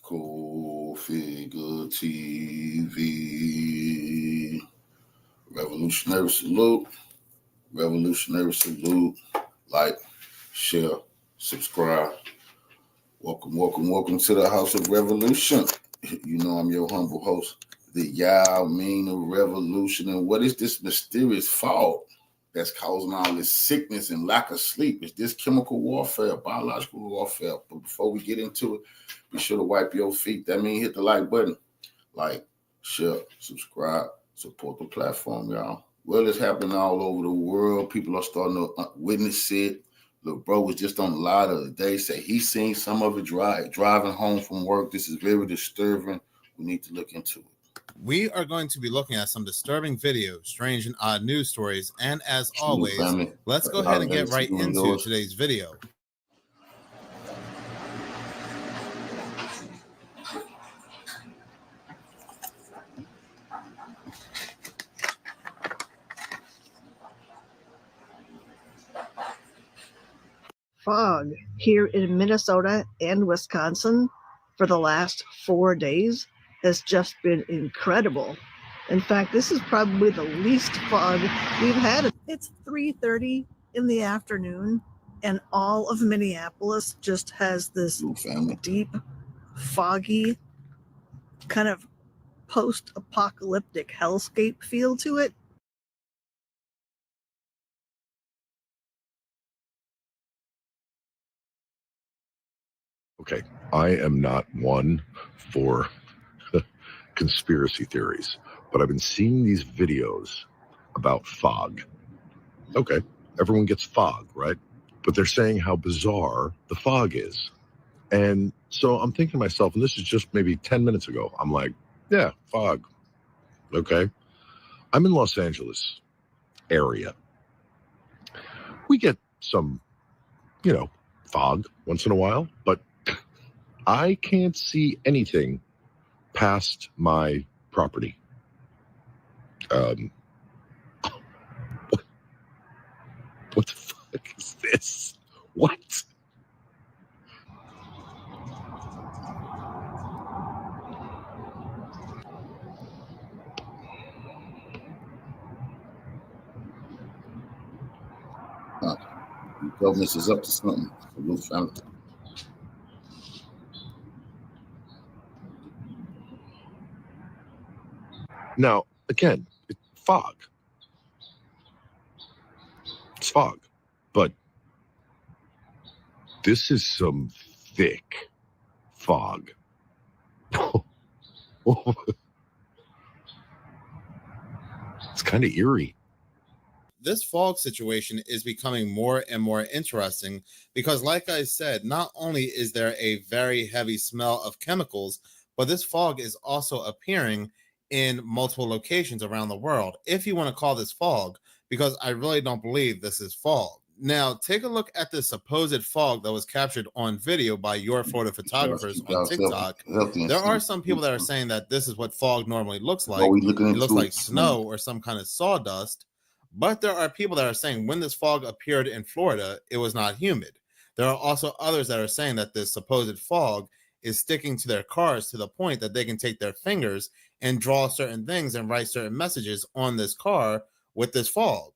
Cool Figure TV. Revolutionary salute. Revolutionary salute. Like, share, subscribe. Welcome to the House of Revolution. You know I'm your humble host, the Yao Mean of Revolution. And what is this mysterious fog that's causing all this sickness and lack of sleep? Is this chemical warfare, biological warfare? But before we get into it, be sure to wipe your feet. That means hit the like button. Like, share, subscribe, support the platform, y'all. Well, it's happening all over the world. People are starting to witness it. Look, bro was just on the live the other day, say he's seen some of it driving home from work. This is very disturbing. We need to look into it. We are going to be looking at some disturbing videos, strange and odd news stories, and as always, let's go ahead and get right into today's video. Fog here in Minnesota and Wisconsin for the last 4 days has just been incredible. In fact, this is probably the least fog we've had. It's 3:30 in the afternoon, and all of Minneapolis just has this deep, foggy, kind of post-apocalyptic hellscape feel to it. Okay, I am not one for conspiracy theories, but I've been seeing these videos about fog. Okay, everyone gets fog, right? But they're saying how bizarre the fog is. And so I'm thinking to myself, and this is just maybe 10 minutes ago, I'm like, yeah, fog. Okay. I'm in Los Angeles area. We get some, fog once in a while, but I can't see anything past my property. What the fuck is this? What? The government is up to something. We'll find it. Now, again, it's fog. It's fog. But this is some thick fog. It's kind of eerie. This fog situation is becoming more and more interesting because, like I said, not only is there a very heavy smell of chemicals, but this fog is also appearing in multiple locations around the world, if you want to call this fog, because I really don't believe this is fog. Now, take a look at the supposed fog that was captured on video by your Florida photographers on TikTok. There are some people that are saying that this is what fog normally looks like. It looks like snow or some kind of sawdust. But there are people that are saying when this fog appeared in Florida, it was not humid. There are also others that are saying that this supposed fog is sticking to their cars to the point that they can take their fingers and draw certain things and write certain messages on this car with this fog.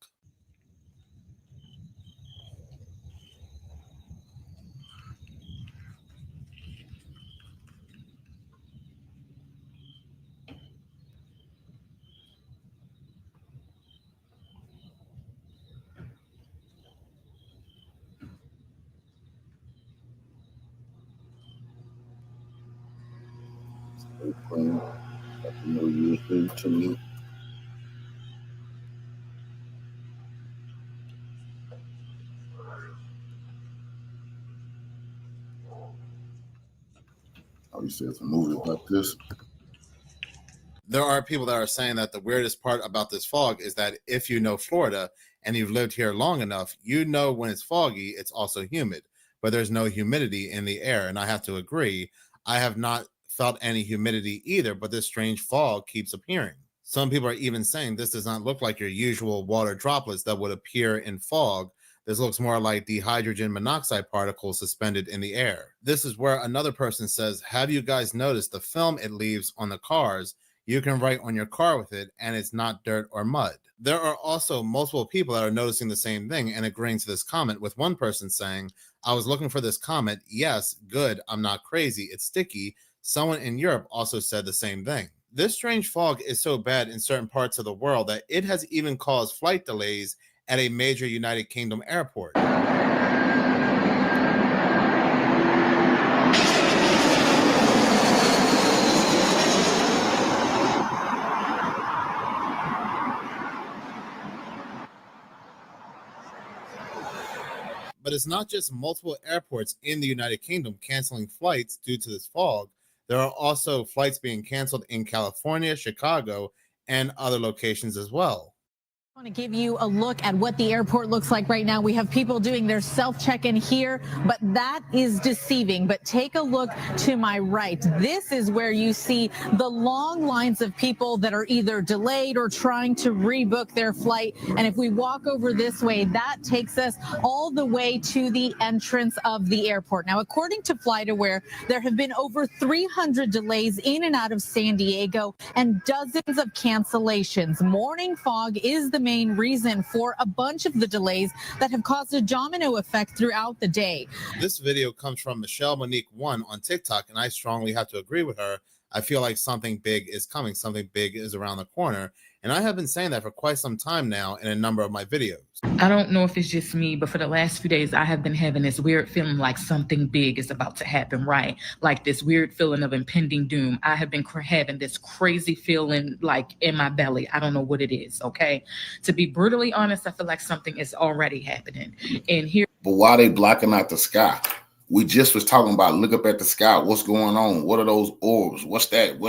Happy New Year to me. Oh, you said it's a movie about this? There are people that are saying that the weirdest part about this fog is that if you know Florida and you've lived here long enough, you know when it's foggy, it's also humid, but there's no humidity in the air. And I have to agree, I have not felt any humidity either, but this strange fog keeps appearing. Some people are even saying this does not look like your usual water droplets that would appear in fog. This looks more like the hydrogen monoxide particles suspended in the air. This is where another person says, have you guys noticed the film it leaves on the cars? You can write on your car with it and it's not dirt or mud. There are also multiple people that are noticing the same thing and agreeing to this comment, with one person saying, I was looking for this comment. Yes, good. I'm not crazy. It's sticky. Someone in Europe also said the same thing. This strange fog is so bad in certain parts of the world that it has even caused flight delays at a major United Kingdom airport. But it's not just multiple airports in the United Kingdom canceling flights due to this fog. There are also flights being canceled in California, Chicago, and other locations as well. I want to give you a look at what the airport looks like right now. We have people doing their self-check-in here, but that is deceiving. But take a look to my right. This is where you see the long lines of people that are either delayed or trying to rebook their flight. And if we walk over this way, that takes us all the way to the entrance of the airport. Now, according to FlightAware, there have been over 300 delays in and out of San Diego and dozens of cancellations. Morning fog is the main reason for a bunch of the delays that have caused a domino effect throughout the day. This video comes from Michelle Monique 1 on TikTok, and I strongly have to agree with her. I feel like something big is coming, something big is around the corner, and I have been saying that for quite some time now in a number of my videos. I don't know if it's just me, but for the last few days, I have been having this weird feeling like something big is about to happen, right? Like this weird feeling of impending doom. I have been having this crazy feeling like in my belly. I don't know what it is, okay? To be brutally honest, I feel like something is already happening. And here. But why are they blocking out the sky? We just was talking about look up at the sky. What's going on? What are those orbs? What's that?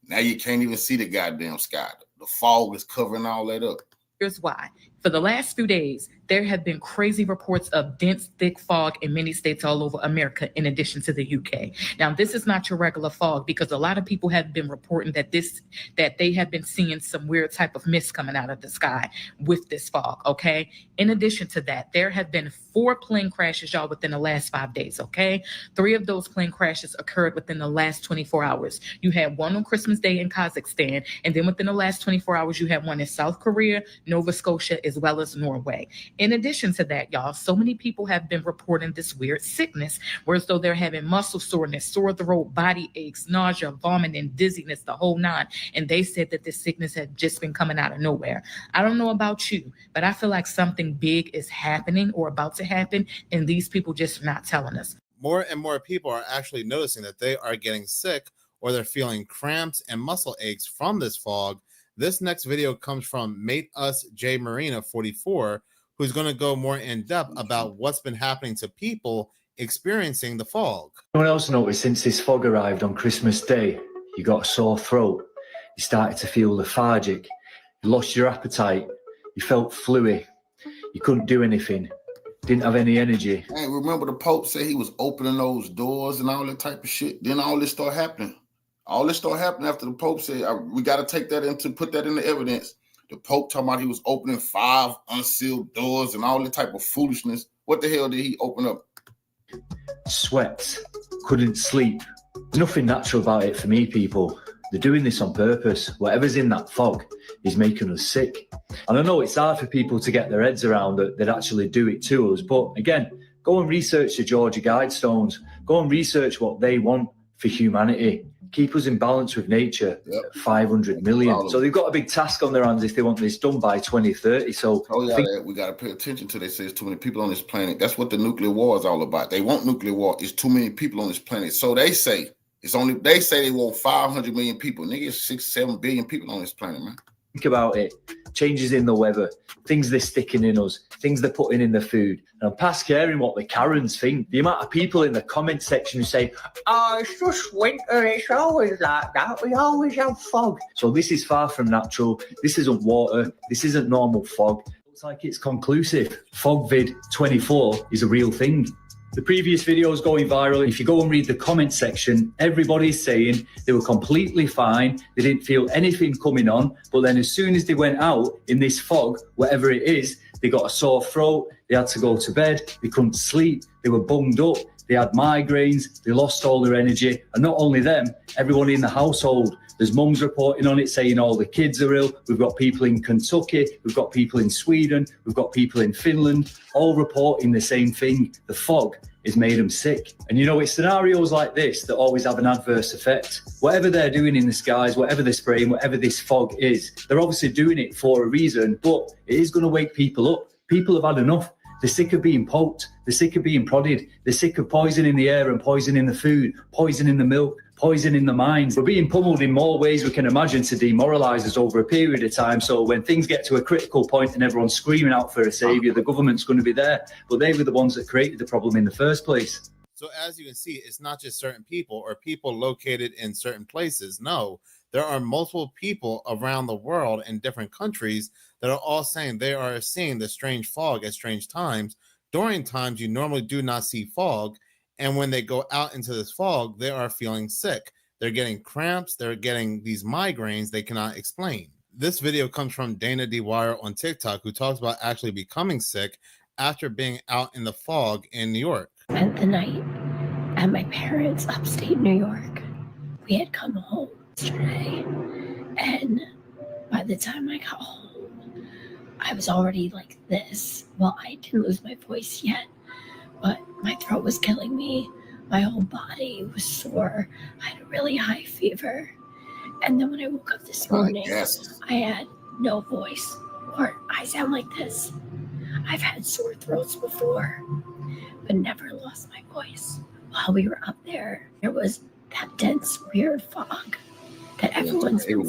Now you can't even see the goddamn sky. The fog is covering all that up. Here's why. For the last few days, there have been crazy reports of dense, thick fog in many states all over America, in addition to the UK. Now, this is not your regular fog because a lot of people have been reporting that they have been seeing some weird type of mist coming out of the sky with this fog, okay? In addition to that, there have been 4 plane crashes, y'all, within the last 5 days, okay? 3 of those plane crashes occurred within the last 24 hours. You had one on Christmas Day in Kazakhstan, and then within the last 24 hours, you had one in South Korea, Nova Scotia, as well as Norway. In addition to that, y'all, so many people have been reporting this weird sickness, whereas though they're having muscle soreness, sore throat, body aches, nausea, vomiting, dizziness, the whole 9. And they said that this sickness had just been coming out of nowhere. I don't know about you, but I feel like something big is happening or about to happen, and these people just not telling us. More and more people are actually noticing that they are getting sick or they're feeling cramps and muscle aches from this fog. This next video comes from Mate Us J Marina 44, who's going to go more in depth about what's been happening to people experiencing the fog. Anyone else noticed since this fog arrived on Christmas Day, you got a sore throat, you started to feel lethargic, you lost your appetite, you felt fluey, you couldn't do anything, didn't have any energy. Hey, remember the Pope said he was opening those doors and all that type of shit? Then all this started happening. All this started happening after the Pope said, we got to take that put that in the evidence. The Pope talking about he was opening 5 unsealed doors and all that type of foolishness. What the hell did he open up? Sweat, couldn't sleep. There's nothing natural about it for me, people. They're doing this on purpose. Whatever's in that fog is making us sick. And I know it's hard for people to get their heads around that they'd actually do it to us. But again, go and research the Georgia Guidestones. Go and research what they want for humanity. Keep us in balance with nature at 500 million. So they've got a big task on their hands if they want this done by 2030. So we got to pay attention to. They say there's too many people on this planet. That's what the nuclear war is all about. They want nuclear war. It's too many people on this planet. So they say they say they want 500 million people. Nigga, it's 6-7 billion people on this planet, man. Think about it. Changes in the weather, things they're sticking in us, things they're putting in the food. And I'm past caring what the Karens think. The amount of people in the comment section who say, oh, it's just winter, it's always like that. We always have fog. So this is far from natural. This isn't water. This isn't normal fog. Looks like it's conclusive. FogVid 24 is a real thing. The previous video is going viral. If you go and read the comment section, everybody's saying they were completely fine. They didn't feel anything coming on. But then as soon as they went out in this fog, whatever it is, They got a sore throat. They had to go to bed. They couldn't sleep. They were bunged up. They had migraines. They lost all their energy. And not only them, everyone in the household. There's mums reporting on it saying all the kids are ill. We've got people in Kentucky. We've got people in Sweden. We've got people in Finland, all reporting the same thing. The fog has made them sick. And you know, it's scenarios like this that always have an adverse effect. Whatever they're doing in the skies, whatever they're spraying, whatever this fog is, they're obviously doing it for a reason, but it is going to wake people up. People have had enough. They're sick of being poked. They're sick of being prodded. They're sick of poison in the air and poison in the food, poison in the milk, poison in the minds. We're being pummeled in more ways we can imagine to demoralise us over a period of time. So when things get to a critical point and everyone's screaming out for a saviour, the government's going to be there. But they were the ones that created the problem in the first place. So as you can see, it's not just certain people or people located in certain places. No, there are multiple people around the world in different countries that are all saying they are seeing the strange fog at strange times, during times you normally do not see fog. And when they go out into this fog, they are feeling sick. They're getting cramps. They're getting these migraines they cannot explain. This video comes from Dana Dwyer on TikTok, who talks about actually becoming sick after being out in the fog in New York. Spent the night at my parents' upstate New York. We had come home yesterday, and by the time I got home, I was already like this. Well, I didn't lose my voice yet, but my throat was killing me. My whole body was sore. I had a really high fever. And then when I woke up this morning, I had no voice, or I sound like this. I've had sore throats before, but never lost my voice. While we were up there, there was that dense, weird fog that everyone's been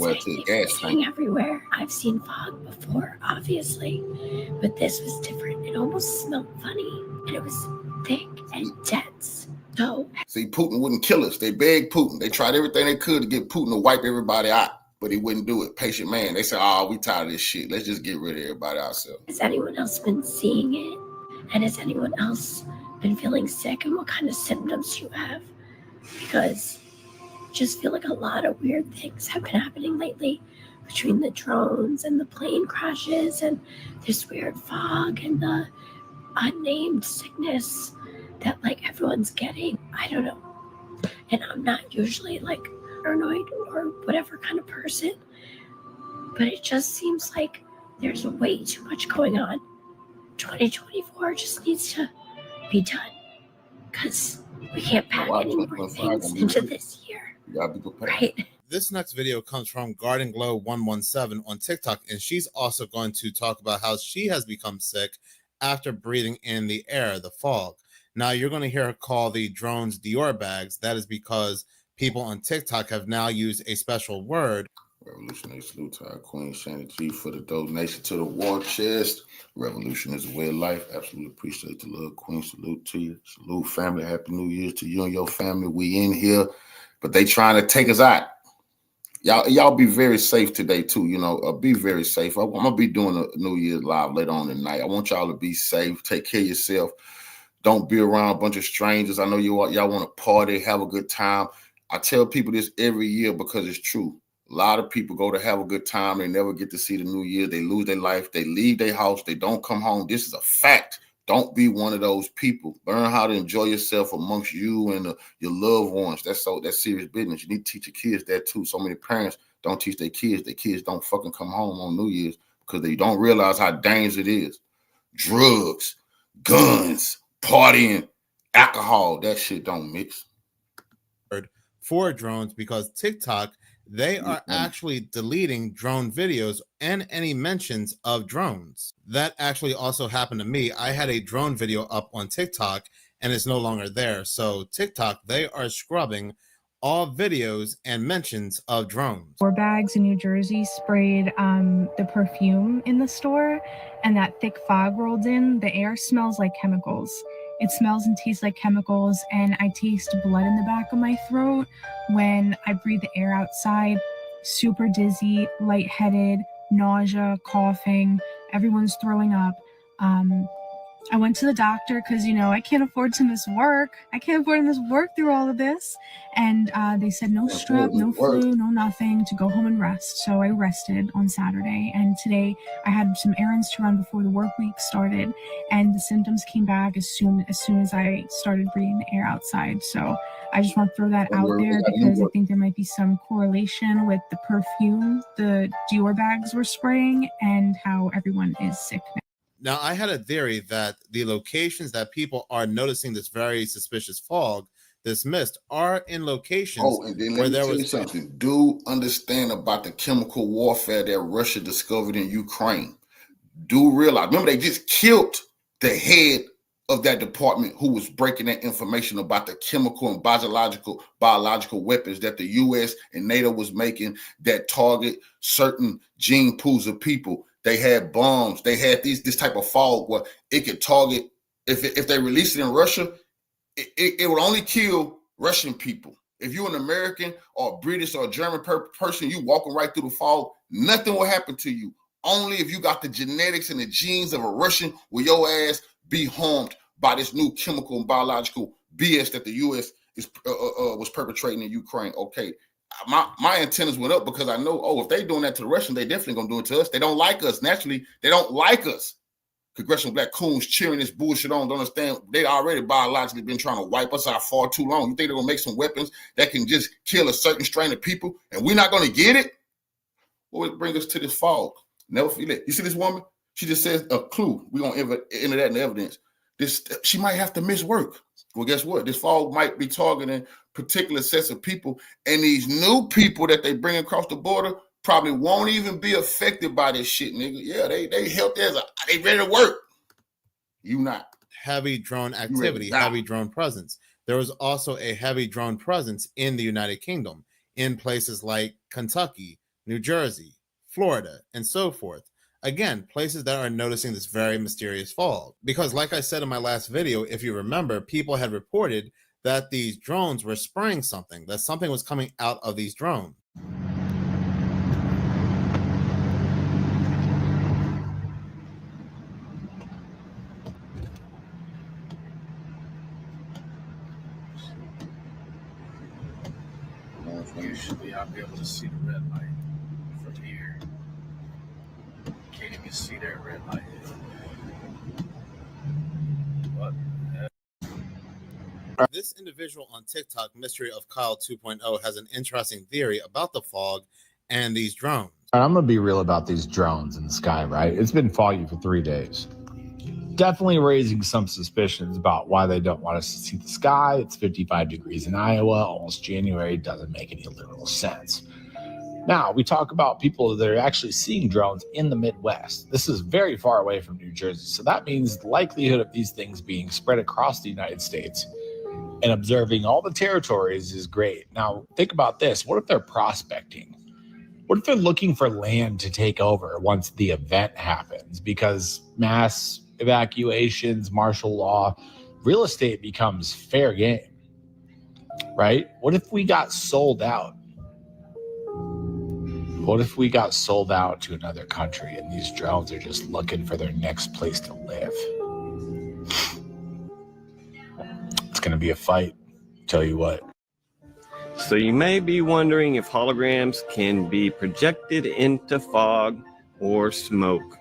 saying everywhere. I've seen fog before, obviously, but this was different. It almost smelled funny, and it was thick and dense. So, see, Putin wouldn't kill us. They begged Putin. They tried everything they could to get Putin to wipe everybody out, but he wouldn't do it. Patient man. They said, "Oh, we tired of this shit. Let's just get rid of everybody ourselves." Has anyone else been seeing it? And has anyone else been feeling sick? And what kind of symptoms you have? Because I just feel like a lot of weird things have been happening lately, between the drones and the plane crashes and this weird fog and the unnamed sickness that like everyone's getting. I don't know. And I'm not usually like paranoid or whatever kind of person, but it just seems like there's way too much going on. 2024 just needs to be done, because we can't pack any more things into this year. Right? This next video comes from Garden Glow 117 on TikTok, and she's also going to talk about how she has become sick after breathing in the air, the fog. Now you're going to hear her call the drones Dior bags. That is because people on TikTok have now used a special word. Revolutionary salute to our Queen Shannon G for the donation to the war chest. Revolution is a way of life. Absolutely appreciate the love, Queen. Salute to you. Salute, family. Happy New Year to you and your family. We in here, but they trying to take us out. Y'all be very safe today too. You know, be very safe. I'm gonna be doing a New Year's live later on tonight. I want y'all to be safe. Take care of yourself. Don't be around a bunch of strangers. I know y'all want to party, have a good time. I tell people this every year because it's true. A lot of people go to have a good time. They never get to see the new year. They lose their life. They leave their house. They don't come home. This is a fact. Don't be one of those people. Learn how to enjoy yourself amongst you and your loved ones. That's serious business. You need to teach your kids that too. So many parents don't teach their kids. Their kids don't fucking come home on New Year's because they don't realize how dangerous it is. Drugs, guns, partying, alcohol, that shit don't mix. For drones, because TikTok, they are actually deleting drone videos and any mentions of drones. That actually also happened to me. I had a drone video up on TikTok and it's no longer there. So TikTok, they are scrubbing all videos and mentions of drones. 4 bags in New Jersey sprayed the perfume in the store, and that thick fog rolled in. The air smells like chemicals. It smells and tastes like chemicals, and I taste blood in the back of my throat when I breathe the air outside. Super dizzy, lightheaded, nausea, coughing, everyone's throwing up. I went to the doctor because, I can't afford to miss work. I can't afford to miss work through all of this. And they said no strep, no flu, no nothing, to go home and rest. So I rested on Saturday. And today I had some errands to run before the work week started. And the symptoms came back as soon as I started breathing the air outside. So I just want to throw that out there because I think there might be some correlation with the perfume the Dior bags were spraying and how everyone is sick now. Now, I had a theory that the locations that people are noticing this very suspicious fog, this mist, are in locations and then where let me there tell you was something. Do understand about the chemical warfare that Russia discovered in Ukraine. Do realize, remember, they just killed the head of that department who was breaking that information about the chemical and biological weapons that the U.S. and NATO was making that target certain gene pools of people. They had bombs. They had this type of fog where it could target. If they released it in Russia, it would only kill Russian people. If you're an American or a British or a German person, you walking right through the fog, nothing will happen to you. Only if you got the genetics and the genes of a Russian will your ass be harmed by this new chemical and biological BS that the U.S. was perpetrating in Ukraine. Okay, my antennas went up because I know, if they doing that to the Russians, they definitely gonna do it to us. They don't like us. Naturally, they don't like us. Congressional black coons cheering this bullshit on. Don't understand. They already biologically been trying to wipe us out far too long. You think they're gonna make some weapons that can just kill a certain strain of people, and we're not gonna get it? What would bring us to this fog? Never forget. You see this woman? She just says a clue. We're gonna enter that in the evidence. She might have to miss work. Well, guess what? This fog might be targeting particular sets of people, and these new people that they bring across the border probably won't even be affected by this shit, nigga. Yeah, they healthy they ready to work. You not. Heavy drone activity, heavy drone presence. There was also a heavy drone presence in the United Kingdom, in places like Kentucky, New Jersey, Florida, and so forth. Again, places that are noticing this very mysterious fog. Because like I said in my last video, if you remember, people had reported that these drones were spraying something, that something was coming out of these drones. Usually I'll be able to see the red light from here. Can't even see that red light. What? This individual on TikTok, Mystery of Kyle 2.0, has an interesting theory about the fog and these drones. I'm going to be real about these drones in the sky, right? It's been foggy for 3 days. Definitely raising some suspicions about why they don't want us to see the sky. It's 55 degrees in Iowa, almost January. Doesn't make any literal sense. Now, we talk about people that are actually seeing drones in the Midwest. This is very far away from New Jersey. So that means the likelihood of these things being spread across the United States and observing all the territories is great. Now, think about this. What if they're prospecting? What if they're looking for land to take over once the event happens? Because mass evacuations, martial law, real estate becomes fair game, right? What if we got sold out? What if we got sold out to another country and these drones are just looking for their next place to live? It's going to be a fight, tell you what. So you may be wondering if holograms can be projected into fog or smoke.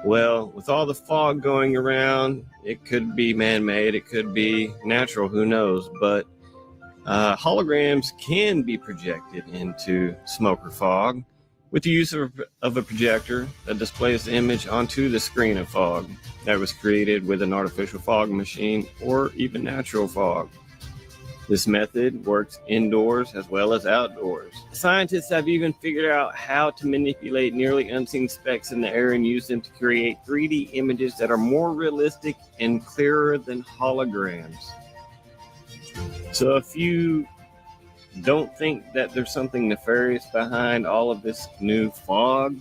Well, with all the fog going around, it could be man-made, it could be natural, who knows, but holograms can be projected into smoke or fog with the use of a projector that displays the image onto the screen of fog that was created with an artificial fog machine or even natural fog. This method works indoors as well as outdoors. Scientists have even figured out how to manipulate nearly unseen specks in the air and use them to create 3D images that are more realistic and clearer than holograms. So if you don't think that there's something nefarious behind all of this new fog,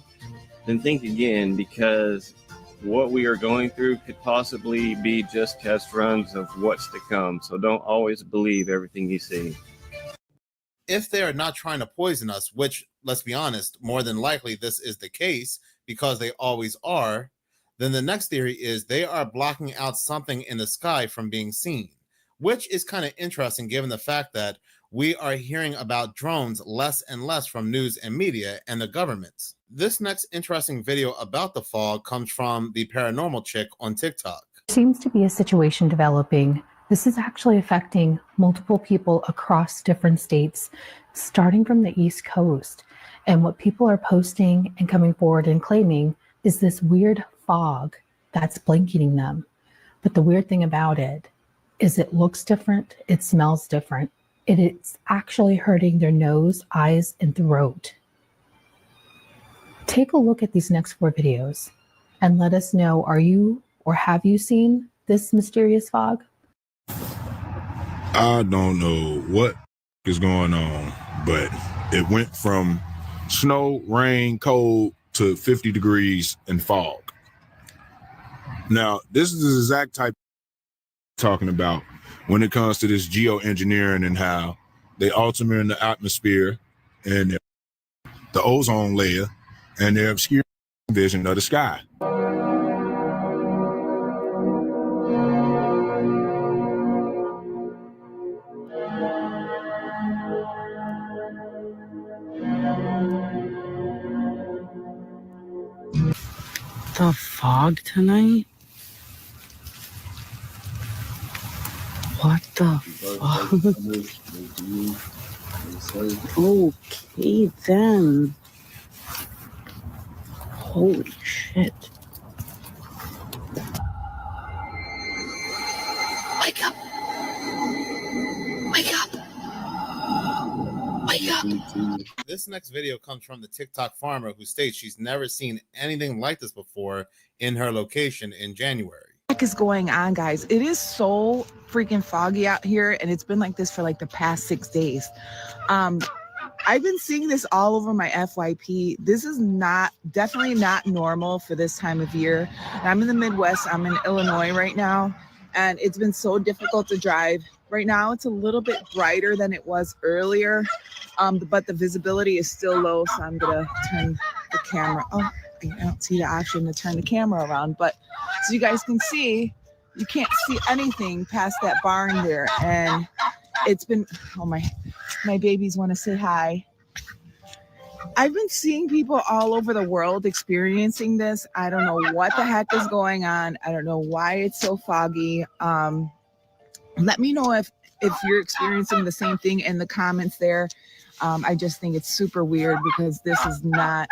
then think again, because what we are going through could possibly be just test runs of what's to come. So don't always believe everything you see. If they are not trying to poison us, which, let's be honest, more than likely this is the case because they always are, Then the next theory is they are blocking out something in the sky from being seen, which is kind of interesting given the fact that we are hearing about drones less and less from news and media and the governments. This next interesting video about the fog comes from the paranormal chick on TikTok. Seems to be a situation developing. This is actually affecting multiple people across different states, starting from the East Coast. And what people are posting and coming forward and claiming is this weird fog that's blanketing them. But the weird thing about it is it looks different, it smells different. It's actually hurting their nose, eyes, and throat. Take a look at these next 4 videos and let us know, are you or have you seen this mysterious fog? I don't know what is going on, but it went from snow, rain, cold to 50 degrees and fog. Now, this is the exact type talking about when it comes to this geoengineering and how they alter in the atmosphere and the ozone layer, and they're obscuring vision of the sky. The fog tonight? What the fuck? Okay then. Holy shit. Wake up! Wake up! Wake up! This next video comes from the TikTok farmer who states she's never seen anything like this before in her location in January. What is going on, guys? It is so freaking foggy out here, and it's been like this for like the past 6 days. I've been seeing this all over my FYP. This is definitely not normal for this time of year. And I'm in the Midwest. I'm in Illinois right now, and it's been so difficult to drive. Right now, it's a little bit brighter than it was earlier, but the visibility is still low, so I'm gonna turn the camera. Oh, I don't see the option to turn the camera around, but so you guys can see, you can't see anything past that barn there. And it's been, oh, my babies want to say hi. I've been seeing people all over the world experiencing this. I don't know what the heck is going on. I don't know why it's so foggy. Let me know if you're experiencing the same thing in the comments there. I just think it's super weird because this is not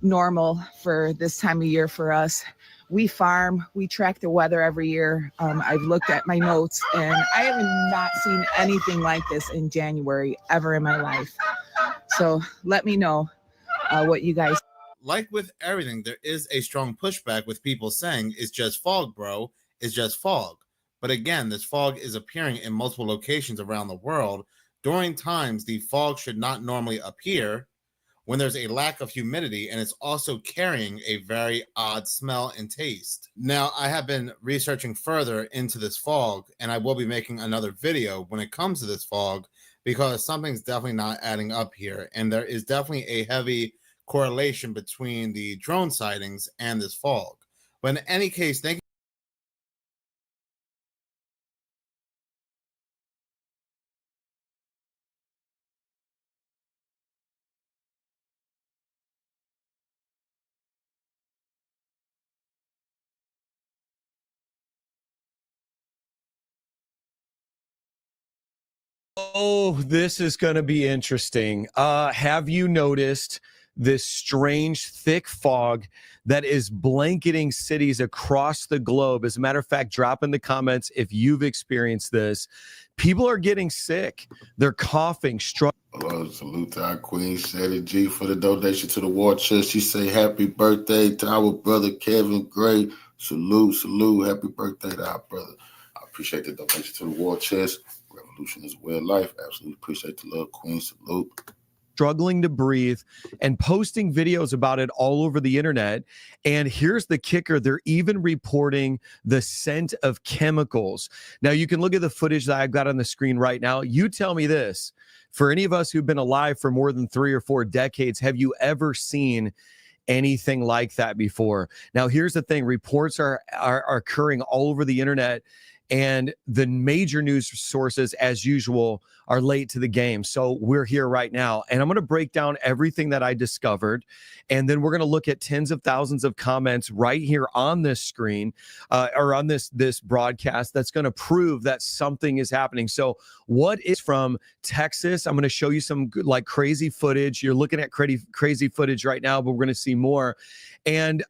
normal for this time of year for us. We farm, we track the weather every year. I've looked at my notes and I have not seen anything like this in January ever in my life. So let me know what you guys. Like with everything, there is a strong pushback with people saying it's just fog, bro. It's just fog. But again, this fog is appearing in multiple locations around the world during times the fog should not normally appear, when there's a lack of humidity, and it's also carrying a very odd smell and taste. Now, I have been researching further into this fog, and I will be making another video when it comes to this fog, because something's definitely not adding up here, and there is definitely a heavy correlation between the drone sightings and this fog. But in any case, thank you. Oh, this is going to be interesting. Have you noticed this strange thick fog that is blanketing cities across the globe? As a matter of fact, drop in the comments if you've experienced this. People are getting sick. They're coughing, struggling. Salute to our queen, Shetty G, for the donation to the war chest. She say happy birthday to our brother Kevin Gray. Salute. Happy birthday to our brother. I appreciate the donation to the war chest. Revolution is a way of life. Absolutely appreciate the love, queen. Salute. Struggling to breathe and posting videos about it all over the internet. And here's the kicker. They're even reporting the scent of chemicals. Now, you can look at the footage that I've got on the screen right now. You tell me this. For any of us who've been alive for more than 3 or 4 decades, have you ever seen anything like that before. Now, here's the thing. Reports are occurring all over the internet, and the major news sources, as usual, are late to the game. So we're here right now, and I'm going to break down everything that I discovered, and then we're going to look at tens of thousands of comments right here on this screen, or on this broadcast, that's going to prove that something is happening. So what is from Texas? I'm going to show you some good, like crazy footage. You're looking at crazy footage right now, but we're going to see more. And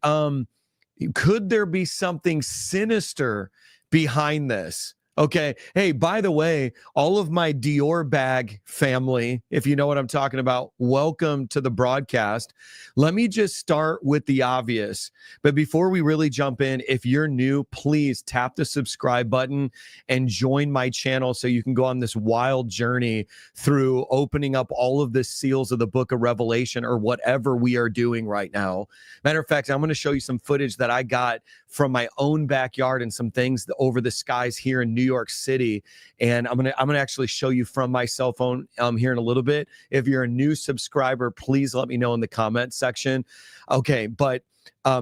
could there be something sinister behind this? Okay. Hey, by the way, all of my Dior bag family, if you know what I'm talking about, welcome to the broadcast. Let me just start with the obvious. But before we really jump in, if you're new, please tap the subscribe button and join my channel so you can go on this wild journey through opening up all of the seals of the book of Revelation, or whatever we are doing right now. Matter of fact, I'm going to show you some footage that I got from my own backyard and some things over the skies here in New York City. And I'm gonna actually show you from my cell phone here in a little bit. If you're a new subscriber, please let me know in the comment section. Okay, but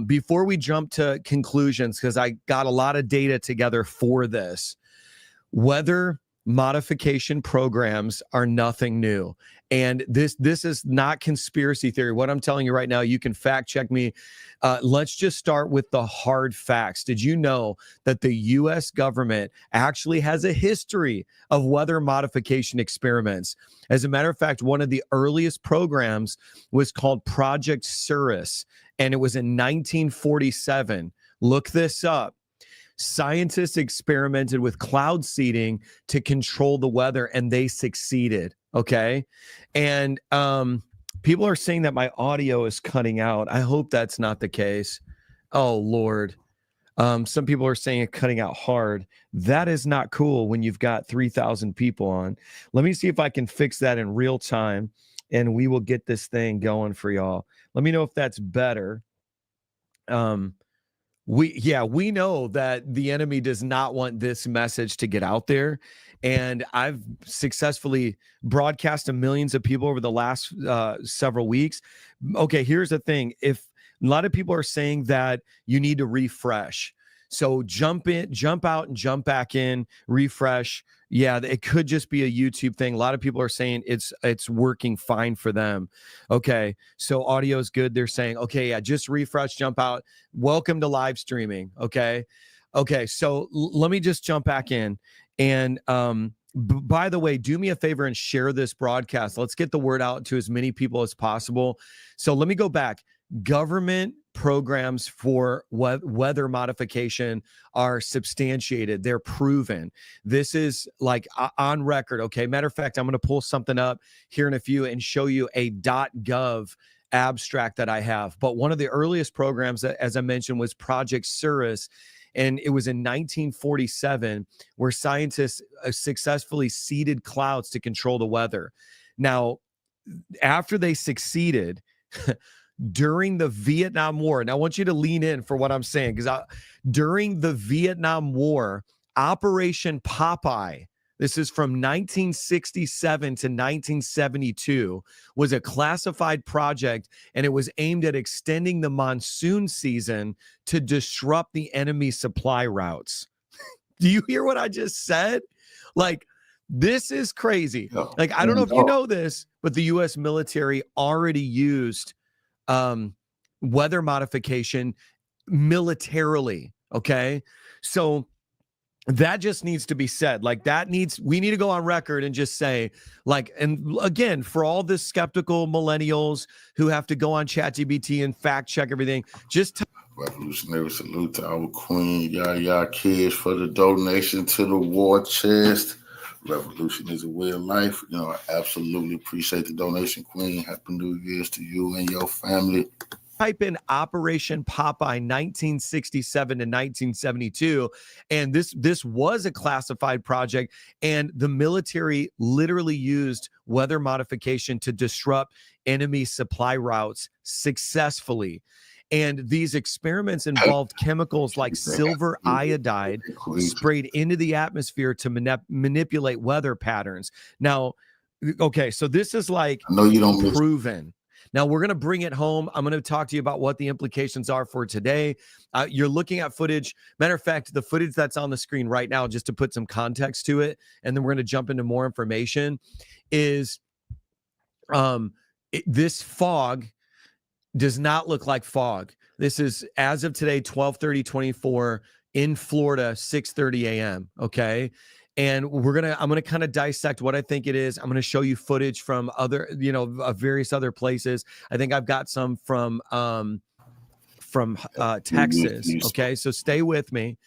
before we jump to conclusions, because I got a lot of data together for this, weather modification programs are nothing new. And this is not conspiracy theory. What I'm telling you right now, you can fact check me. Let's just start with the hard facts. Did you know that the U.S. government actually has a history of weather modification experiments? As a matter of fact, one of the earliest programs was called Project Cirrus, and it was in 1947. Look this up. Scientists experimented with cloud seeding to control the weather, and they succeeded. Okay. And people are saying that my audio is cutting out. I hope that's not the case. Oh, Lord. Some people are saying it's cutting out hard. That is not cool when you've got 3,000 people on. Let me see if I can fix that in real time, and we will get this thing going for y'all. Let me know if that's better. We know that the enemy does not want this message to get out there. And I've successfully broadcast to millions of people over the last several weeks. Okay, here's the thing. If a lot of people are saying that you need to refresh. So jump out and jump back in, refresh. Yeah, it could just be a YouTube thing. A lot of people are saying it's working fine for them. Okay, so audio is good. They're saying, okay, yeah, just refresh, jump out. Welcome to live streaming. Okay, so let me just jump back in. And by the way, do me a favor and share this broadcast. Let's get the word out to as many people as possible. So let me go back. Government programs for weather modification are substantiated. They're proven. This is like on record. Okay. Matter of fact, I'm going to pull something up here in a few and show you a .gov abstract that I have. But one of the earliest programs, as I mentioned, was Project Cirrus. And it was in 1947 where scientists successfully seeded clouds to control the weather. Now, after they succeeded, during the Vietnam War, and I want you to lean in for what I'm saying, because during the Vietnam War, Operation Popeye, this is from 1967 to 1972, was a classified project, and it was aimed at extending the monsoon season to disrupt the enemy supply routes. Do you hear what I just said? Like, this is crazy. Like, I don't know if you know this, but the U.S. military already used weather modification militarily. Okay. So that just needs to be said. Like, we need to go on record and just say, like, and again, for all the skeptical millennials who have to go on ChatGPT and fact check everything, just revolutionary salute to our queen, Yaya Kids, for the donation to the war chest. Revolution is a way of life. You know, I absolutely appreciate the donation, Queen. Happy New Year's to you and your family. Type in Operation Popeye 1967 to 1972, and this was a classified project, and the military literally used weather modification to disrupt enemy supply routes successfully. And these experiments involved chemicals like silver iodide sprayed into the atmosphere to manipulate weather patterns. Now, okay, so this is like proven. Now we're going to bring it home. I'm going to talk to you about what the implications are for today. You're looking at footage. Matter of fact, the footage that's on the screen right now, just to put some context to it, and then we're going to jump into more information, is this fog does not look like fog. This is, as of today, 12/30/24 in Florida, 6:30 a.m. Okay. And I'm gonna kind of dissect what I think it is. I'm gonna show you footage from other, various other places. I think I've got some from Texas. Okay, so stay with me.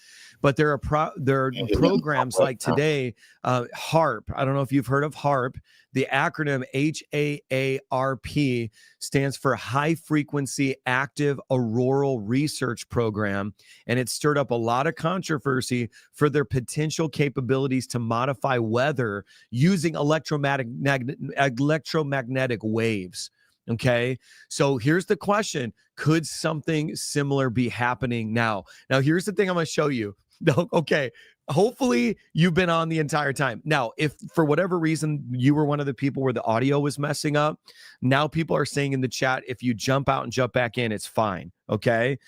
But there are programs like today, HAARP. I don't know if you've heard of HAARP. The acronym HAARP stands for High Frequency Active Auroral Research Program, and it stirred up a lot of controversy for their potential capabilities to modify weather using electromagnetic waves. Okay, so here's the question: could something similar be happening now? Now, here's the thing I'm going to show you. Okay, hopefully you've been on the entire time. Now, if for whatever reason you were one of the people where the audio was messing up, now people are saying in the chat, if you jump out and jump back in, it's fine. Okay.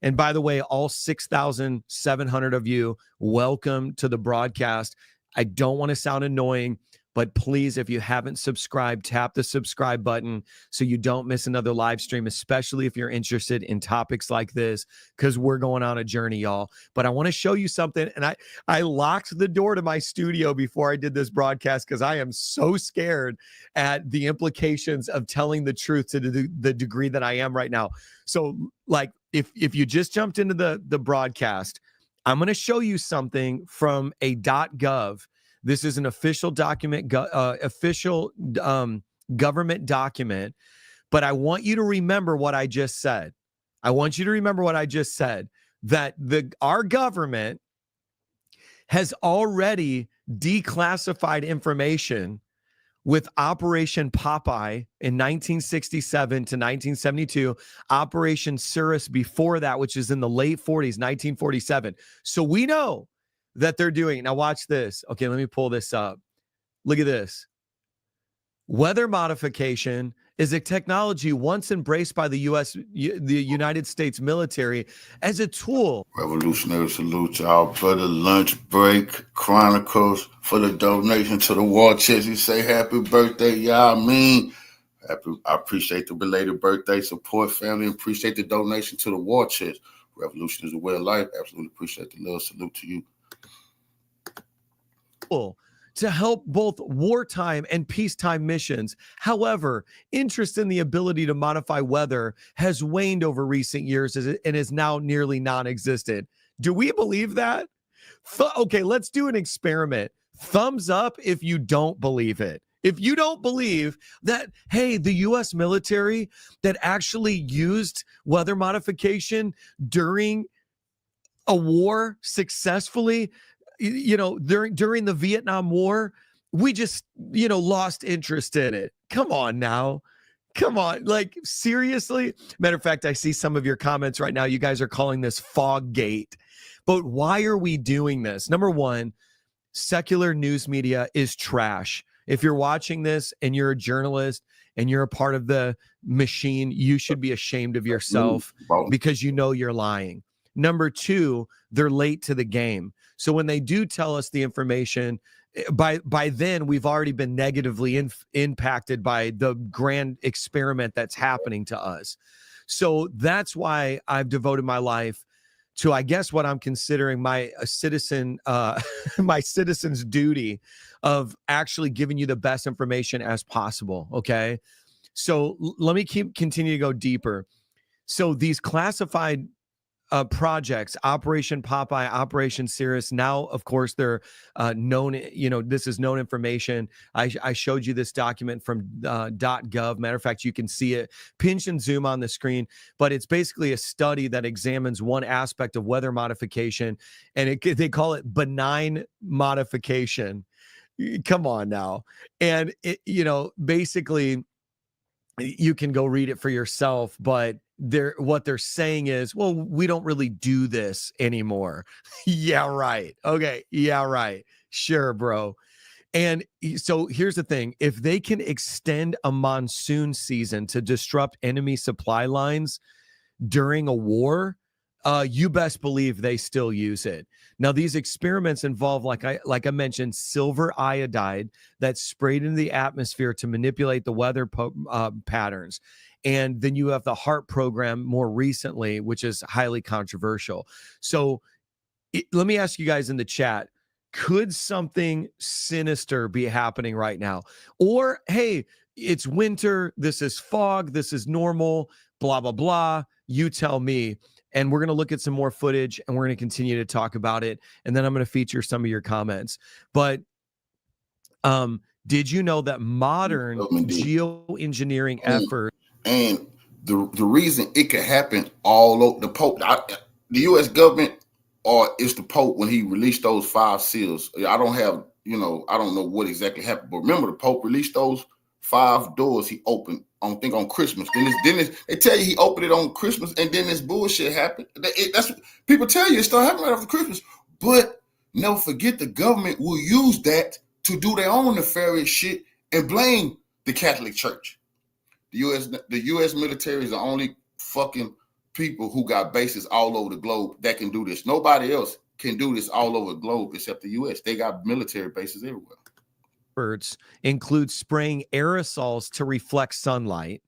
And by the way, all 6,700 of you, welcome to the broadcast. I don't want to sound annoying, but please, if you haven't subscribed, tap the subscribe button so you don't miss another live stream, especially if you're interested in topics like this, because we're going on a journey, y'all. But I want to show you something. And I locked the door to my studio before I did this broadcast because I am so scared at the implications of telling the truth to the degree that I am right now. So, like, if you just jumped into the broadcast, I'm going to show you something from a .gov. This is an official document, government document, but I want you to remember what I just said. That our government has already declassified information with Operation Popeye in 1967 to 1972, Operation Cirrus before that, which is in the late 40s, 1947. So we know that they're doing. Now watch this. Okay, let me pull this up. Look at this. Weather modification is a technology once embraced by the United States military as a tool. Revolutionary salute y'all for the lunch break chronicles, for the donation to the war chest. You say happy birthday, y'all. I appreciate the belated birthday support, family. Appreciate the donation to the war chest. Revolution is a way of life. Absolutely appreciate the love. Salute to you. To help both wartime and peacetime missions. However, interest in the ability to modify weather has waned over recent years and is now nearly non-existent. Do we believe that? Okay, let's do an experiment. Thumbs up if you don't believe it. If you don't believe that, hey, the U.S. military that actually used weather modification during a war successfully, during the Vietnam War, we just, lost interest in it. Come on now. Come on. Like, seriously? Matter of fact, I see some of your comments right now. You guys are calling this fog gate. But why are we doing this? Number one, secular news media is trash. If you're watching this and you're a journalist and you're a part of the machine, you should be ashamed of yourself because you're lying. Number two, they're late to the game. So when they do tell us the information, by then we've already been negatively impacted by the grand experiment that's happening to us. So that's why I've devoted my life to, I guess, what I'm considering my citizen's duty of actually giving you the best information as possible. Okay. So let me continue to go deeper. So these classified projects, Operation Popeye, Operation Cirrus. Now, of course, they're known, this is known information. I showed you this document from .gov. Matter of fact, you can see it, pinch and zoom on the screen, but it's basically a study that examines one aspect of weather modification, and they call it benign modification. Come on now. And, basically, you can go read it for yourself, but what they're saying is, well, we don't really do this anymore. Yeah, right. Okay. Yeah, right. Sure, bro. And so here's the thing. If they can extend a monsoon season to disrupt enemy supply lines during a war, you best believe they still use it. Now, these experiments involve, like I mentioned, silver iodide that's sprayed into the atmosphere to manipulate the weather patterns. And then you have the HAARP program more recently, which is highly controversial. So let me ask you guys in the chat, could something sinister be happening right now? Or, hey, it's winter, this is fog, this is normal, blah, blah, blah. You tell me. And we're going to look at some more footage and we're going to continue to talk about it. And then I'm going to feature some of your comments. But did you know that modern geoengineering efforts and the reason it could happen all over the Pope, the U.S. government, or it's the Pope when he released those 5 seals. I don't know what exactly happened, but remember the Pope released those 5 doors he opened on Christmas. Then they tell you he opened it on Christmas, and then this bullshit happened. That's what people tell you, it started happening right after Christmas. But never forget, the government will use that to do their own nefarious shit and blame the Catholic Church. The U.S. military is the only fucking people who got bases all over the globe that can do this. Nobody else can do this all over the globe except the U.S. They got military bases everywhere. Experts include spraying aerosols to reflect sunlight.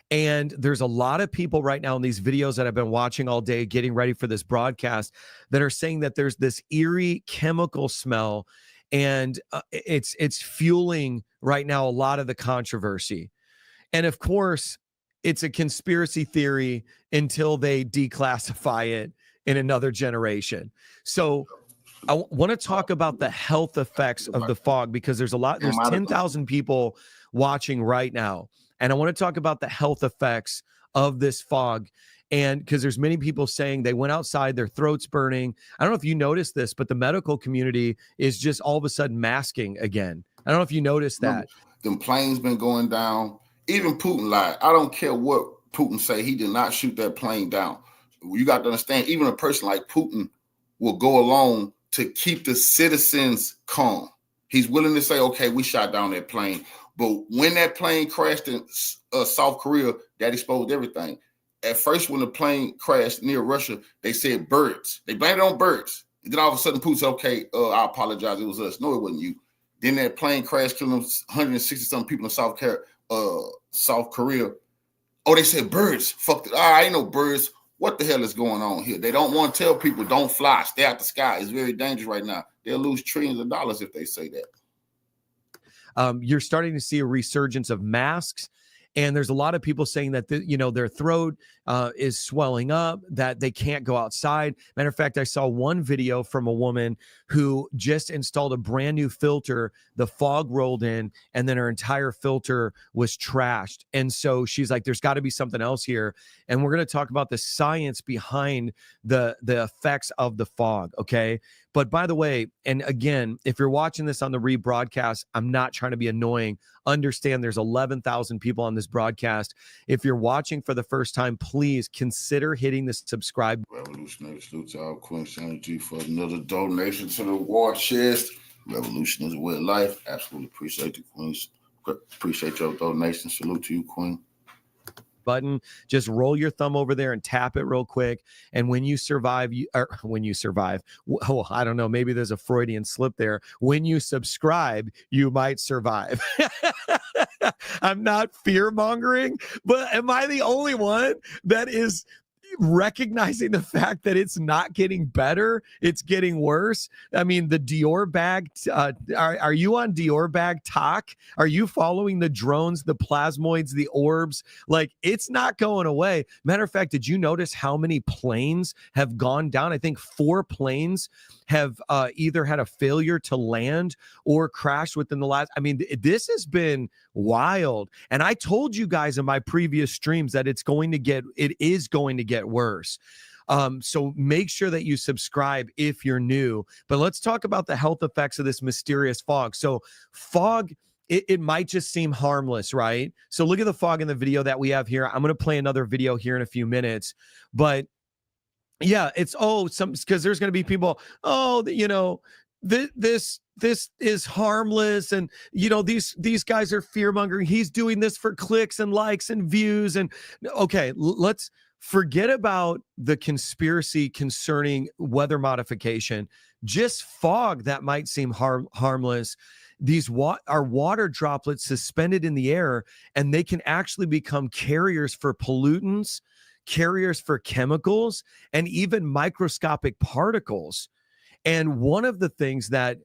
And there's a lot of people right now in these videos that I've been watching all day, getting ready for this broadcast, that are saying that there's this eerie chemical smell, and it's fueling right now a lot of the controversy. And of course, it's a conspiracy theory until they declassify it in another generation. So I want to talk about the health effects of the fog, because there's 10,000 people watching right now. And I want to talk about the health effects of this fog. And because there's many people saying they went outside, their throats burning. I don't know if you noticed this, but the medical community is just all of a sudden masking again. I don't know if you noticed that. Them planes been going down. Even Putin lied. I don't care what Putin say. He did not shoot that plane down. You got to understand, even a person like Putin will go along to keep the citizens calm. He's willing to say, okay, we shot down that plane. But when that plane crashed in South Korea, that exposed everything. At first, when the plane crashed near Russia, they said birds. They blamed it on birds. And then all of a sudden, Putin said, okay, I apologize. It was us. No, it wasn't you. Then that plane crashed, killing 160-something people in South Korea. Oh, they said birds. Fuck it. I ain't no birds. What the hell is going on here? They don't want to tell people don't fly, stay out the sky. It's very dangerous right now. They'll lose trillions of dollars if they say that. You're starting to see a resurgence of masks. And there's a lot of people saying that, their throat is swelling up, that they can't go outside. Matter of fact, I saw one video from a woman who just installed a brand new filter. The fog rolled in, and then her entire filter was trashed. And so she's like, there's got to be something else here. And we're going to talk about the science behind the effects of the fog, okay? But by the way, and again, if you're watching this on the rebroadcast, I'm not trying to be annoying. Understand there's 11,000 people on this broadcast. If you're watching for the first time, please consider hitting the subscribe. Revolutionary salute to our Queen Sanity for another donation to the war chest. Revolution is a way of life. Absolutely appreciate the Queens. Appreciate your donation. Salute to you, Queen. Button, just roll your thumb over there and tap it real quick. And when you survive, I don't know, maybe there's a Freudian slip there. When you subscribe, you might survive. I'm not fear mongering, but am I the only one that is recognizing the fact that it's not getting better, it's getting worse? I mean, the Dior bag, are you on Dior bag talk? Are you following the drones, the plasmoids, the orbs? Like, it's not going away. Matter of fact, did you notice how many planes have gone down? I think 4 planes have either had a failure to land or crashed within the last, this has been wild. And I told you guys in my previous streams that it is going to get worse. So make sure that you subscribe if you're new. But let's talk about the health effects of this mysterious fog. So fog, it might just seem harmless, right? So look at the fog in the video that we have here. I'm going to play another video here in a few minutes, but yeah, it's because there's going to be people, this this is harmless, and these guys are fear mongering. He's doing this for clicks and likes and views. And okay, let's forget about the conspiracy concerning weather modification. Just fog that might seem harmless. These are water droplets suspended in the air, and they can actually become carriers for pollutants, carriers for chemicals, and even microscopic particles. And one of the things that,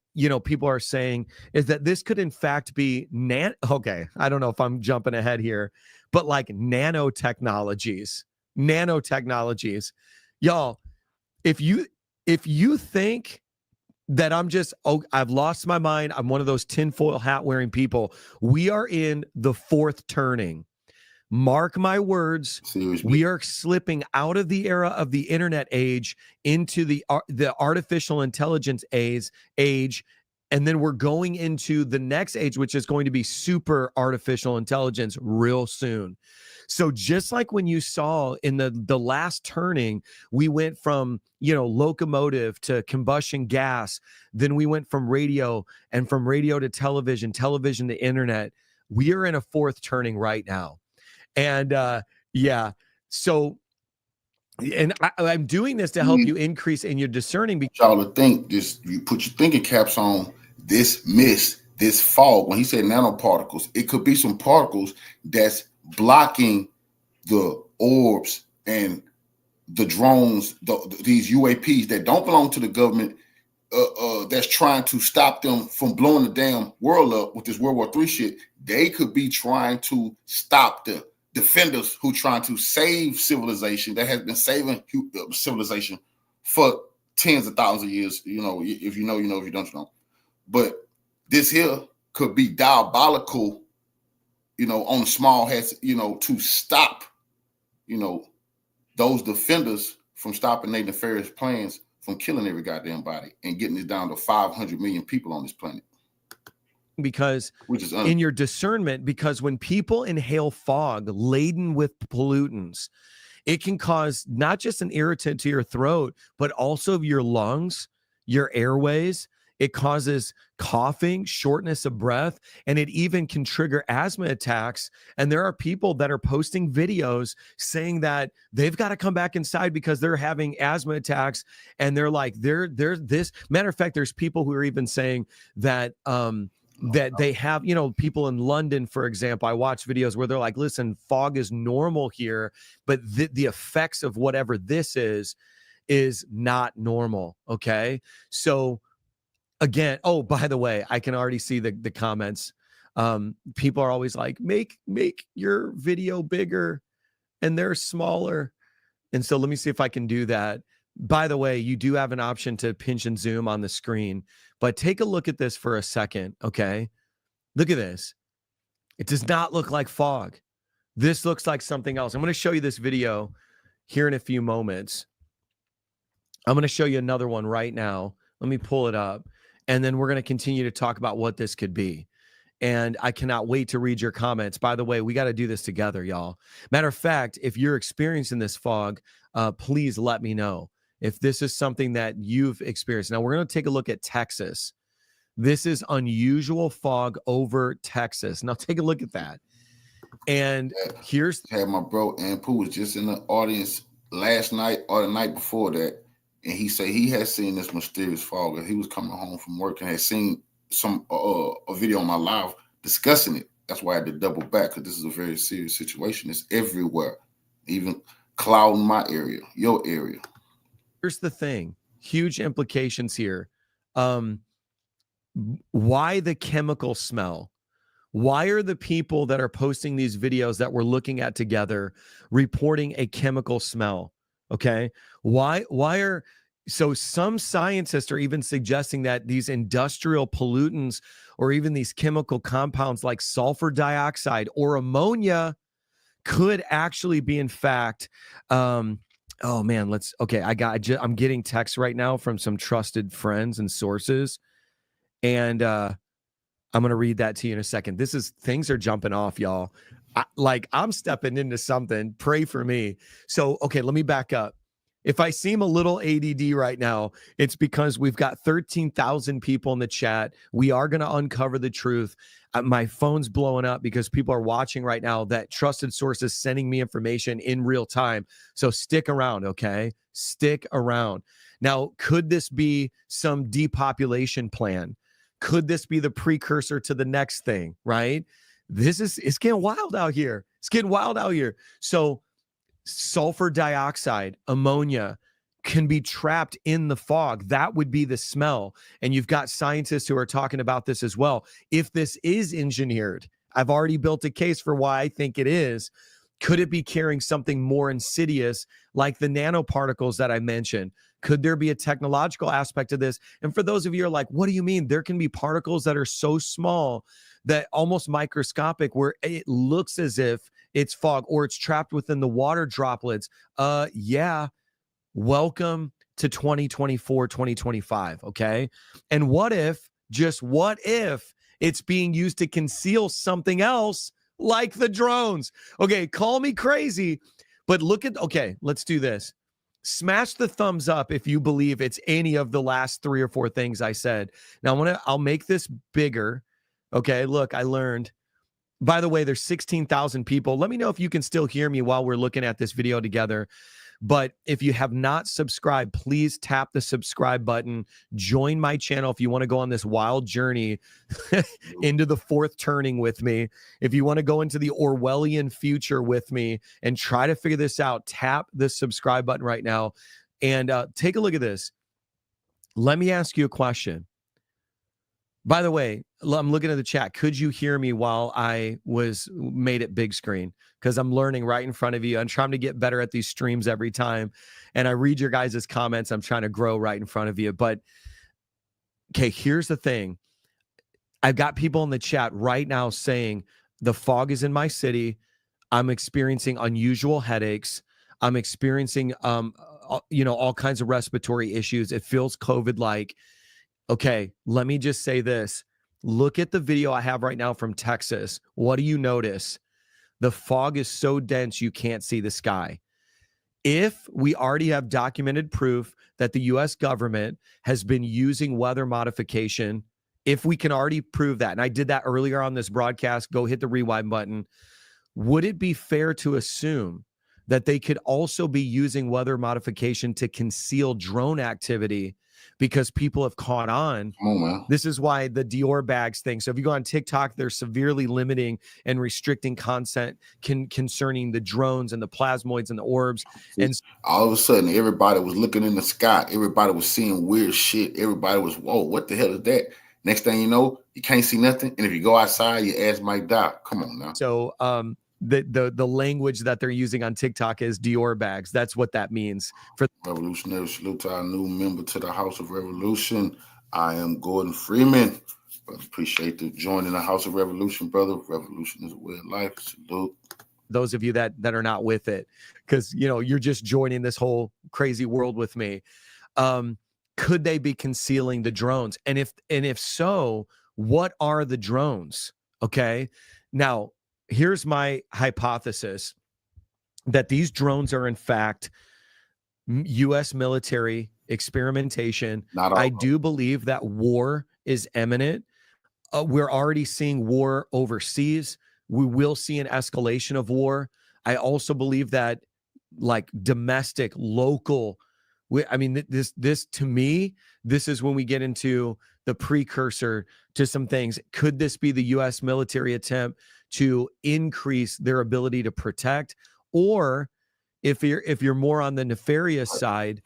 people are saying is that this could in fact be okay, I don't know if I'm jumping ahead here, but like nanotechnologies. Y'all, if you think that I've lost my mind, I'm one of those tinfoil hat wearing people, we are in the fourth turning. Mark my words. Seriously. We are slipping out of the era of the internet age into the artificial intelligence age, and then we're going into the next age, which is going to be super artificial intelligence real soon. So just like when you saw in the last turning, we went from locomotive to combustion gas, then we went from radio, and from radio to television to internet. We are in a fourth turning right now. And so, and I'm doing this to help you increase in your discerning. Y'all to think this, you put your thinking caps on. This mist, this fog, when he said nanoparticles, it could be some particles that's blocking the orbs and the drones, these UAPs that don't belong to the government, that's trying to stop them from blowing the damn world up with this World War III shit. They could be trying to stop the defenders who trying to save civilization that has been saving civilization for tens of thousands of years. If you know, if you don't, you know. But this here could be diabolical, on small hats, to stop, those defenders from stopping their nefarious plans from killing every goddamn body and getting it down to 500 million people on this planet. Because in your discernment, because when people inhale fog laden with pollutants, it can cause not just an irritant to your throat, but also your lungs, your airways. It causes coughing, shortness of breath, and it even can trigger asthma attacks. And there are people that are posting videos saying that they've got to come back inside because they're having asthma attacks. And they're like, they're this. Matter of fact, there's people who are even saying that that they have, people in London, for example. I watch videos where they're like, listen, fog is normal here, but the effects of whatever this is not normal. Okay. So again, oh, by the way, I can already see the comments. People are always like, make your video bigger, and they're smaller. And so let me see if I can do that. By the way, you do have an option to pinch and zoom on the screen, but take a look at this for a second. Okay. Look at this. It does not look like fog. This looks like something else. I'm going to show you this video here in a few moments. I'm going to show you another one right now. Let me pull it up. And then we're going to continue to talk about what this could be. And I cannot wait to read your comments. By the way, we got to do this together, y'all. Matter of fact, if you're experiencing this fog, please let me know if this is something that you've experienced. Now, we're going to take a look at Texas. This is unusual fog over Texas. Now, take a look at that. And here's... Had my bro Ampu was just in the audience last night or the night before that. And he said he had seen this mysterious fog. He was coming home from work and had seen a video on my live discussing it. That's why I had to double back, because this is a very serious situation. It's everywhere, even clouding my area, your area. Here's the thing. Huge implications here. Why the chemical smell? Why are the people that are posting these videos that we're looking at together reporting a chemical smell? Okay. So some scientists are even suggesting that these industrial pollutants or even these chemical compounds like sulfur dioxide or ammonia could actually be, in fact, oh man, I'm getting texts right now from some trusted friends and sources. And I'm going to read that to you in a second. Things are jumping off, y'all. I'm stepping into something. Pray for me. So, okay, let me back up. If I seem a little ADD right now, it's because we've got 13,000 people in the chat. We are going to uncover the truth. My phone's blowing up because people are watching right now. That trusted source is sending me information in real time. So stick around, okay? Stick around. Now, could this be some depopulation plan? Could this be the precursor to the next thing, right? It's getting wild out here. It's getting wild out here. So sulfur dioxide, ammonia can be trapped in the fog. That would be the smell. And you've got scientists who are talking about this as well. If this is engineered, I've already built a case for why I think it is. Could it be carrying something more insidious like the nanoparticles that I mentioned? Could there be a technological aspect to this? And for those of you who are like, what do you mean? There can be particles that are so small that almost microscopic where it looks as if it's fog or it's trapped within the water droplets. Yeah. Welcome to 2024, 2025. Okay. And what if it's being used to conceal something else like the drones? Okay. Call me crazy, but let's do this. Smash the thumbs up if you believe it's any of the last 3 or 4 things I said. Now I'll make this bigger. Okay. Look, I learned. By the way, there's 16,000 people. Let me know if you can still hear me while we're looking at this video together. But if you have not subscribed, please tap the subscribe button. Join my channel if you want to go on this wild journey into the 4th turning with me. If you want to go into the Orwellian future with me and try to figure this out, tap the subscribe button right now. And take a look at this. Let me ask you a question. By the way, I'm looking at the chat. Could you hear me while I made it big screen? Because I'm learning right in front of you. I'm trying to get better at these streams every time. And I read your guys' comments. I'm trying to grow right in front of you. But, okay, here's the thing. I've got people in the chat right now saying the fog is in my city. I'm experiencing unusual headaches. I'm experiencing, all kinds of respiratory issues. It feels COVID-like. Okay, let me just say this. Look at the video I have right now from Texas. What do you notice? The fog is so dense you can't see the sky. If we already have documented proof that the U.S. government has been using weather modification, if we can already prove that, and I did that earlier on this broadcast, go hit the rewind button, would it be fair to assume that they could also be using weather modification to conceal drone activity? Because people have caught on. Come on, man. This is why the Dior bags thing. So if you go on TikTok, they're severely limiting and restricting content concerning the drones and the plasmoids and the orbs. And all of a sudden, everybody was looking in the sky. Everybody was seeing weird shit. Everybody was, whoa, what the hell is that? Next thing you know, you can't see nothing. And if you go outside, your ass might die. Come on now. So the language that they're using on TikTok is Dior bags. That's what that means. For Revolutionary salute to our new member to the House of Revolution. I am Gordon Freeman. Brother, appreciate the joining the House of Revolution, brother. Revolution is a way of life. Salute. Those of you that are not with it, because you're just joining this whole crazy world with me. Could they be concealing the drones? And if so, what are the drones? Okay. Now, here's my hypothesis that these drones are in fact U.S. military experimentation. I do believe that war is imminent. We're already seeing war overseas. We will see an escalation of war. I also believe that like domestic, local, this to me, this is when we get into the precursor to some things. Could this be the U.S. military attempt to increase their ability to protect? Or if you're more on the nefarious side,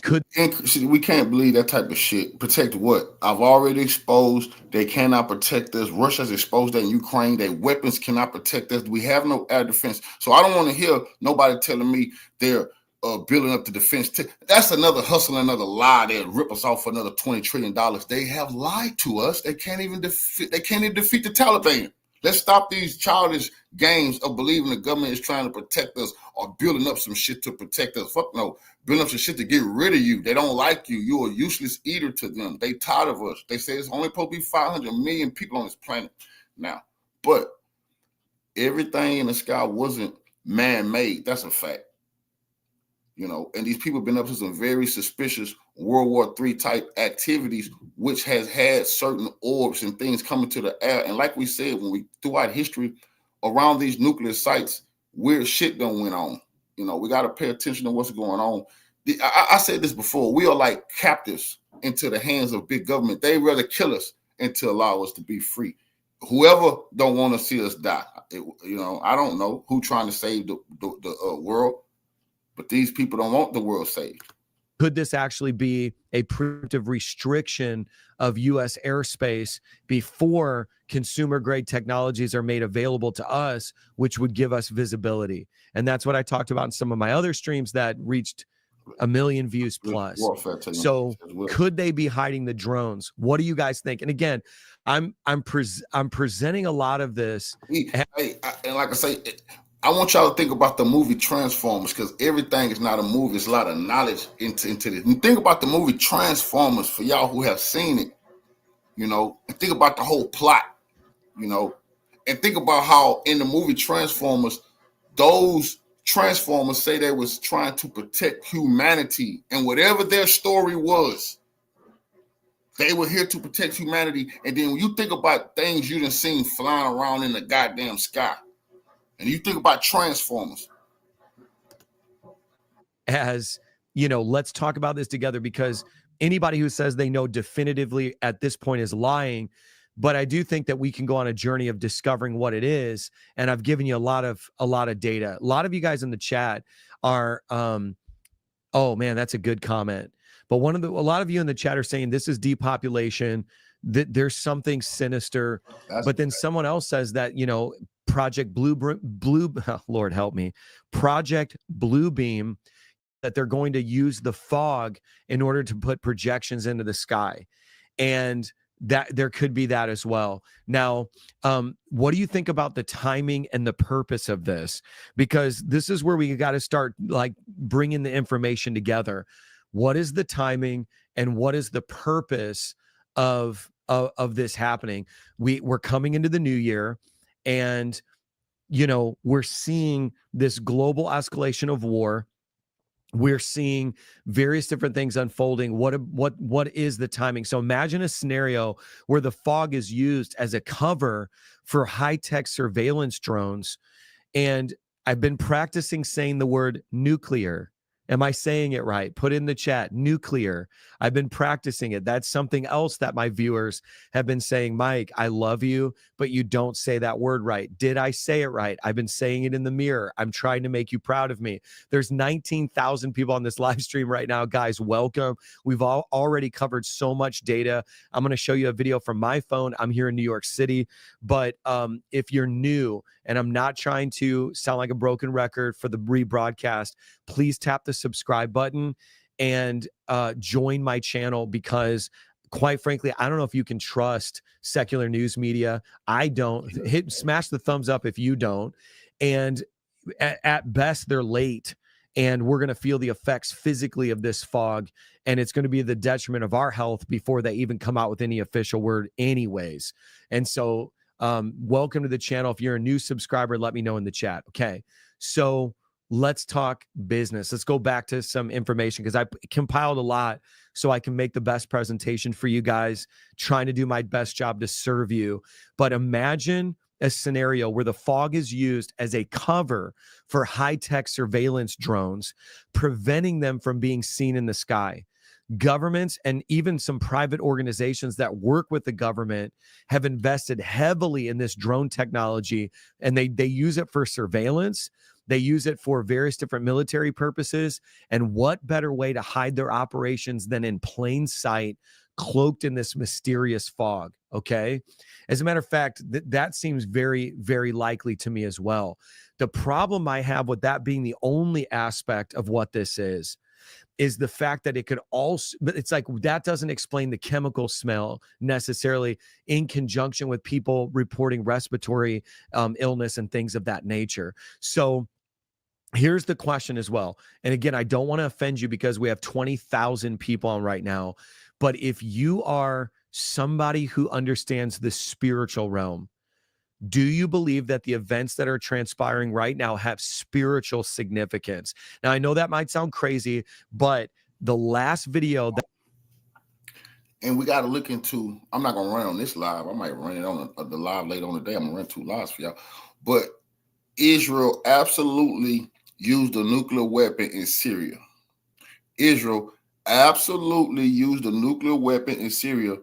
we can't believe that type of shit. Protect what? I've already exposed. They cannot protect us. Russia's exposed that in Ukraine. Their weapons cannot protect us. We have no air defense. So I don't want to hear nobody telling me they're building up the defense. That's another hustle, another lie. They'll rip us off for another $20 trillion. They have lied to us. They can't even defeat the Taliban. Let's stop these childish games of believing the government is trying to protect us or building up some shit to protect us. Fuck no. Building up some shit to get rid of you. They don't like you. You're a useless eater to them. They tired of us. They say it's only supposed to be 500 million people on this planet now. But everything in the sky wasn't man-made. That's a fact. you know, and these people have been up to some very suspicious World War III type activities, which has had certain orbs and things coming to the air. And like we said, when we throughout history around these nuclear sites, weird shit done went on. You know, we got to pay attention to what's going on. I said this before, we are like captives into the hands of big government. They rather kill us and to allow us to be free. Whoever don't want to see us die, you know, I don't know who trying to save the world, but these people don't want the world saved. Could this actually be a preemptive restriction of U.S. airspace before consumer grade technologies are made available to us, which would give us visibility? And that's what I talked about in some of my other streams that reached 1 million views plus. So could they be hiding the drones? What do you guys think? And again, I'm presenting a lot of this. And like I say, I want y'all to think about the movie Transformers, because everything is not a movie. It's a lot of knowledge into this. And think about the movie Transformers for y'all who have seen it, you know, and think about the whole plot, you know, and think about how in the movie Transformers, those Transformers say they was trying to protect humanity, and whatever their story was, they were here to protect humanity. And then when you think about things you done seen flying around in the goddamn sky, and you think about Transformers. As you know, let's talk about this together, because anybody who says they know definitively at this point is lying. But I do think that we can go on a journey of discovering what it is. And I've given you a lot of data. A lot of you guys in the chat are, oh man, that's a good comment. But a lot of you in the chat are saying this is depopulation, that there's something sinister. But then someone else says that, you know, Project Lord help me, Project Bluebeam, that they're going to use the fog in order to put projections into the sky. And that there could be that as well. Now, what do you think about the timing and the purpose of this? Because this is where we got to start like bringing the information together. What is the timing and what is the purpose of this happening? We're coming into the new year, and you know, we're seeing this global escalation of war. We're seeing various different things unfolding. What is the timing? So imagine a scenario where the fog is used as a cover for high-tech surveillance drones. And I've been practicing saying the word nuclear. Am I saying it right? Put in the chat, nuclear. I've been practicing it. That's something else that my viewers have been saying, Mike, I love you, but you don't say that word right. Did I say it right? I've been saying it in the mirror. I'm trying to make you proud of me. There's 19,000 people on this live stream right now. Guys, welcome. We've already covered so much data. I'm going to show you a video from my phone. I'm here in New York City. But if you're new, and I'm not trying to sound like a broken record for the rebroadcast, please tap the subscribe button and join my channel, because quite frankly, I don't know if you can trust secular news media. I don't. Smash the thumbs up if you don't. And at best, they're late, and we're going to feel the effects physically of this fog, and it's going to be the detriment of our health before they even come out with any official word anyways. And so welcome to the channel. If you're a new subscriber, let me know in the chat. Okay. So let's talk business. Let's go back to some information, because I compiled a lot so I can make the best presentation for you guys, trying to do my best job to serve you. But imagine a scenario where the fog is used as a cover for high-tech surveillance drones, preventing them from being seen in the sky. Governments and even some private organizations that work with the government have invested heavily in this drone technology, and they use it for surveillance. They use it for various different military purposes. And what better way to hide their operations than in plain sight, cloaked in this mysterious fog? Okay. As a matter of fact, that seems very, very likely to me as well. The problem I have with that being the only aspect of what this is the fact that it could also, but it's like that doesn't explain the chemical smell necessarily, in conjunction with people reporting respiratory illness and things of that nature. So here's the question as well. And again, I don't want to offend you, because we have 20,000 people on right now. But if you are somebody who understands the spiritual realm, Do you believe that the events that are transpiring right now have spiritual significance? Now, I know that might sound crazy, but the last video that And we got to look into, I'm not going to run on this live. I might run it on the live later on the day. I'm going to run 2 lives for y'all. But Israel absolutely used a nuclear weapon in Syria. Israel absolutely used a nuclear weapon in Syria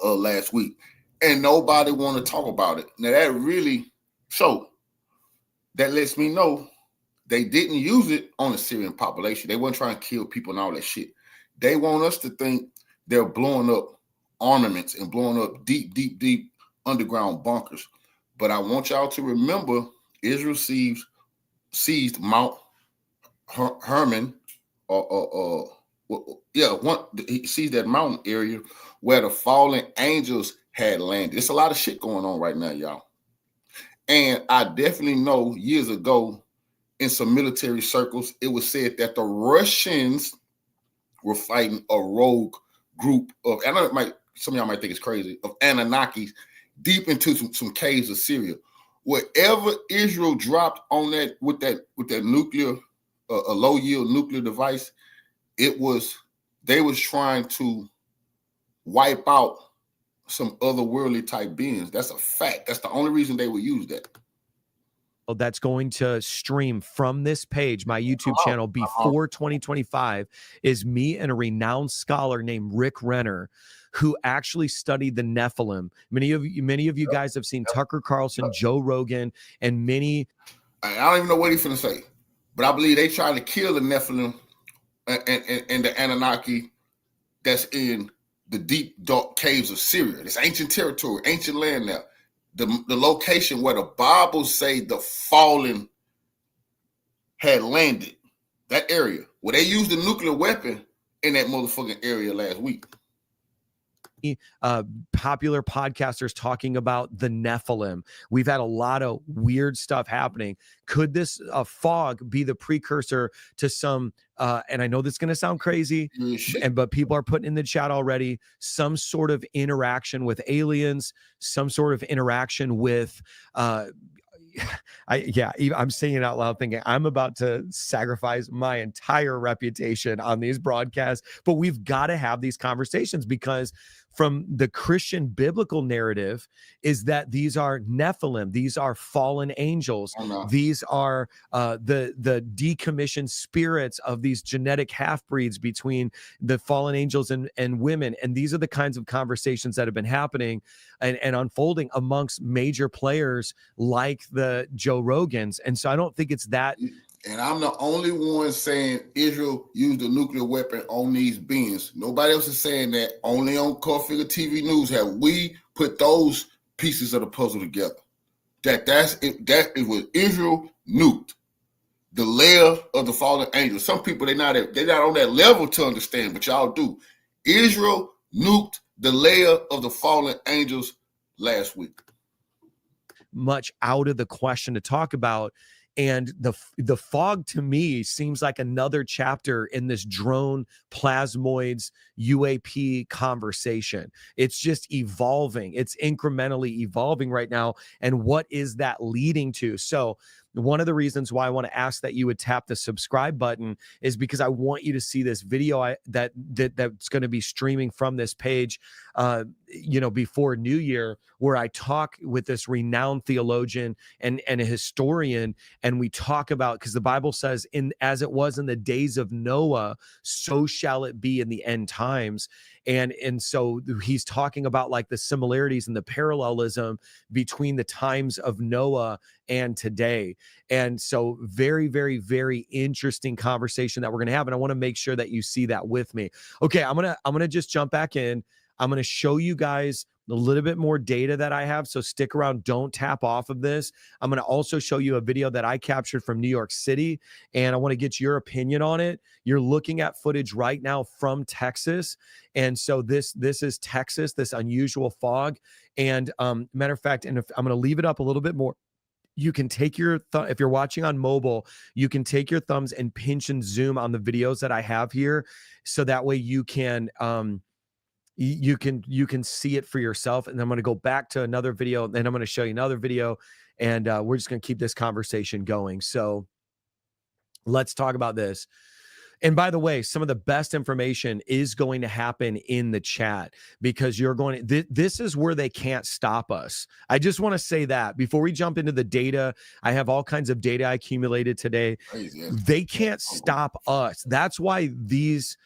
last week. And nobody want to talk about it. Now that really, so that lets me know they didn't use it on the Syrian population. They weren't trying to kill people and all that shit. They want us to think they're blowing up armaments and blowing up deep underground bunkers. But I want y'all to remember Israel seized Mount Hermon, he seized that mountain area where the fallen angels had landed. There's a lot of shit going on right now, y'all. And I definitely know years ago in some military circles, it was said that the Russians were fighting a rogue group of, and some of y'all might think it's crazy, of Anunnakis deep into some caves of Syria. Wherever Israel dropped on that with that nuclear, a low yield nuclear device, they was trying to wipe out some otherworldly type beings. That's a fact. That's the only reason they would use that. that's going to stream from this page, my YouTube channel, before 2025, is me and a renowned scholar named Rick Renner, who actually studied the Nephilim. Many of you guys have seen Tucker Carlson, Joe Rogan, and many. I don't even know what he's finna say, but I believe they tried to kill the Nephilim and the Anunnaki that's in the deep, dark caves of Syria. This ancient territory, ancient land now. The location where the Bible say the fallen had landed, that area where they used the nuclear weapon in that motherfucking area last week. Popular podcasters talking about the Nephilim. We've had a lot of weird stuff happening. Could this fog be the precursor to some, and I know this is going to sound crazy, but people are putting in the chat already, some sort of interaction with aliens, some sort of interaction with I'm saying it out loud thinking I'm about to sacrifice my entire reputation on these broadcasts, but we've got to have these conversations, because from the Christian biblical narrative is that these are Nephilim, these are fallen angels, these are the decommissioned spirits of these genetic half-breeds between the fallen angels and women. And these are the kinds of conversations that have been happening and unfolding amongst major players like the Joe Rogans. And so I don't think it's that. And I'm the only one saying Israel used a nuclear weapon on these beings. Nobody else is saying that. Only on Core Figure TV News have we put those pieces of the puzzle together. That is what Israel nuked. The layer of the fallen angels. Some people they're not on that level to understand, but y'all do. Israel nuked the layer of the fallen angels last week. Much out of the question to talk about. And the fog to me seems like another chapter in this drone plasmoids UAP conversation. It's just evolving. It's incrementally evolving right now. And what is that leading to? So one of the reasons why I want to ask that you would tap the subscribe button is because I want you to see this video that's going to be streaming from this page, before New Year, where I talk with this renowned theologian and a historian, and we talk about, because the Bible says, as it was in the days of Noah, so shall it be in the end times. And so he's talking about like the similarities and the parallelism between the times of Noah and today. And so very, very, very interesting conversation that we're going to have. And I want to make sure that you see that with me. Okay. I'm going to just jump back in. I'm going to show you guys a little bit more data that I have. So stick around. Don't tap off of this. I'm going to also show you a video that I captured from New York City, and I want to get your opinion on it. You're looking at footage right now from Texas. And so this is Texas, this unusual fog. And matter of fact, and if I'm going to leave it up a little bit more, you can take your if you're watching on mobile, you can take your thumbs and pinch and zoom on the videos that I have here. So that way you can you can see it for yourself. And I'm going to go back to another video, and then I'm going to show you another video, and we're just going to keep this conversation going. So let's talk about this. And by the way, some of the best information is going to happen in the chat, because you're going to, this is where they can't stop us. I just want to say that before we jump into the data. I have all kinds of data I accumulated today. They can't stop us. That's why these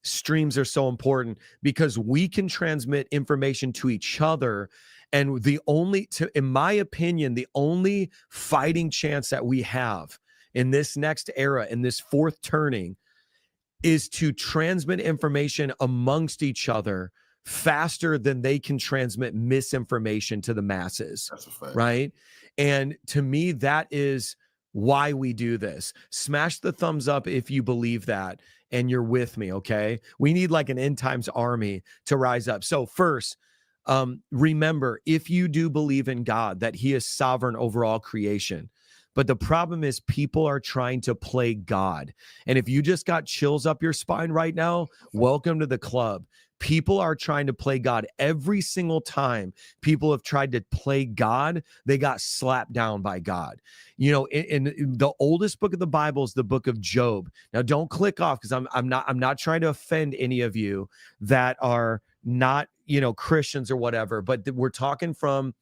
streams are so important, because we can transmit information to each other. And in my opinion, the only fighting chance that we have in this next era, in this fourth turning, is to transmit information amongst each other faster than they can transmit misinformation to the masses. That's a fact. Right? And to me, that is why we do this. Smash the thumbs up if you believe that and you're with me, okay? We need like an end times army to rise up. So first, remember, if you do believe in God, that he is sovereign over all creation. But the problem is people are trying to play God. And if you just got chills up your spine right now, welcome to the club. People are trying to play God. Every single time people have tried to play God, they got slapped down by God. You know, in the oldest book of the Bible is the book of Job. Now, don't click off, because I'm not trying to offend any of you that are not, you know, Christians or whatever, but we're talking from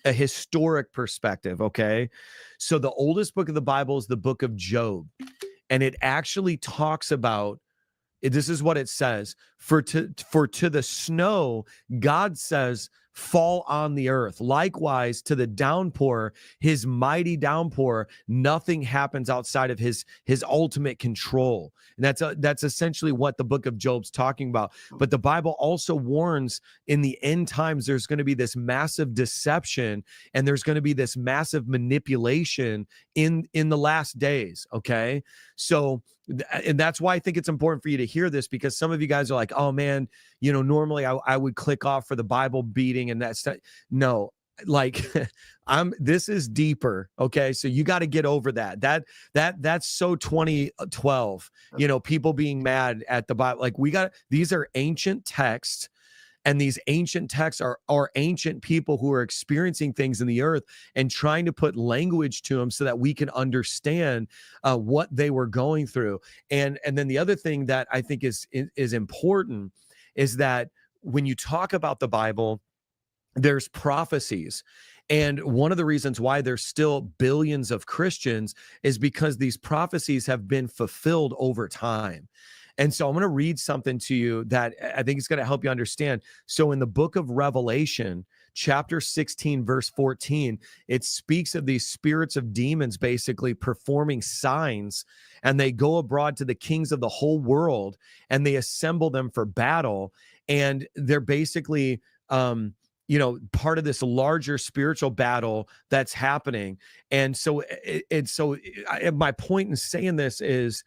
a historic perspective, okay? So the oldest book of the Bible is the book of Job, and it actually talks about, this is what it says, for to the snow, God says, fall on the earth. Likewise, to the downpour, his mighty downpour, nothing happens outside of his ultimate control. And that's essentially what the book of Job's talking about. But the Bible also warns in the end times, there's going to be this massive deception, and there's going to be this massive manipulation in the last days. Okay. So, and that's why I think it's important for you to hear this, because some of you guys are like, oh man, you know, normally I would click off for the Bible beating and that's no, like this is deeper. Okay. So you got to get over that's so 2012, you know, people being mad at the Bible. Like these are ancient texts. And these ancient texts are ancient people who are experiencing things in the earth and trying to put language to them so that we can understand what they were going through. And then the other thing that I think is important is that when you talk about the Bible, there's prophecies. And one of the reasons why there's still billions of Christians is because these prophecies have been fulfilled over time. And so I'm going to read something to you that I think is going to help you understand. So in the book of Revelation, chapter 16, verse 14, it speaks of these spirits of demons basically performing signs, and they go abroad to the kings of the whole world and they assemble them for battle. And they're basically, you know, part of this larger spiritual battle that's happening. And so, my point in saying this is,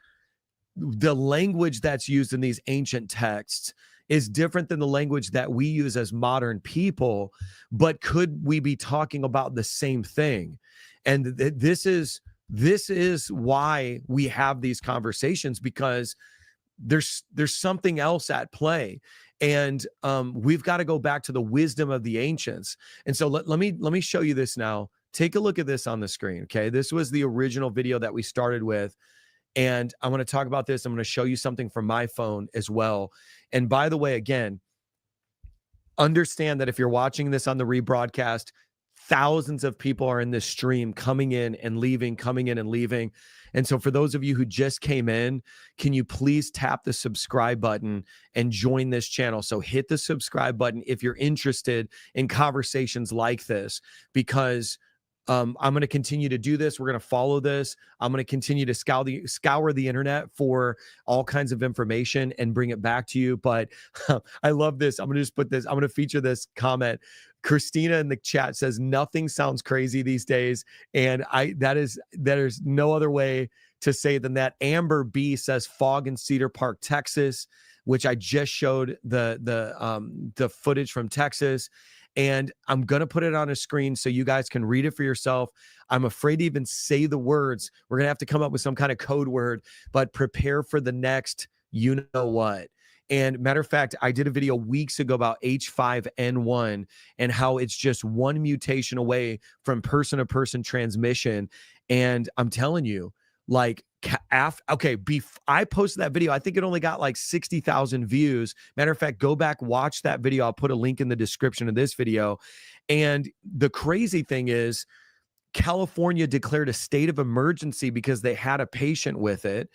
the language that's used in these ancient texts is different than the language that we use as modern people, but could we be talking about the same thing? And this is why we have these conversations, because there's something else at play. And we've got to go back to the wisdom of the ancients. And so let me show you this now. Take a look at this on the screen. Okay. This was the original video that we started with. And I want to talk about this. I'm going to show you something from my phone as well. And by the way, again, understand that if you're watching this on the rebroadcast, thousands of people are in this stream coming in and leaving, coming in and leaving. And so for those of you who just came in, can you please tap the subscribe button and join this channel? So hit the subscribe button if you're interested in conversations like this, because I'm going to continue to do this. We're going to follow this. I'm going to continue to scour the internet for all kinds of information and bring it back to you. But I love this. I'm going to just put this. I'm going to feature this comment. Christina in the chat says, nothing sounds crazy these days. And there's no other way to say than that. Amber B says fog in Cedar Park, Texas, which I just showed the footage from Texas. And I'm going to put it on a screen so you guys can read it for yourself. I'm afraid to even say the words. We're going to have to come up with some kind of code word, but prepare for the next, you know what. And matter of fact, I did a video weeks ago about H5N1 and how it's just one mutation away from person to person transmission. And I'm telling you, like, I posted that video. I think it only got like 60,000 views. Matter of fact, go back, watch that video. I'll put a link in the description of this video. And the crazy thing is, California declared a state of emergency because they had a patient with it.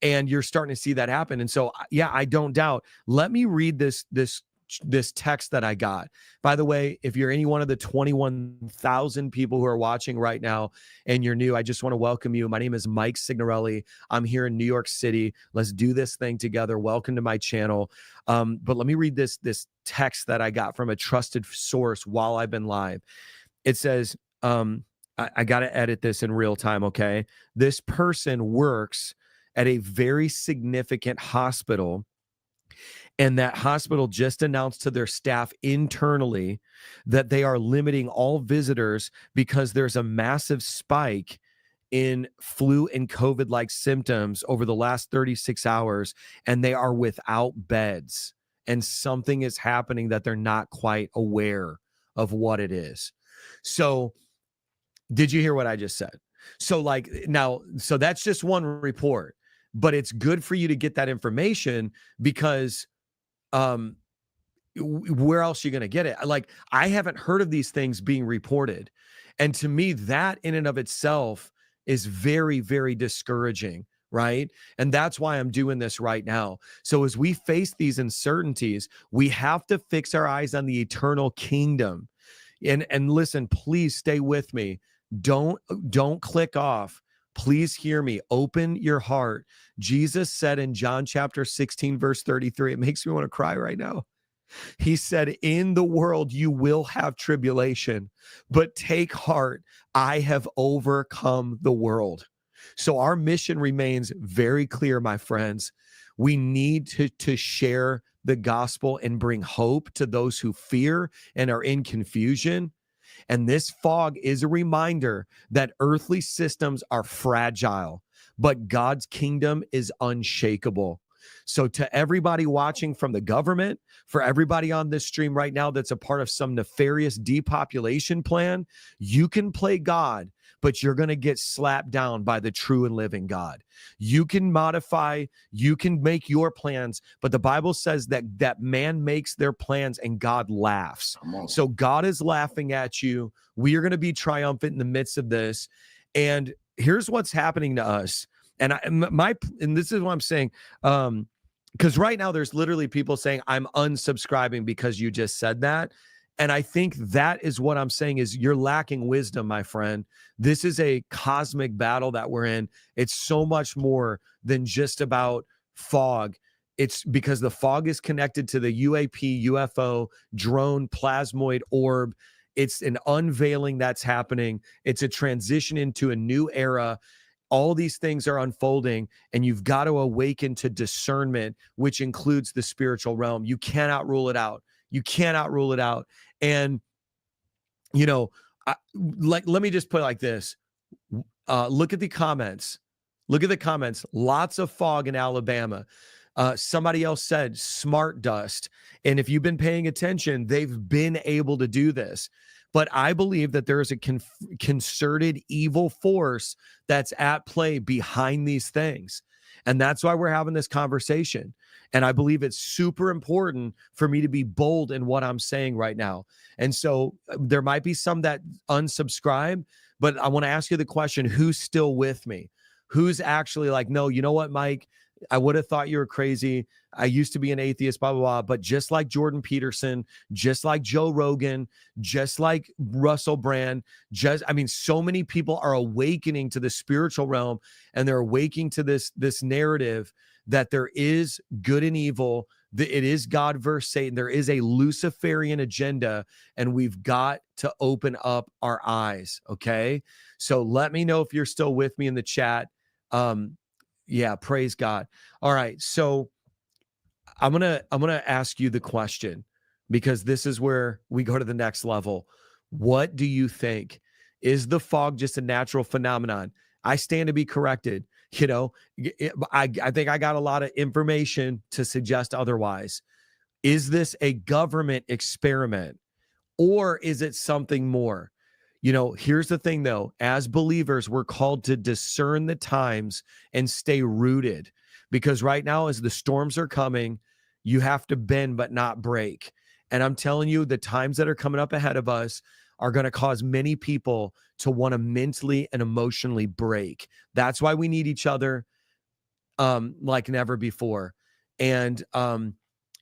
And you're starting to see that happen. And so, yeah, I don't doubt. Let me read this text that I got. By the way, if you're any one of the 21,000 people who are watching right now and you're new, I just want to welcome you. My name is Mike Signorelli. I'm here in New York City. Let's do this thing together. Welcome to my channel. But let me read this text that I got from a trusted source while I've been live. It says, I got to edit this in real time, okay? This person works at a very significant hospital, and that hospital just announced to their staff internally that they are limiting all visitors because there's a massive spike in flu and COVID-like symptoms over the last 36 hours, and they are without beds, and something is happening that they're not quite aware of what it is. So did you hear what I just said? So so that's just one report. But it's good for you to get that information because where else are you going to get it? Like, I haven't heard of these things being reported. And to me, that in and of itself is very, very discouraging, right? And that's why I'm doing this right now. So as we face these uncertainties, we have to fix our eyes on the eternal kingdom. And listen, please stay with me. Don't click off. Please hear me. Open your heart. Jesus said in John chapter 16, verse 33, it makes me want to cry right now. He said, in the world, you will have tribulation, but take heart. I have overcome the world. So our mission remains very clear, my friends. We need to share the gospel and bring hope to those who fear and are in confusion. And this fog is a reminder that earthly systems are fragile, but God's kingdom is unshakable. So to everybody watching from the government, for everybody on this stream right now that's a part of some nefarious depopulation plan, you can play God, but you're going to get slapped down by the true and living God. You can modify, you can make your plans, but the Bible says that man makes their plans and God laughs. So God is laughing at you. We are going to be triumphant in the midst of this. And here's what's happening to us. And this is what I'm saying. Because right now there's literally people saying, I'm unsubscribing because you just said that. And I think that is what I'm saying is you're lacking wisdom, my friend. This is a cosmic battle that we're in. It's so much more than just about fog. It's because the fog is connected to the UAP, UFO, drone, plasmoid orb. It's an unveiling that's happening. It's a transition into a new era. All these things are unfolding, and you've got to awaken to discernment, which includes the spiritual realm. You cannot rule it out. You cannot rule it out. And, you know, let me just put it like this. Look at the comments. Look at the comments. Lots of fog in Alabama. Somebody else said smart dust. And if you've been paying attention, they've been able to do this. But I believe that there is a concerted evil force that's at play behind these things. And that's why we're having this conversation. And I believe it's super important for me to be bold in what I'm saying right now. And so there might be some that unsubscribe, but I want to ask you the question, who's still with me? Who's actually like, no, you know what, Mike? I would have thought you were crazy. I used to be an atheist, blah, blah, blah. But just like Jordan Peterson, just like Joe Rogan, just like Russell Brand, so many people are awakening to the spiritual realm, and they're awakening to this narrative that there is good and evil. It is God versus Satan. There is a Luciferian agenda, and we've got to open up our eyes. Okay. So let me know if you're still with me in the chat. Yeah, praise God. All right. So I'm gonna ask you the question, because this is where we go to the next level. What do you think? Is the fog just a natural phenomenon? I stand to be corrected. You know, I think I got a lot of information to suggest otherwise. Is this a government experiment, or is it something more? You know, here's the thing though, as believers, we're called to discern the times and stay rooted, because right now, as the storms are coming, you have to bend but not break. And I'm telling you, the times that are coming up ahead of us are going to cause many people to want to mentally and emotionally break. That's why we need each other like never before. And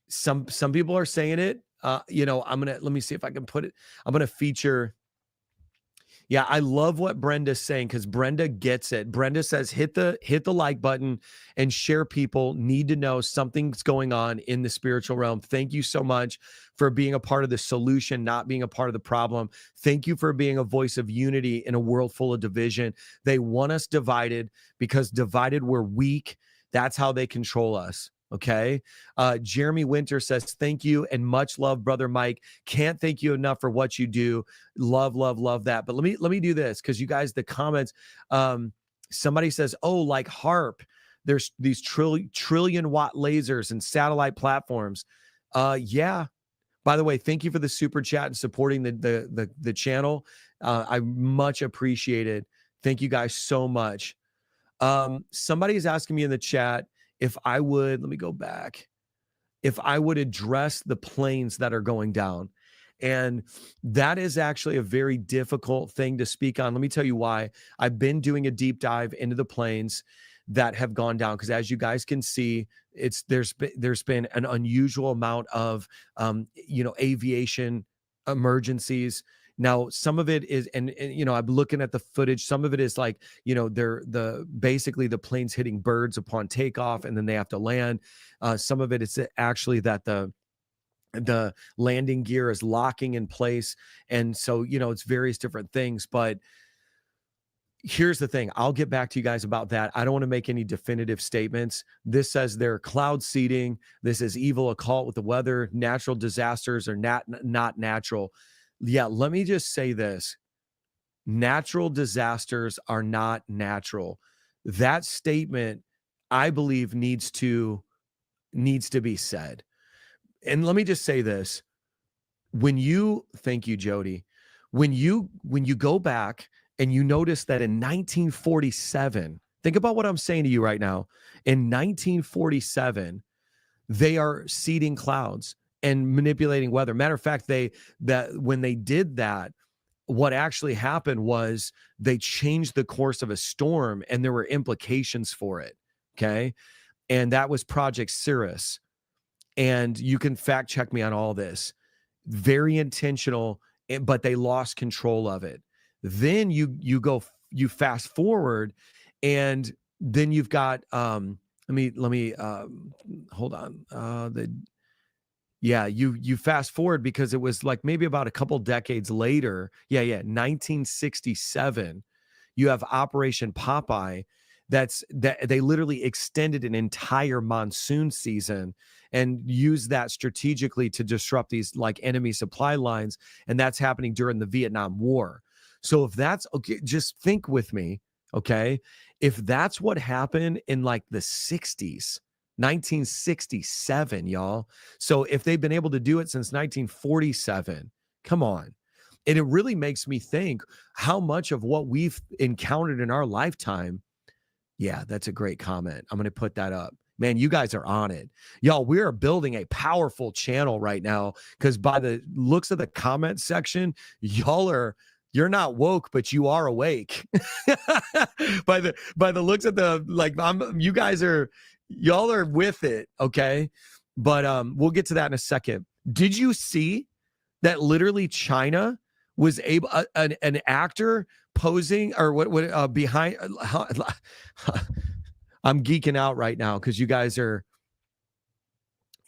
some people are saying it. You know, let me see if I can put it. I'm going to feature. Yeah, I love what Brenda's saying, because Brenda gets it. Brenda says, hit the like button and share. People need to know something's going on in the spiritual realm. Thank you so much for being a part of the solution, not being a part of the problem. Thank you for being a voice of unity in a world full of division. They want us divided, because divided we're weak. That's how they control us. Okay. Jeremy Winter says, thank you and much love, Brother Mike. Can't thank you enough for what you do. Love, love, love that. But let me do this, because you guys, the comments, somebody says, oh, like HAARP, there's these trillion watt lasers and satellite platforms. Yeah. By the way, thank you for the super chat and supporting the channel. I much appreciate it. Thank you guys so much. Somebody is asking me in the chat if I would, let me go back, if I would address the planes that are going down. And that is actually a very difficult thing to speak on. Let me tell you why. I've been doing a deep dive into the planes that have gone down, because as you guys can see, there's been an unusual amount of aviation emergencies. Now, some of it is, and I'm looking at the footage. Some of it is like, they're basically the planes hitting birds upon takeoff, and then they have to land. Some of it is actually that the landing gear is locking in place, and so it's various different things. But here's the thing. I'll get back to you guys about that. I don't want to make any definitive statements. This says they're cloud seeding. This is evil occult with the weather. Natural disasters are not natural. Yeah, let me just say this. Natural disasters are not natural. That statement, I believe, needs to be said. And let me just say this. Thank you, Jody. When you go back and you notice that in 1947, think about what I'm saying to you right now. In 1947, they are seeding clouds and manipulating weather. Matter of fact, when they did that, what actually happened was they changed the course of a storm, and there were implications for it. Okay. And that was Project Cirrus. And you can fact check me on all this. Very intentional, but they lost control of it. Then you fast forward, and then you've got let me hold on. You fast forward, because it was like maybe about a couple decades later. 1967, you have Operation Popeye. That they literally extended an entire monsoon season and used that strategically to disrupt these like enemy supply lines. And that's happening during the Vietnam War. So if that's okay, just think with me. Okay. If that's what happened in like the 60s, 1967, y'all. So if they've been able to do it since 1947, come on. And it really makes me think how much of what we've encountered in our lifetime. Yeah, that's a great comment. I'm going to put that up. Man, you guys are on it. Y'all, we are building a powerful channel right now, because by the looks of the comment section, you're not woke, but you are awake. by the looks of y'all are with it, okay? But we'll get to that in a second. Did you see that literally China was able, an actor posing or what behind, I'm geeking out right now because you guys are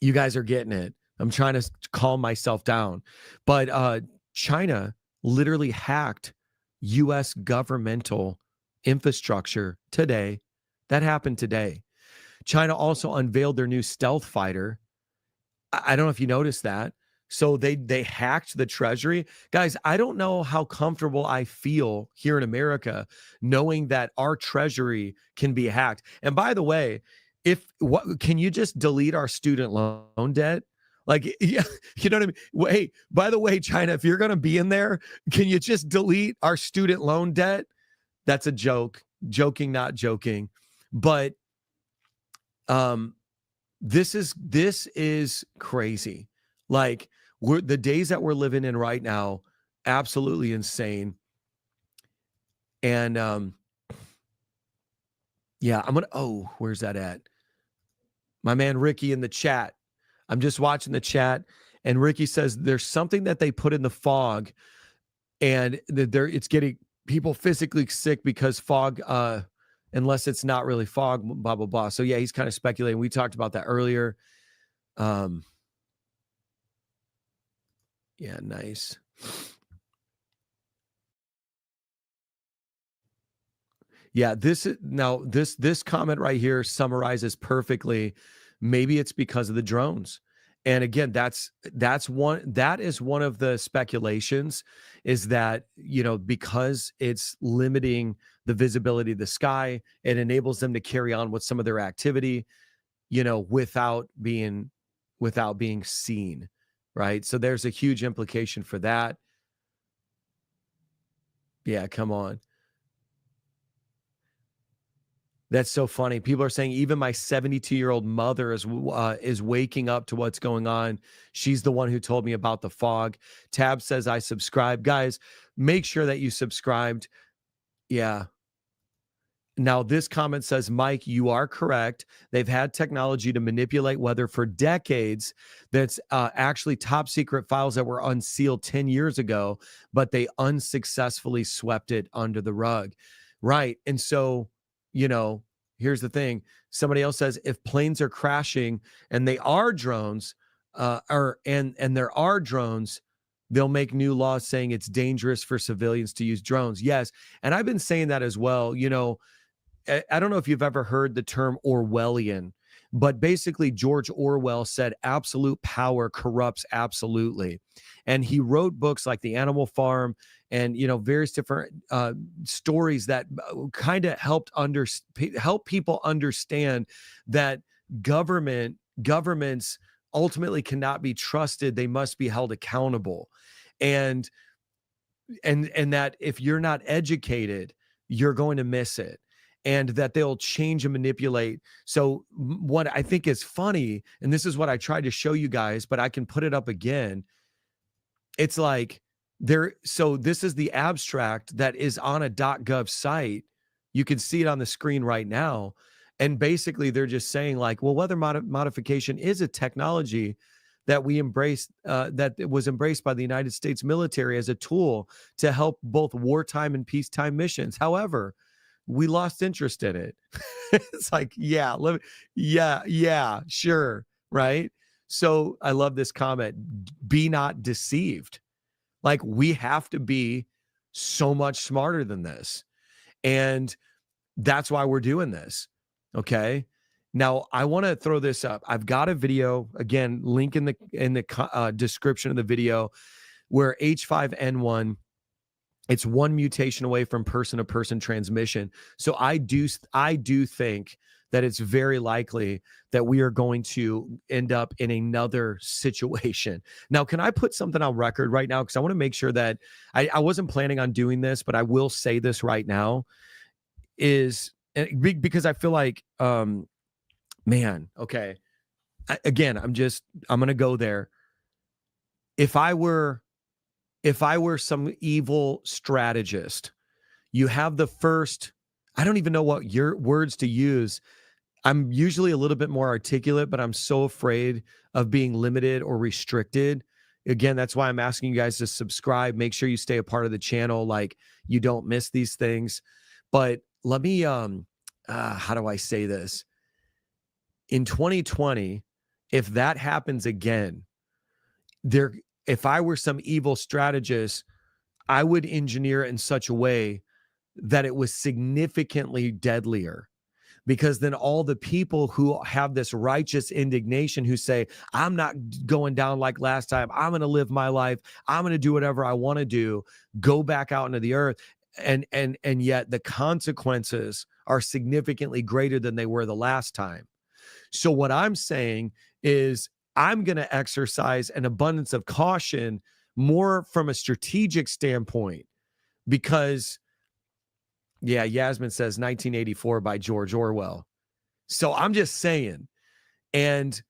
getting it. I'm trying to calm myself down. But China literally hacked U.S. governmental infrastructure today. That happened today. China also unveiled their new stealth fighter. I don't know if you noticed that. So they hacked the treasury. Guys, I don't know how comfortable I feel here in America knowing that our treasury can be hacked. And by the way, can you just delete our student loan debt? Like, yeah, you know what I mean? Hey, by the way, China, if you're going to be in there, can you just delete our student loan debt? That's a joke. Joking, not joking. But this is crazy. Like, the days that we're living in right now, absolutely insane. And yeah, where's that at? My man Ricky in the chat. I'm just watching the chat, and Ricky says there's something that they put in the fog, and it's getting people physically sick because fog, unless it's not really fog, blah blah blah. So yeah, he's kind of speculating. We talked about that earlier. Yeah, nice. Yeah, this comment right here summarizes perfectly. Maybe it's because of the drones. And again, that is one of the speculations, is that, because it's limiting the visibility of the sky, it enables them to carry on with some of their activity, without being seen. Right. So there's a huge implication for that. Yeah, come on. That's so funny. People are saying even my 72-year-old mother is waking up to what's going on. She's the one who told me about the fog. Tab says I subscribe. Guys, make sure that you subscribed. Yeah. Now, this comment says, Mike, you are correct. They've had technology to manipulate weather for decades. That's actually top secret files that were unsealed 10 years ago, but they unsuccessfully swept it under the rug. Right. And so, here's the thing. Somebody else says, if planes are crashing and they are drones, and there are drones, they'll make new laws saying it's dangerous for civilians to use drones. Yes. And I've been saying that as well. I don't know if you've ever heard the term Orwellian, but basically George Orwell said absolute power corrupts absolutely. And he wrote books like The Animal Farm and, various different stories that kind of help people understand that governments ultimately cannot be trusted. They must be held accountable. And that if you're not educated, you're going to miss it. And that they'll change and manipulate. So what I think is funny, and this is what I tried to show you guys, but I can put it up again. It's like so this is the abstract that is on a .gov site. You can see it on the screen right now. And basically they're just saying like, well, weather modification is a technology that we embraced, that was embraced by the United States military as a tool to help both wartime and peacetime missions. However, we lost interest in it. It's like, yeah, sure. Right. So I love this comment. Be not deceived. Like, we have to be so much smarter than this. And that's why we're doing this. Okay. Now I want to throw this up. I've got a video, again, link in the description of the video, where H5N1, it's one mutation away from person-to-person transmission. So I do think that it's very likely that we are going to end up in another situation. Now, can I put something on record right now? Because I want to make sure that I wasn't planning on doing this, but I will say this right now, because I feel like, man, okay. Again, I'm going to go there. If I were some evil strategist, you have the first, I don't even know what your words to use. I'm usually a little bit more articulate, but I'm so afraid of being limited or restricted. Again, that's why I'm asking you guys to subscribe. Make sure you stay a part of the channel, like you don't miss these things. But let me, how do I say this? In 2020, if that happens again, if I were some evil strategist, I would engineer it in such a way that it was significantly deadlier. because then all the people who have this righteous indignation who say, I'm not going down like last time, I'm going to live my life, I'm going to do whatever I want to do, go back out into the earth. And yet the consequences are significantly greater than they were the last time. So what I'm saying is I'm going to exercise an abundance of caution more from a strategic standpoint, because yeah, Yasmin says 1984 by George Orwell. So I'm just saying, and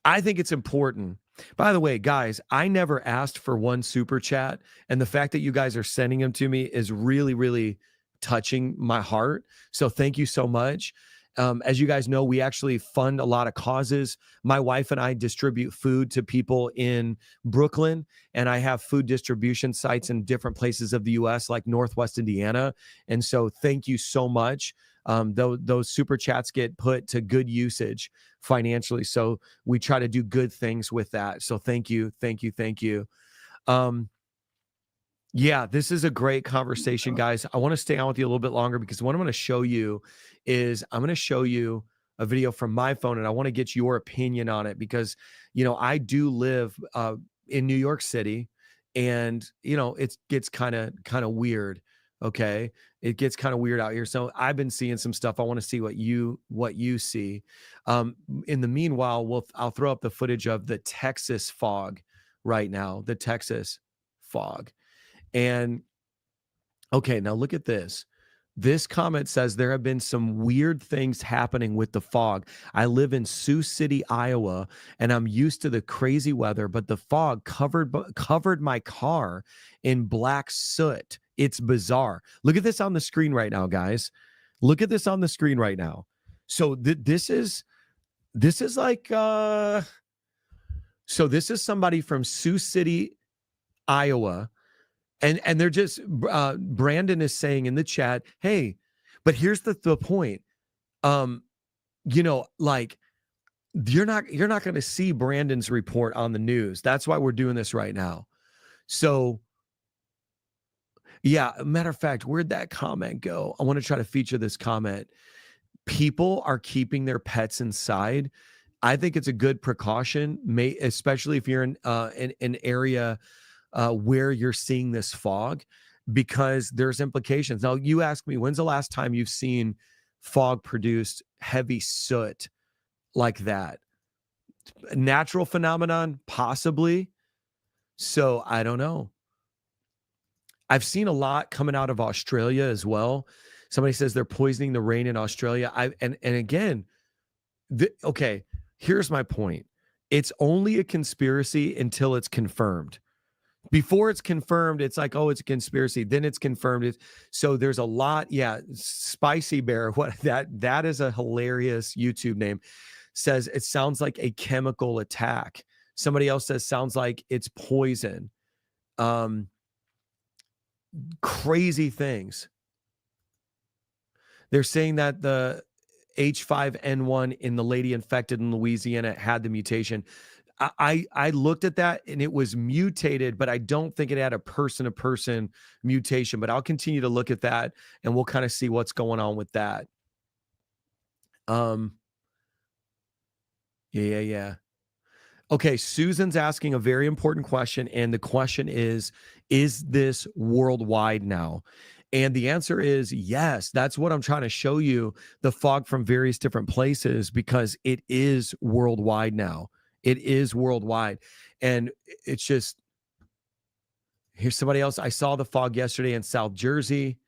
I think it's important. By the way, guys, I never asked for one super chat, and the fact that you guys are sending them to me is really, really touching my heart. So thank you so much. As you guys know, we actually fund a lot of causes. My wife and I distribute food to people in Brooklyn, and I have food distribution sites in different places of the U.S., like Northwest Indiana. And so thank you so much. Those super chats get put to good usage financially. So we try to do good things with that. So thank you. Thank you. Thank you. Yeah, this is a great conversation, guys. I want to stay on with you a little bit longer because what I'm going to show you is I'm going to show you a video from my phone, and I want to get your opinion on it because, you know, I do live in New York City, and, you know, it gets kind of weird. Okay. It gets kind of weird out here. So I've been seeing some stuff. I want to see what you see. In the meanwhile, I'll throw up the footage of the Texas fog right now, the Texas fog. And okay, now look at this. This comment says there have been some weird things happening with the fog. I live in Sioux City, Iowa, and I'm used to the crazy weather, but the fog covered my car in black soot. It's bizarre. Look at this on the screen right now, guys. Look at this on the screen right now. So this is like so this is somebody from Sioux City, Iowa. And they're just, Brandon is saying in the chat, hey, but here's the point. You know, like you're not going to see Brandon's report on the news. That's why we're doing this right now. So yeah, matter of fact, where'd that comment go? I want to try to feature this comment. People are keeping their pets inside. I think it's a good precaution, especially if you're in an area where you're seeing this fog, because there's implications. Now, you ask me, when's the last time you've seen fog produced heavy soot like that? Natural phenomenon, possibly. So I don't know. I've seen a lot coming out of Australia as well. Somebody says they're poisoning the rain in Australia. And again, okay, here's my point. It's only a conspiracy until it's confirmed. Before it's confirmed, it's like, oh, it's a conspiracy. Then it's confirmed. So there's a lot. Yeah. Spicy Bear. What that is a hilarious YouTube name. Says it sounds like a chemical attack. Somebody else says sounds like it's poison. Crazy things. They're saying that the H5N1 in the lady infected in Louisiana had the mutation. I looked at that and it was mutated, but I don't think it had a person-to-person mutation. But I'll continue to look at that and we'll kind of see what's going on with that. Yeah. Okay, Susan's asking a very important question, and the question is this worldwide now? And the answer is yes. That's what I'm trying to show you, the fog from various different places, because it is worldwide now. It is worldwide. And it's just, here's somebody else. I saw the fog yesterday in South Jersey.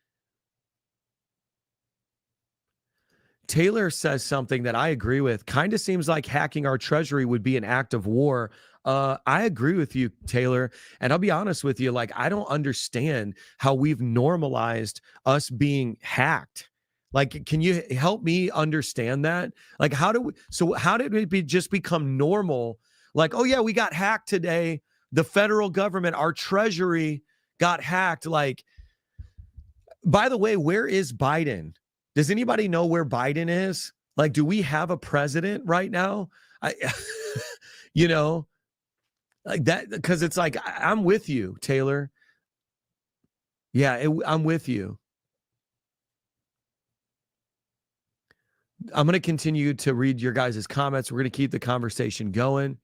Taylor says something that I agree with. Kind of seems like hacking our treasury would be an act of war. I agree with you, Taylor. And I'll be honest with you, like, I don't understand how we've normalized us being hacked. Like, can you help me understand that? Like, how did it just become normal? Like, oh yeah, we got hacked today. The federal government, our treasury got hacked. Like, by the way, where is Biden? Does anybody know where Biden is? Like, do we have a president right now? You know, like that, because it's like, I'm with you, Taylor. Yeah, I'm with you. I'm going to continue to read your guys' comments. We're going to keep the conversation going.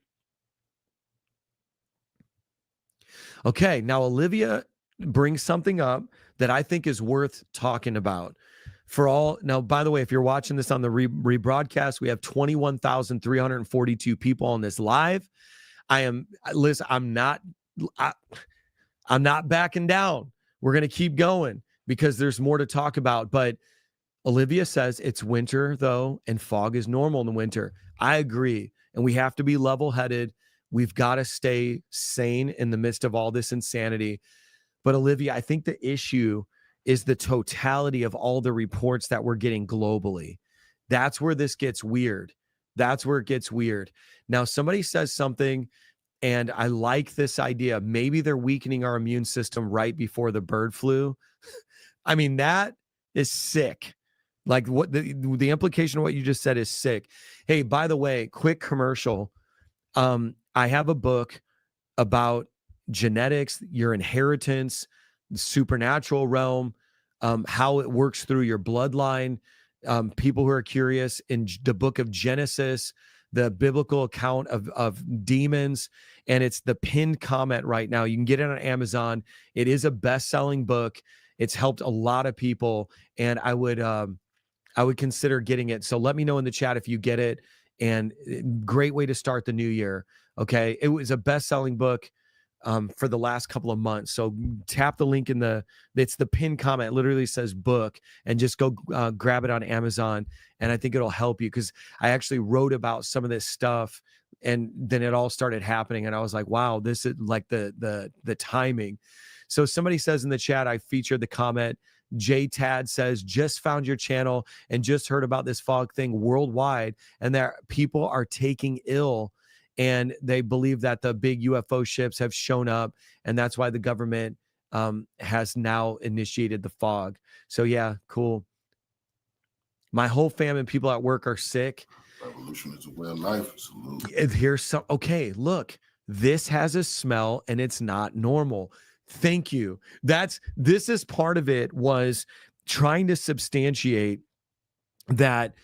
Okay, now Olivia brings something up that I think is worth talking about. Now, by the way, if you're watching this on the rebroadcast, we have 21,342 people on this live. I'm not backing down. We're going to keep going because there's more to talk about. But Olivia says it's winter, though, and fog is normal in the winter. I agree. And we have to be level-headed. We've got to stay sane in the midst of all this insanity. But Olivia, I think the issue is the totality of all the reports that we're getting globally. That's where this gets weird. That's where it gets weird. Now, somebody says something, and I like this idea. Maybe they're weakening our immune system right before the bird flu. I mean, that is sick. Like what the implication of what you just said is sick. Hey, by the way, quick commercial. I have a book about genetics, your inheritance, the supernatural realm, how it works through your bloodline. People who are curious, in the book of Genesis, the biblical account of demons, and it's the pinned comment right now. You can get it on Amazon. It is a best-selling book. It's helped a lot of people, and I would consider getting it. So let me know in the chat if you get it. And great way to start the new year. Okay. It was a best-selling book for the last couple of months. So tap the link it's the pinned comment. It literally says book, and just go grab it on Amazon. And I think it'll help you, because I actually wrote about some of this stuff, and then it all started happening. And I was like, wow, this is like the timing. So somebody says in the chat, I featured the comment. J Tad says, just found your channel and just heard about this fog thing worldwide, and that people are taking ill, and they believe that the big UFO ships have shown up, and that's why the government has now initiated the fog. So yeah, cool. My whole family and people at work are sick. Revolution is a way of life. Salute. Here's some. Okay, look, this has a smell, and it's not normal. Thank you. This is part of it, was trying to substantiate that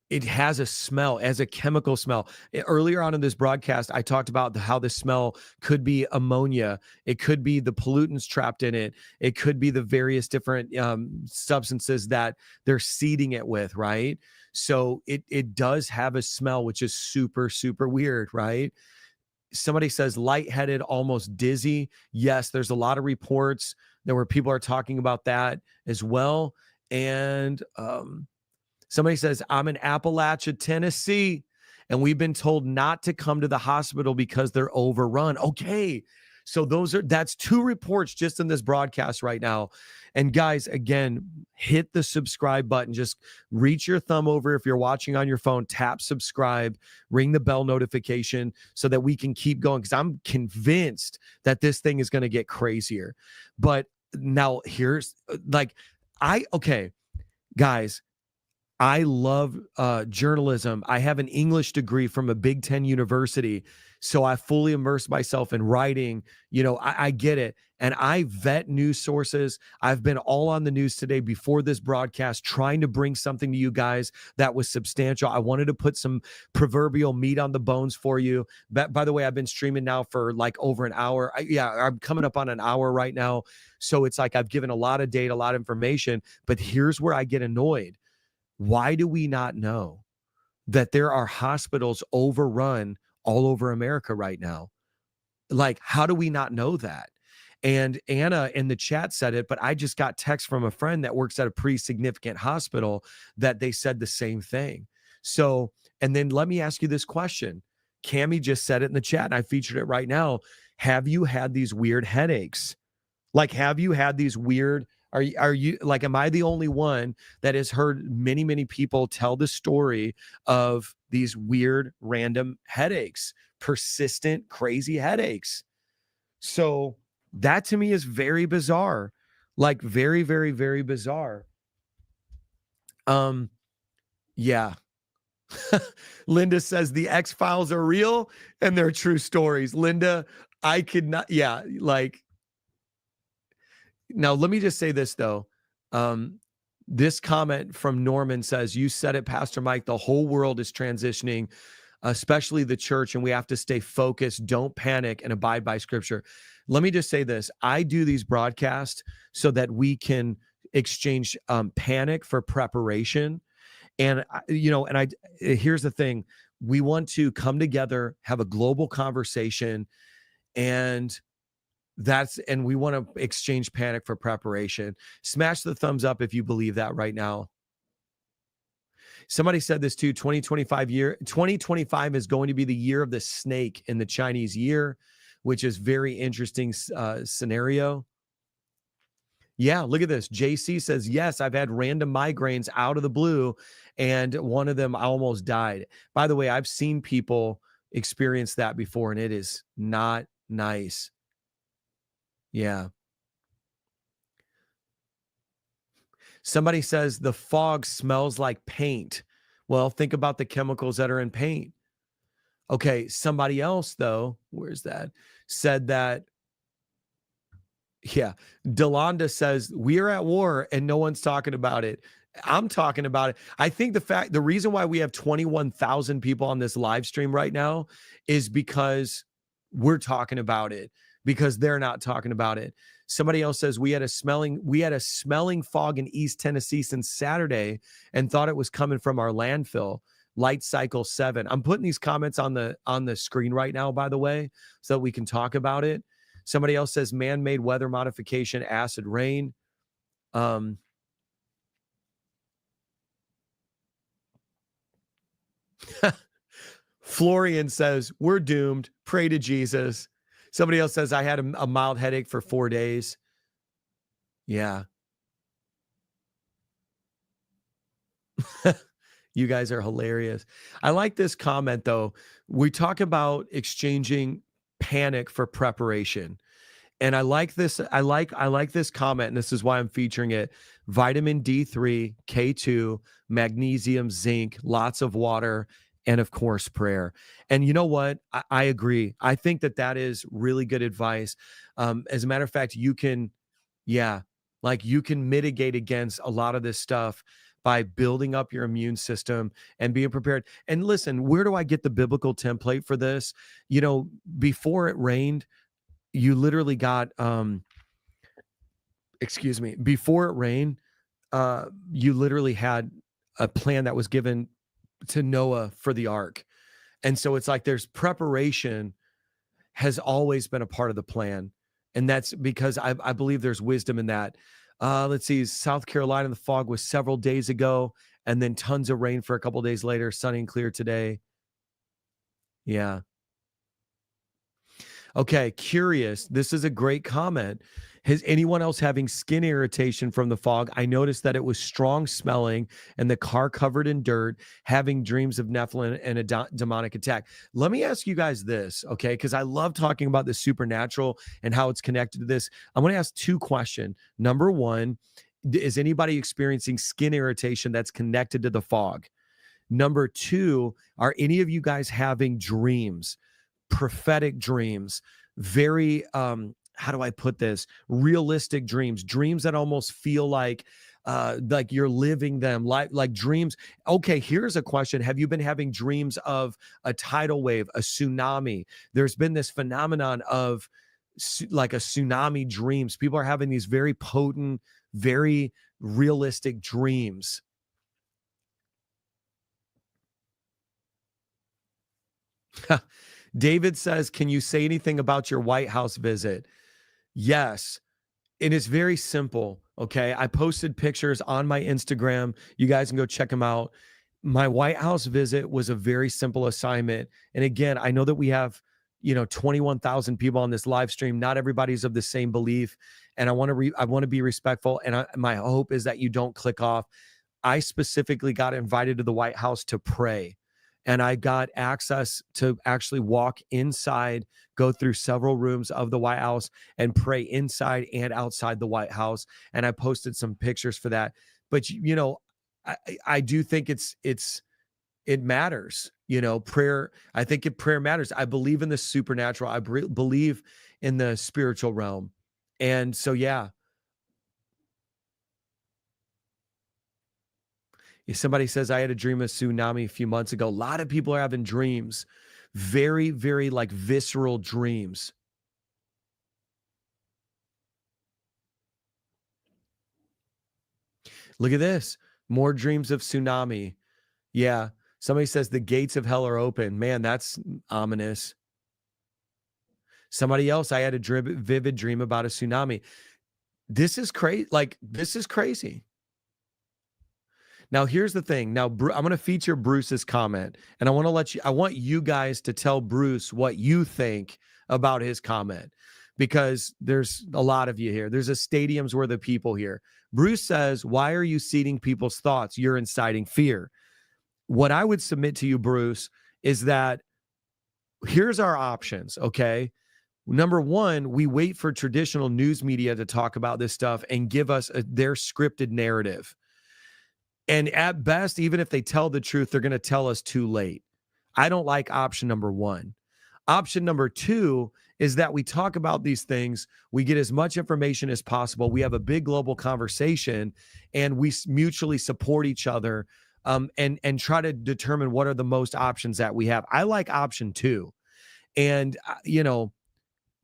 it has a smell, as a chemical smell. Earlier on in this broadcast, I talked about how the smell could be ammonia. It could be the pollutants trapped in it. It could be the various different substances that they're seeding it with, right? So it does have a smell, which is super, super weird, right? Somebody says lightheaded, almost dizzy. Yes, there's a lot of reports where people are talking about that as well. And somebody says, I'm in Appalachia, Tennessee, and we've been told not to come to the hospital because they're overrun. Okay. So that's 2 reports just in this broadcast right now. And guys, again, hit the subscribe button. Just reach your thumb over. If you're watching on your phone, tap subscribe, ring the bell notification so that we can keep going. Because I'm convinced that this thing is going to get crazier. But now here's guys, I love journalism. I have an English degree from a Big Ten university, so I fully immerse myself in writing. You know, I get it. And I vet news sources. I've been all on the news today before this broadcast, trying to bring something to you guys that was substantial. I wanted to put some proverbial meat on the bones for you. By the way, I've been streaming now for like over an hour. I'm coming up on an hour right now. So it's like I've given a lot of data, a lot of information, but here's where I get annoyed. Why do we not know that there are hospitals overrun all over America right now? Like, how do we not know that? And Anna in the chat said it, but I just got text from a friend that works at a pretty significant hospital that they said the same thing. So, and then let me ask you this question. Cammie just said it in the chat, and I featured it right now. Have you had these weird headaches? Like, have you had these weird, are you like, am I the only one that has heard many, many people tell the story of these weird, random headaches, persistent, crazy headaches? So that to me is very bizarre, like very, very, very bizarre. Yeah. Linda says the X-Files are real and they're true stories. Linda, I could not, yeah, like, now let me just say this though. This comment from Norman says, you said it, Pastor Mike, the whole world is transitioning, especially the church, and we have to stay focused, don't panic, and abide by scripture. Let me just say this. I do these broadcasts so that we can exchange panic for preparation. And, here's the thing. We want to come together, have a global conversation, and we want to exchange panic for preparation. Smash the thumbs up if you believe that right now. Somebody said this too, 2025 is going to be the year of the snake in the Chinese year, which is very interesting scenario. Yeah, look at this. JC says, yes, I've had random migraines out of the blue, and one of them almost died. By the way, I've seen people experience that before, and it is not nice. Yeah. Somebody says the fog smells like paint. Well, think about the chemicals that are in paint. Okay, somebody else, though, where's that? Said that, yeah, Delonda says, we are at war and no one's talking about it. I'm talking about it. I think the reason why we have 21,000 people on this live stream right now is because we're talking about it, because they're not talking about it. Somebody else says we had a smelling fog in East Tennessee since Saturday and thought it was coming from our landfill. Light cycle 7. I'm putting these comments on the screen right now, by the way, so that we can talk about it. Somebody else says man-made weather modification, acid rain. Florian says we're doomed. Pray to Jesus. Somebody else says I had a mild headache for 4 days. Yeah. You guys are hilarious. I like this comment though. We talk about exchanging panic for preparation. And I like this. I like this comment, and this is why I'm featuring it. Vitamin D3, K2, magnesium, zinc, lots of water, and of course, prayer. And you know what? I agree. I think that is really good advice. As a matter of fact, you can mitigate against a lot of this stuff by building up your immune system and being prepared. And listen, where do I get the biblical template for this? Before it rained, you literally got, before it rained, you literally had a plan that was given to Noah for the ark. And so it's like there's preparation has always been a part of the plan. And that's because I believe there's wisdom in that. Let's see, South Carolina, the fog was several days ago, and then tons of rain for a couple days later, sunny and clear today. Yeah. Okay, curious. This is a great comment. Is anyone else having skin irritation from the fog? I noticed that it was strong smelling and the car covered in dirt, having dreams of Nephilim and a demonic attack. Let me ask you guys this, okay? Because I love talking about the supernatural and how it's connected to this. I'm going to ask 2 questions. Number 1, is anybody experiencing skin irritation that's connected to the fog? Number 2, are any of you guys having dreams? Prophetic dreams, very how do I put this, realistic dreams that almost feel like you're living them, like dreams. Okay, here's a question. Have you been having dreams of a tidal wave, a tsunami? There's been this phenomenon of like a tsunami dreams. People are having these very potent, very realistic dreams. David says, can you say anything about your White House visit? Yes. And it's very simple. Okay. I posted pictures on my Instagram. You guys can go check them out. My White House visit was a very simple assignment. And again, I know that we have, 21,000 people on this live stream. Not everybody's of the same belief. And I want to be respectful. And my hope is that you don't click off. I specifically got invited to the White House to pray. And I got access to actually walk inside, go through several rooms of the White House and pray inside and outside the White House. And I posted some pictures for that. But, I do think it matters, prayer. I think prayer matters. I believe in the supernatural. I believe in the spiritual realm. And so, yeah. If somebody says, I had a dream of tsunami a few months ago. A lot of people are having dreams, very, very like visceral dreams. Look at this. More dreams of tsunami. Yeah. Somebody says the gates of hell are open. Man, that's ominous. Somebody else, I had a vivid dream about a tsunami. This is crazy. Like, this is crazy. Now, here's the thing. Now, I'm going to feature Bruce's comment, and I want you guys to tell Bruce what you think about his comment, because there's a lot of you here. There's a stadium's worth of people here. Bruce says, why are you seeding people's thoughts? You're inciting fear. What I would submit to you, Bruce, is that here's our options, okay? Number one, we wait for traditional news media to talk about this stuff and give us their scripted narrative. And at best, even if they tell the truth, they're going to tell us too late. I don't like option number one. Option number two is that we talk about these things, we get as much information as possible, we have a big global conversation, and we mutually support each other, and try to determine what are the most options that we have. I like option two. And,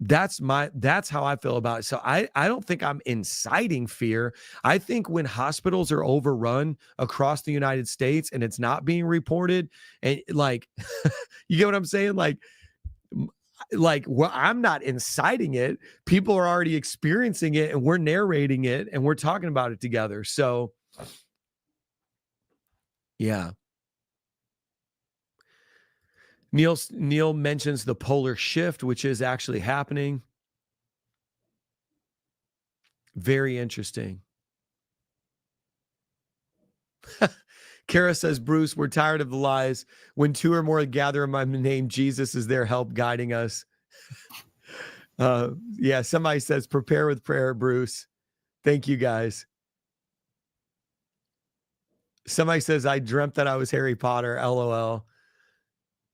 that's how I feel about it. So I don't think I'm inciting fear. I think when hospitals are overrun across the United States and it's not being reported, and like, you get what I'm saying? Well, I'm not inciting it. People are already experiencing it, and we're narrating it, and we're talking about it together. So yeah. Neil mentions the polar shift, which is actually happening. Very interesting. Kara says, Bruce, we're tired of the lies. When two or more gather in my name, Jesus is there, help guiding us. Yeah, somebody says, prepare with prayer, Bruce. Thank you, guys. Somebody says, I dreamt that I was Harry Potter, LOL.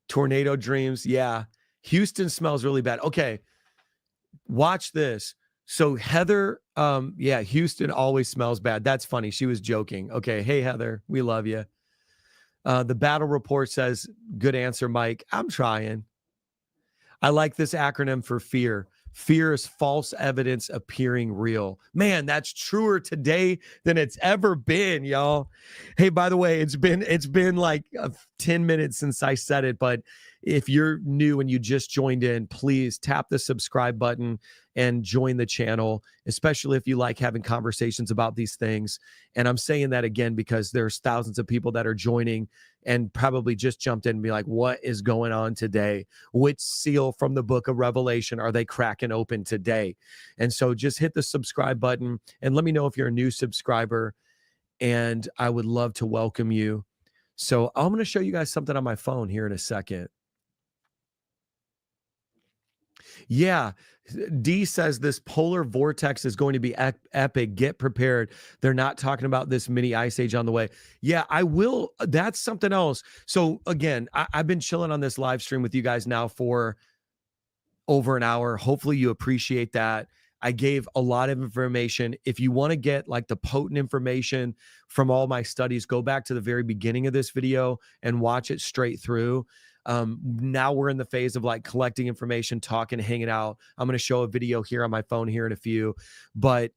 Tornado dreams. Yeah. Houston smells really bad. Okay. Watch this. So Heather, yeah, Houston always smells bad. That's funny. She was joking. Okay. Hey, Heather, we love you. The battle report says, good answer, Mike. I'm trying. I like this acronym for fear. Fear is false evidence appearing real. Man, that's truer today than it's ever been, y'all. Hey, by the way, it's been like 10 minutes since I said it, but if you're new and you just joined in, please tap the subscribe button and join the channel, especially if you like having conversations about these things. And I'm saying that again because there's thousands of people that are joining and probably just jumped in and be like, what is going on today? Which seal from the book of Revelation are they cracking open today? And so just hit the subscribe button and let me know if you're a new subscriber, and I would love to welcome you. So I'm going to show you guys something on my phone here in a second. Yeah, D says this polar vortex is going to be epic. Get prepared. They're not talking about this mini ice age on the way. Yeah, I will. That's something else. So again, I've been chilling on this live stream with you guys now for over an hour. Hopefully you appreciate that. I gave a lot of information. If you want to get like the potent information from all my studies, go back to the very beginning of this video and watch it straight through. Now we're in the phase of like collecting information, talking, hanging out. I'm going to show a video here on my phone here in a few. But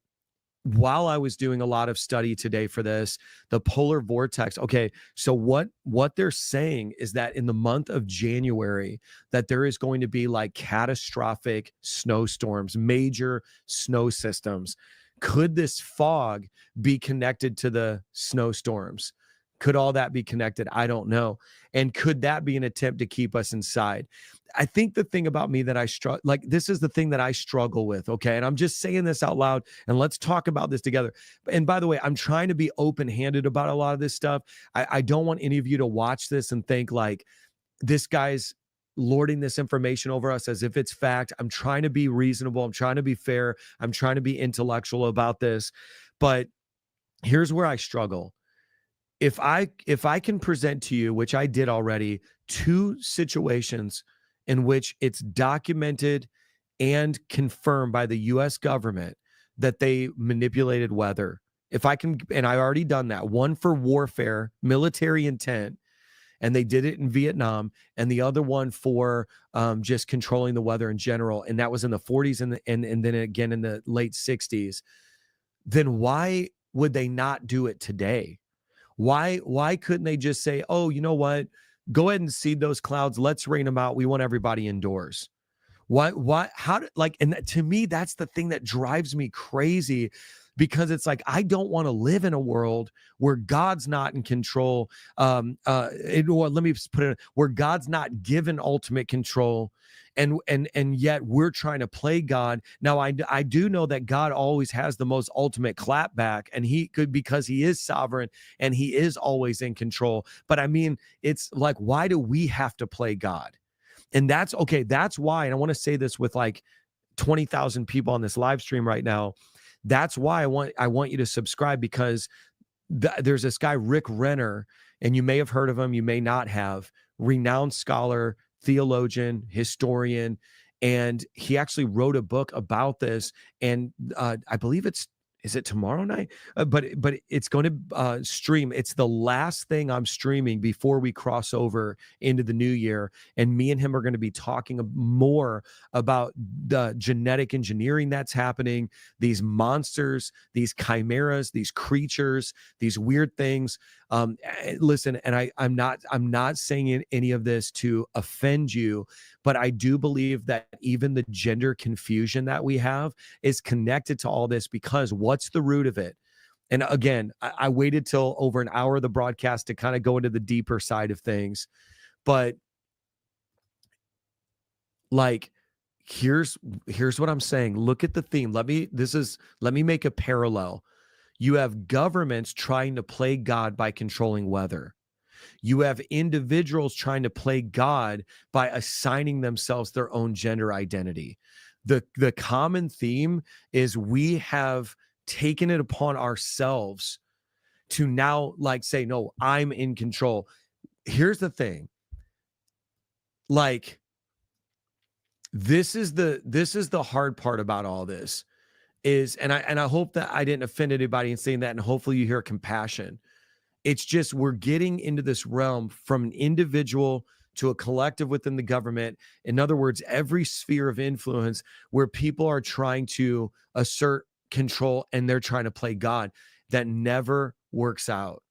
while I was doing a lot of study today for this, the polar vortex. Okay, so what they're saying is that in the month of January, that there is going to be like catastrophic snowstorms, major snow systems. Could this fog be connected to the snowstorms? Could all that be connected? I don't know. And could that be an attempt to keep us inside? I think the thing about me that this is the thing that I struggle with. Okay. And I'm just saying this out loud, and let's talk about this together. And by the way, I'm trying to be open-handed about a lot of this stuff. I don't want any of you to watch this and think like this guy's lording this information over us as if it's fact. I'm trying to be reasonable. I'm trying to be fair. I'm trying to be intellectual about this. But here's where I struggle. If I can present to you, which I did already, two situations in which it's documented and confirmed by the U.S. government that they manipulated weather If I can, and I already done that, one for warfare, military intent, and they did it in Vietnam, and the other one for just controlling the weather in general, and that was in the 40s and then again in the late 60s, then why would they not do it today? Why couldn't they just say, oh, you know what? Go ahead and seed those clouds. Let's rain them out. We want everybody indoors. And to me, that's the thing that drives me crazy, because it's like, I don't want to live in a world where God's not in control. Or let me put it, where God's not given ultimate control. And yet we're trying to play God. Now, I do know that God always has the most ultimate clapback, and he could, because he is sovereign and he is always in control. But I mean, it's like, why do we have to play God? And that's okay. That's why, and I want to say this with like 20,000 people on this live stream right now. That's why I want you to subscribe, because there's this guy, Rick Renner, and you may have heard of him, you may not have, renowned scholar, theologian, historian, and he actually wrote a book about this. And I believe is it tomorrow night? But it's going to stream. It's the last thing I'm streaming before we cross over into the new year. And me and him are going to be talking more about the genetic engineering that's happening, these monsters, these chimeras, these creatures, these weird things. Listen, and I'm not saying any of this to offend you, but I do believe that even the gender confusion that we have is connected to all this, because what's the root of it? And again, I waited till over an hour of the broadcast to kind of go into the deeper side of things, but like, here's what I'm saying. Look at the theme. Let me make a parallel. You have governments trying to play God by controlling weather. You have individuals trying to play God by assigning themselves their own gender identity. The common theme is we have taken it upon ourselves to now like say, no, I'm in control. Here's the thing. Like, this is the hard part about all this is, and I hope that I didn't offend anybody in saying that, and hopefully you hear compassion. It's just, we're getting into this realm from an individual to a collective within the government. In other words, every sphere of influence where people are trying to assert control and they're trying to play God. That never works out,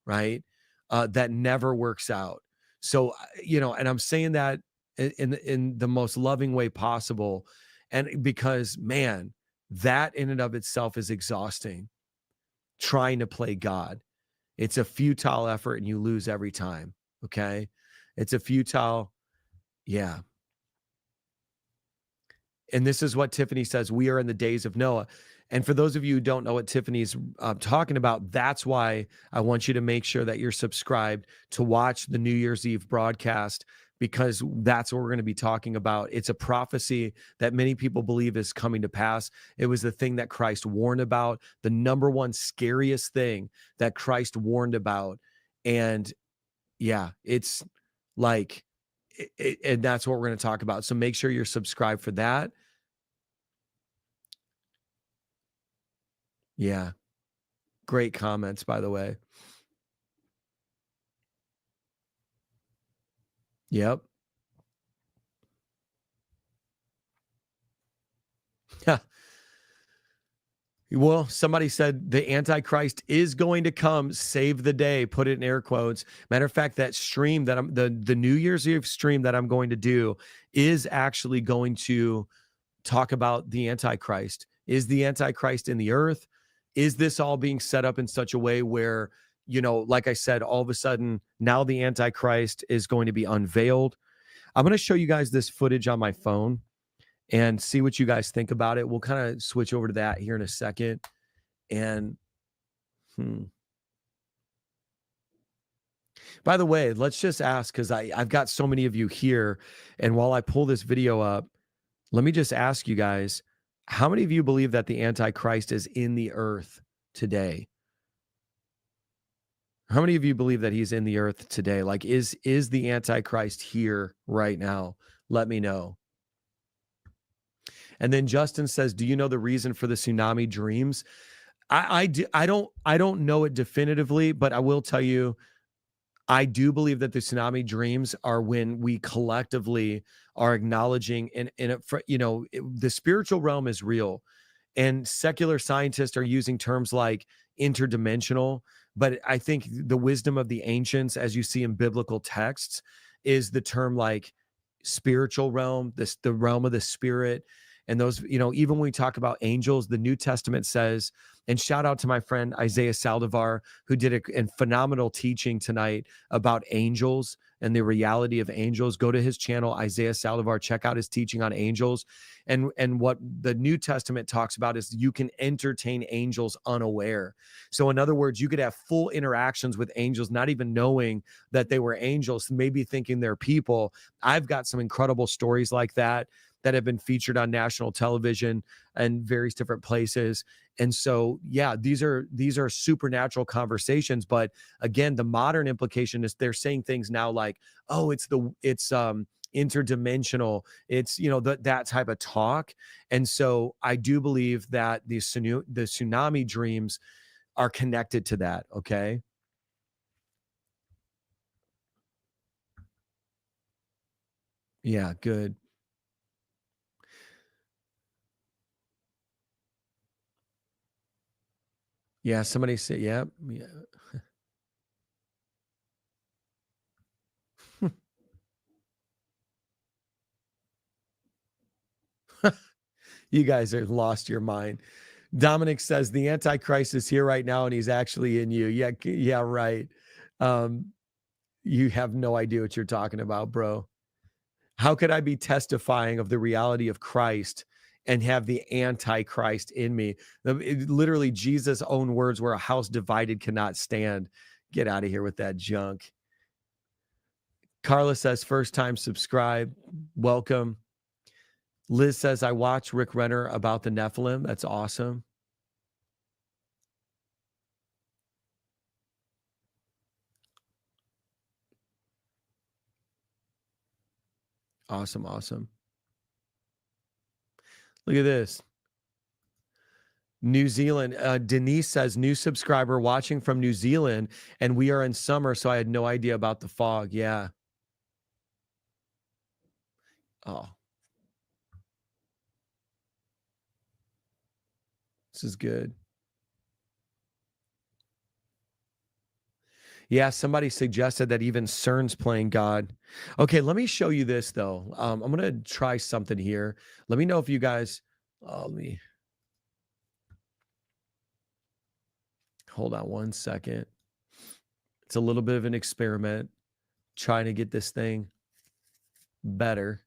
right? That never works out. So, and I'm saying that in the most loving way possible. And because, man, that in and of itself is exhausting, trying to play God. It's a futile effort and you lose every time. Okay. It's a futile. Yeah. And this is what Tiffany says. We are in the days of Noah. And for those of you who don't know what Tiffany's talking about, that's why I want you to make sure that you're subscribed to watch the New Year's Eve broadcast, because that's what we're going to be talking about. It's a prophecy that many people believe is coming to pass. It was the thing that Christ warned about, the number one scariest thing that Christ warned about. And yeah, it's like, and that's what we're going to talk about. So make sure you're subscribed for that. Yeah. Great comments, by the way. Yep. Yeah. Well, somebody said the Antichrist is going to come, save the day, put it in air quotes. Matter of fact, that stream that the New Year's Eve stream that I'm going to do is actually going to talk about the Antichrist. Is the Antichrist in the earth? Is this all being set up in such a way where, like I said, all of a sudden now the Antichrist is going to be unveiled? I'm going to show you guys this footage on my phone and see what you guys think about it. We'll kind of switch over to that here in a second. And by the way, let's just ask, because I've got so many of you here. And while I pull this video up, let me just ask you guys, how many of you believe that the Antichrist is in the earth today? How many of you believe that he's in the earth today? Like, is the Antichrist here right now? Let me know. And then Justin says, do you know the reason for the tsunami dreams? I don't know it definitively, but I will tell you, I do believe that the tsunami dreams are when we collectively are acknowledging the spiritual realm is real, and secular scientists are using terms like interdimensional. But I think the wisdom of the ancients, as you see in biblical texts, is the term like spiritual realm, the realm of the spirit. And those, even when we talk about angels, the New Testament says, and shout out to my friend Isaiah Saldivar, who did a phenomenal teaching tonight about angels and the reality of angels. Go to his channel, Isaiah Saldivar, check out his teaching on angels. And what the New Testament talks about is you can entertain angels unaware. So in other words, you could have full interactions with angels, not even knowing that they were angels, maybe thinking they're people. I've got some incredible stories like that have been featured on national television and various different places. And so, yeah, these are supernatural conversations. But again, the modern implication is they're saying things now like, oh, it's interdimensional. It's, that type of talk. And so I do believe that the tsunami dreams are connected to that. Okay. Yeah, good. Yeah, somebody said, yeah. You guys are lost your mind. Dominic says the Antichrist is here right now and he's actually in you. Yeah, right. You have no idea what you're talking about, bro. How could I be testifying of the reality of Christ and have the Antichrist in me? Literally, Jesus' own words were, a house divided cannot stand. Get out of here with that junk. Carla says, first time subscribe. Welcome. Liz says, I watched Rick Renner about the Nephilim. That's awesome. Awesome. Look at this. New Zealand. Denise says, new subscriber watching from New Zealand, and we are in summer, so I had no idea about the fog. Yeah. Oh. This is good. Yeah, somebody suggested that even CERN's playing God. Okay, let me show you this, though. I'm going to try something here. Let me know if you guys... let me... Hold on one second. It's a little bit of an experiment, trying to get this thing better.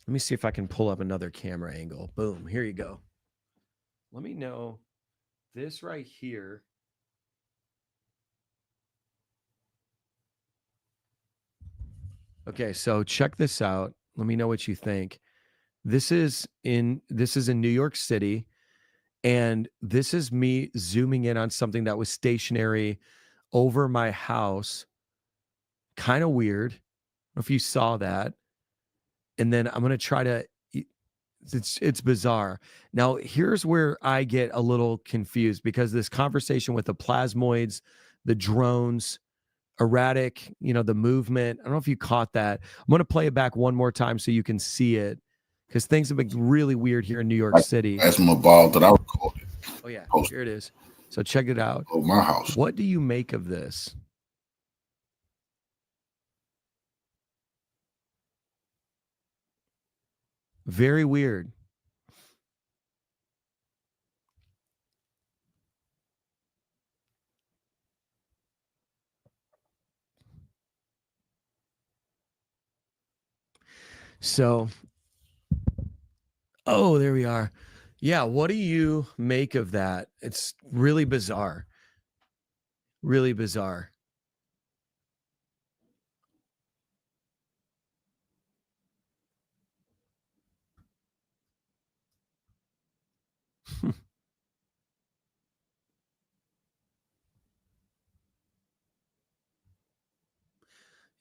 Let me see if I can pull up another camera angle. Boom, here you go. Let me know this right here. Okay, so check this out. Let me know what you think. This is in New York City, and this is me zooming in on something that was stationary over my house. Kind of weird. I don't know if you saw that. And then I'm going to try to it's bizarre. Now, here's where I get a little confused, because this conversation with the plasmoids, the drones, erratic, the movement. I don't know if you caught that. I'm going to play it back one more time so you can see it, because things have been really weird here in New York City. That's my ball that I recorded. Oh, yeah. Here it is. So check it out. Oh, my house. What do you make of this? Very weird. So, oh, there we are. Yeah, what do you make of that? It's really bizarre. Really bizarre.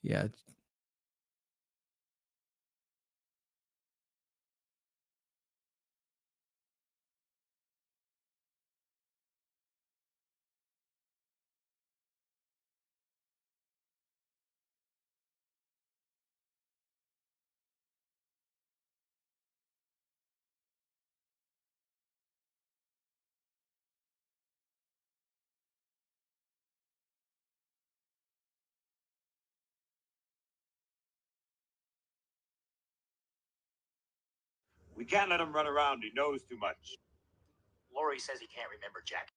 Yeah. We can't let him run around. He knows too much. Lori says he can't remember Jack.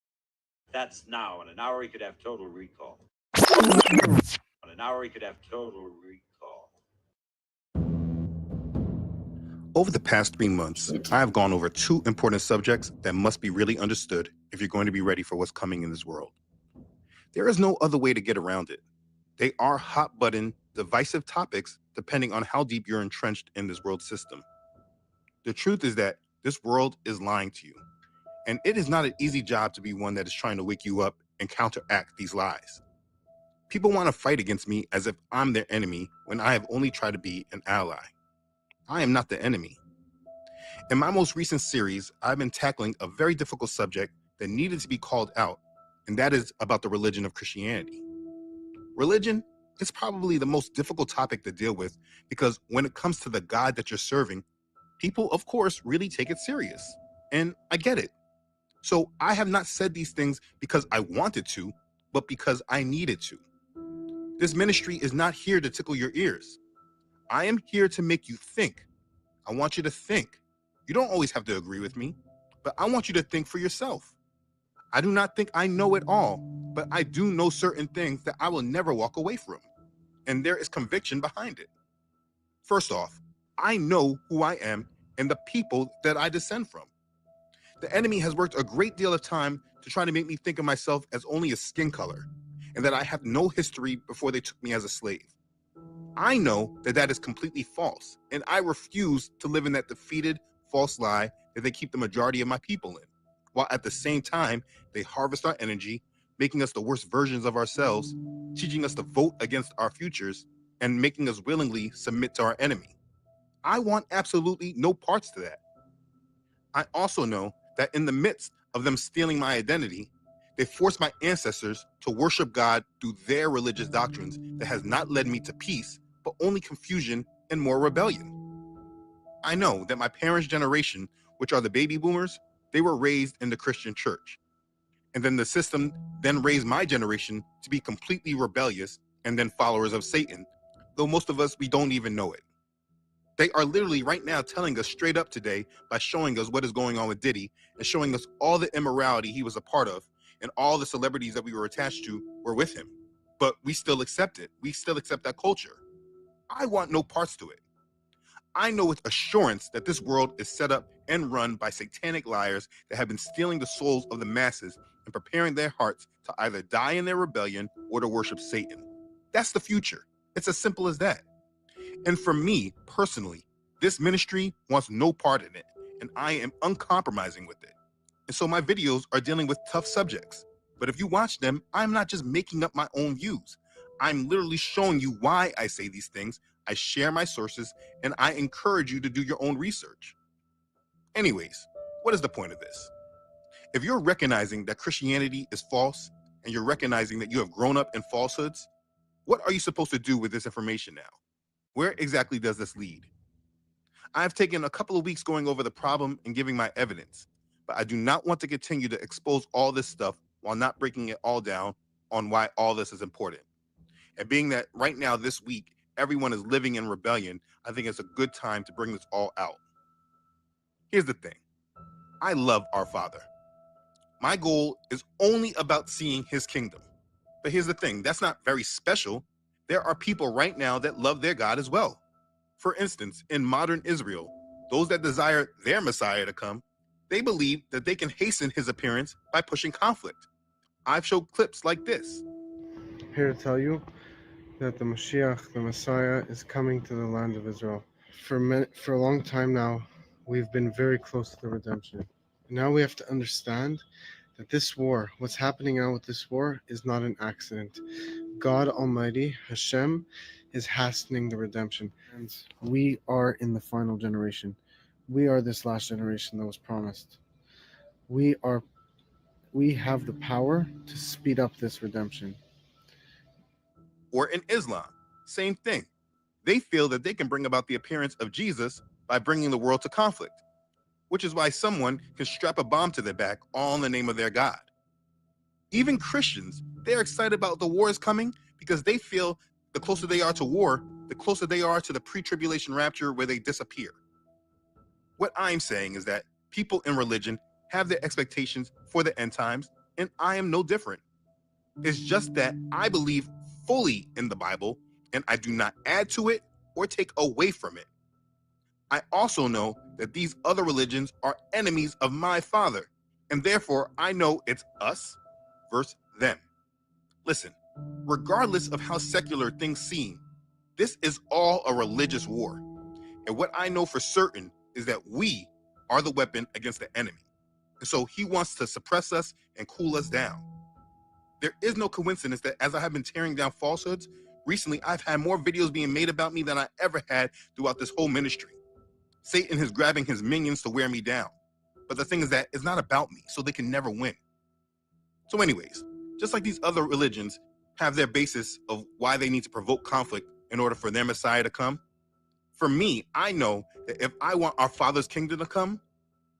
That's now. In an hour, he could have total recall. In an hour, he could have total recall. Over the past 3 months, I have gone over 2 important subjects that must be really understood if you're going to be ready for what's coming in this world. There is no other way to get around it. They are hot-button, divisive topics depending on how deep you're entrenched in this world system. The truth is that this world is lying to you, and it is not an easy job to be one that is trying to wake you up and counteract these lies. People want to fight against me as if I'm their enemy when I have only tried to be an ally. I am not the enemy. In my most recent series, I've been tackling a very difficult subject that needed to be called out, and that is about the religion of Christianity. Religion is probably the most difficult topic to deal with because when it comes to the God that you're serving, people, of course, really take it serious. And I get it. So I have not said these things because I wanted to, but because I needed to. This ministry is not here to tickle your ears. I am here to make you think. I want you to think. You don't always have to agree with me, but I want you to think for yourself. I do not think I know it all, but I do know certain things that I will never walk away from, and there is conviction behind it. First off, I know who I am and the people that I descend from. The enemy has worked a great deal of time to try to make me think of myself as only a skin color, and that I have no history before they took me as a slave. I know that that is completely false, and I refuse to live in that defeated, false lie that they keep the majority of my people in, while at the same time, they harvest our energy, making us the worst versions of ourselves, teaching us to vote against our futures, and making us willingly submit to our enemy. I want absolutely no parts to that. I also know that in the midst of them stealing my identity, they forced my ancestors to worship God through their religious doctrines that has not led me to peace, but only confusion and more rebellion. I know that my parents' generation, which are the baby boomers, they were raised in the Christian church. And then the system then raised my generation to be completely rebellious and then followers of Satan, though most of us, we don't even know it. They are literally right now telling us straight up today by showing us what is going on with Diddy and showing us all the immorality he was a part of and all the celebrities that we were attached to were with him. But we still accept it. We still accept that culture. I want no parts to it. I know with assurance that this world is set up and run by satanic liars that have been stealing the souls of the masses and preparing their hearts to either die in their rebellion or to worship Satan. That's the future. It's as simple as that. And for me, personally, this ministry wants no part in it, and I am uncompromising with it. And so my videos are dealing with tough subjects. But if you watch them, I'm not just making up my own views. I'm literally showing you why I say these things. I share my sources, and I encourage you to do your own research. Anyways, what is the point of this? If you're recognizing that Christianity is false, and you're recognizing that you have grown up in falsehoods, what are you supposed to do with this information now? Where exactly does this lead? I've taken a couple of weeks going over the problem and giving my evidence, but I do not want to continue to expose all this stuff while not breaking it all down on why all this is important. And being that right now, this week, everyone is living in rebellion, I think it's a good time to bring this all out. Here's the thing. I love our Father. My goal is only about seeing his kingdom. But here's the thing, that's not very special. There are people right now that love their God as well. For instance, in modern Israel, those that desire their Messiah to come, they believe that they can hasten his appearance by pushing conflict. I've showed clips like this. Here to tell you that the Mashiach, the Messiah, is coming to the land of Israel. For a long time now, we've been very close to the redemption. Now we have to understand that this war, what's happening now with this war, is not an accident. God Almighty, Hashem, is hastening the redemption. And we are in the final generation. We are this last generation that was promised. We have the power to speed up this redemption. Or in Islam, same thing. They feel that they can bring about the appearance of Jesus by bringing the world to conflict, which is why someone can strap a bomb to their back all in the name of their God. Even Christians, they're excited about the war is coming because they feel the closer they are to war, the closer they are to the pre-tribulation rapture where they disappear. What I'm saying is that people in religion have their expectations for the end times, and I am no different. It's just that I believe fully in the Bible, and I do not add to it or take away from it. I also know that these other religions are enemies of my Father, and therefore I know it's us versus them. Listen, regardless of how secular things seem, this is all a religious war. And what I know for certain is that we are the weapon against the enemy. And so he wants to suppress us and cool us down. There is no coincidence that as I have been tearing down falsehoods, recently I've had more videos being made about me than I ever had throughout this whole ministry. Satan is grabbing his minions to wear me down. But the thing is that it's not about me, so they can never win. So anyways, just like these other religions have their basis of why they need to provoke conflict in order for their Messiah to come, for me, I know that if I want our Father's kingdom to come,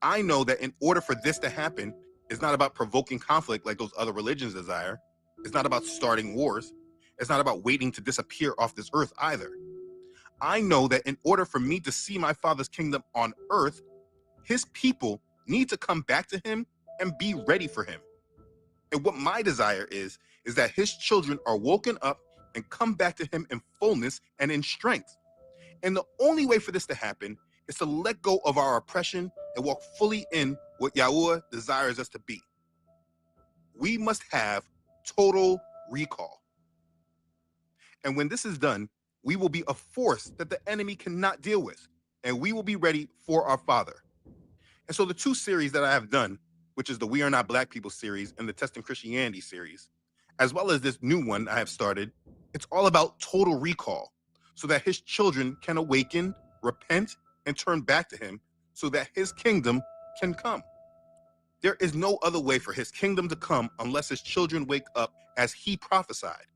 I know that in order for this to happen, it's not about provoking conflict like those other religions desire. It's not about starting wars. It's not about waiting to disappear off this earth either. I know that in order for me to see my Father's kingdom on earth, his people need to come back to him and be ready for him. And what my desire is that his children are woken up and come back to him in fullness and in strength. And the only way for this to happen is to let go of our oppression and walk fully in what Yahuwah desires us to be. We must have total recall. And when this is done, we will be a force that the enemy cannot deal with, and we will be ready for our Father. And so the two series that I have done, which is the We Are Not Black People series and the Testing Christianity series, as well as this new one I have started, it's all about total recall so that his children can awaken, repent, and turn back to him so that his kingdom can come. There is no other way for his kingdom to come unless his children wake up as he prophesied.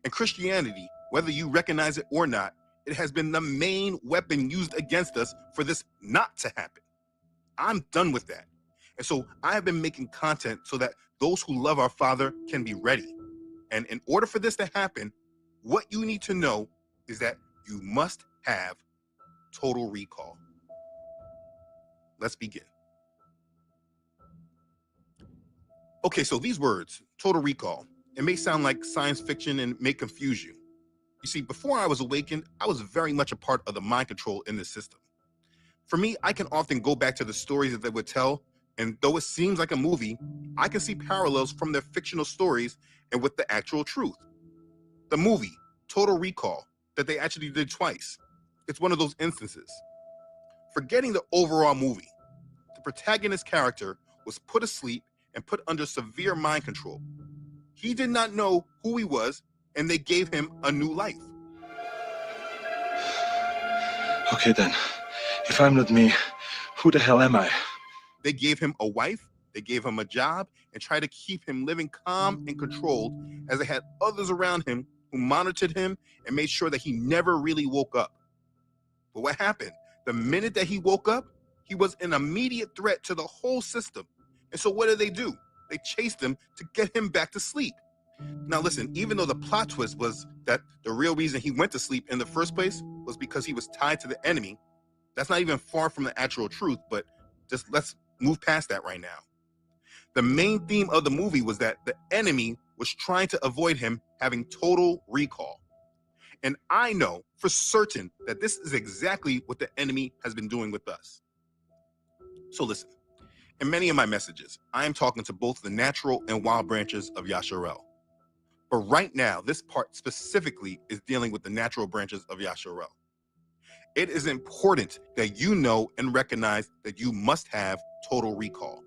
And Christianity, whether you recognize it or not, it has been the main weapon used against us for this not to happen. I'm done with that. And so I have been making content so that those who love our Father can be ready. And in order for this to happen, what you need to know is that you must have total recall. Let's begin. Okay, so these words, total recall, it may sound like science fiction and may confuse you. You see, before I was awakened, I was very much a part of the mind control in this system. For me, I can often go back to the stories that they would tell, and though it seems like a movie, I can see parallels from their fictional stories and with the actual truth. The movie, Total Recall, that they actually did twice, it's one of those instances. Forgetting the overall movie, the protagonist character was put asleep and put under severe mind control. He did not know who he was, and they gave him a new life. Okay then, if I'm not me, who the hell am I? They gave him a wife, they gave him a job, and tried to keep him living calm and controlled as they had others around him who monitored him and made sure that he never really woke up. But what happened? The minute that he woke up, he was an immediate threat to the whole system. And so what did they do? They chased him to get him back to sleep. Now listen, even though the plot twist was that the real reason he went to sleep in the first place was because he was tied to the enemy, that's not even far from the actual truth, but just let's move past that right now. The main theme of the movie was that the enemy was trying to avoid him having total recall. And I know for certain that this is exactly what the enemy has been doing with us. So listen, in many of my messages, I am talking to both the natural and wild branches of Yasharel. But right now, this part specifically is dealing with the natural branches of Yasharel. It is important that you know and recognize that you must have total recall.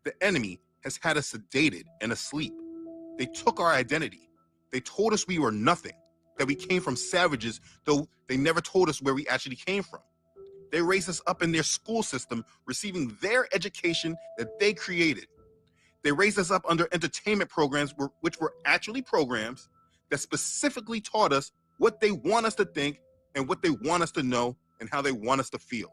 The enemy has had us sedated and asleep. They took our identity. They told us we were nothing, that we came from savages, though they never told us where we actually came from. They raised us up in their school system, receiving their education that they created. They raised us up under entertainment programs, which were actually programs that specifically taught us what they want us to think and what they want us to know and how they want us to feel.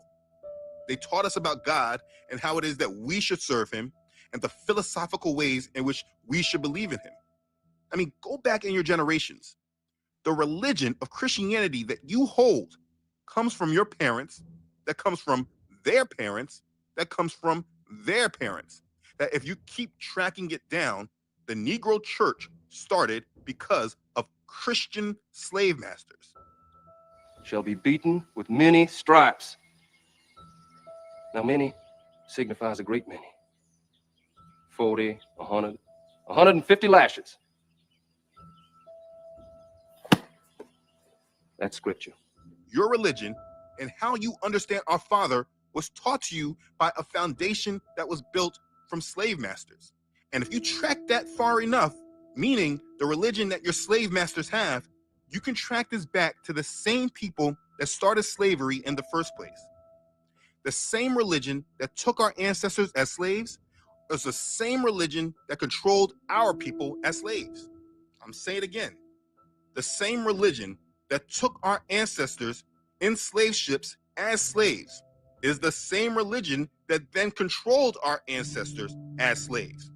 They taught us about God and how it is that we should serve him and the philosophical ways in which we should believe in him. I mean, go back in your generations. The religion of Christianity that you hold comes from your parents, that comes from their parents that comes from their parents. That if you keep tracking it down, the Negro church started because of Christian slave masters. Shall be beaten with many stripes. Now, many signifies a great many. 40, 100, 150 lashes. That's scripture. Your religion and how you understand our Father was taught to you by a foundation that was built from slave masters. And if you track that far enough, meaning the religion that your slave masters have, you can track this back to the same people that started slavery in the first place. The same religion that took our ancestors as slaves is the same religion that controlled our people as slaves. I'm saying it again. The same religion that took our ancestors in slave ships as slaves is the same religion that then controlled our ancestors as slaves.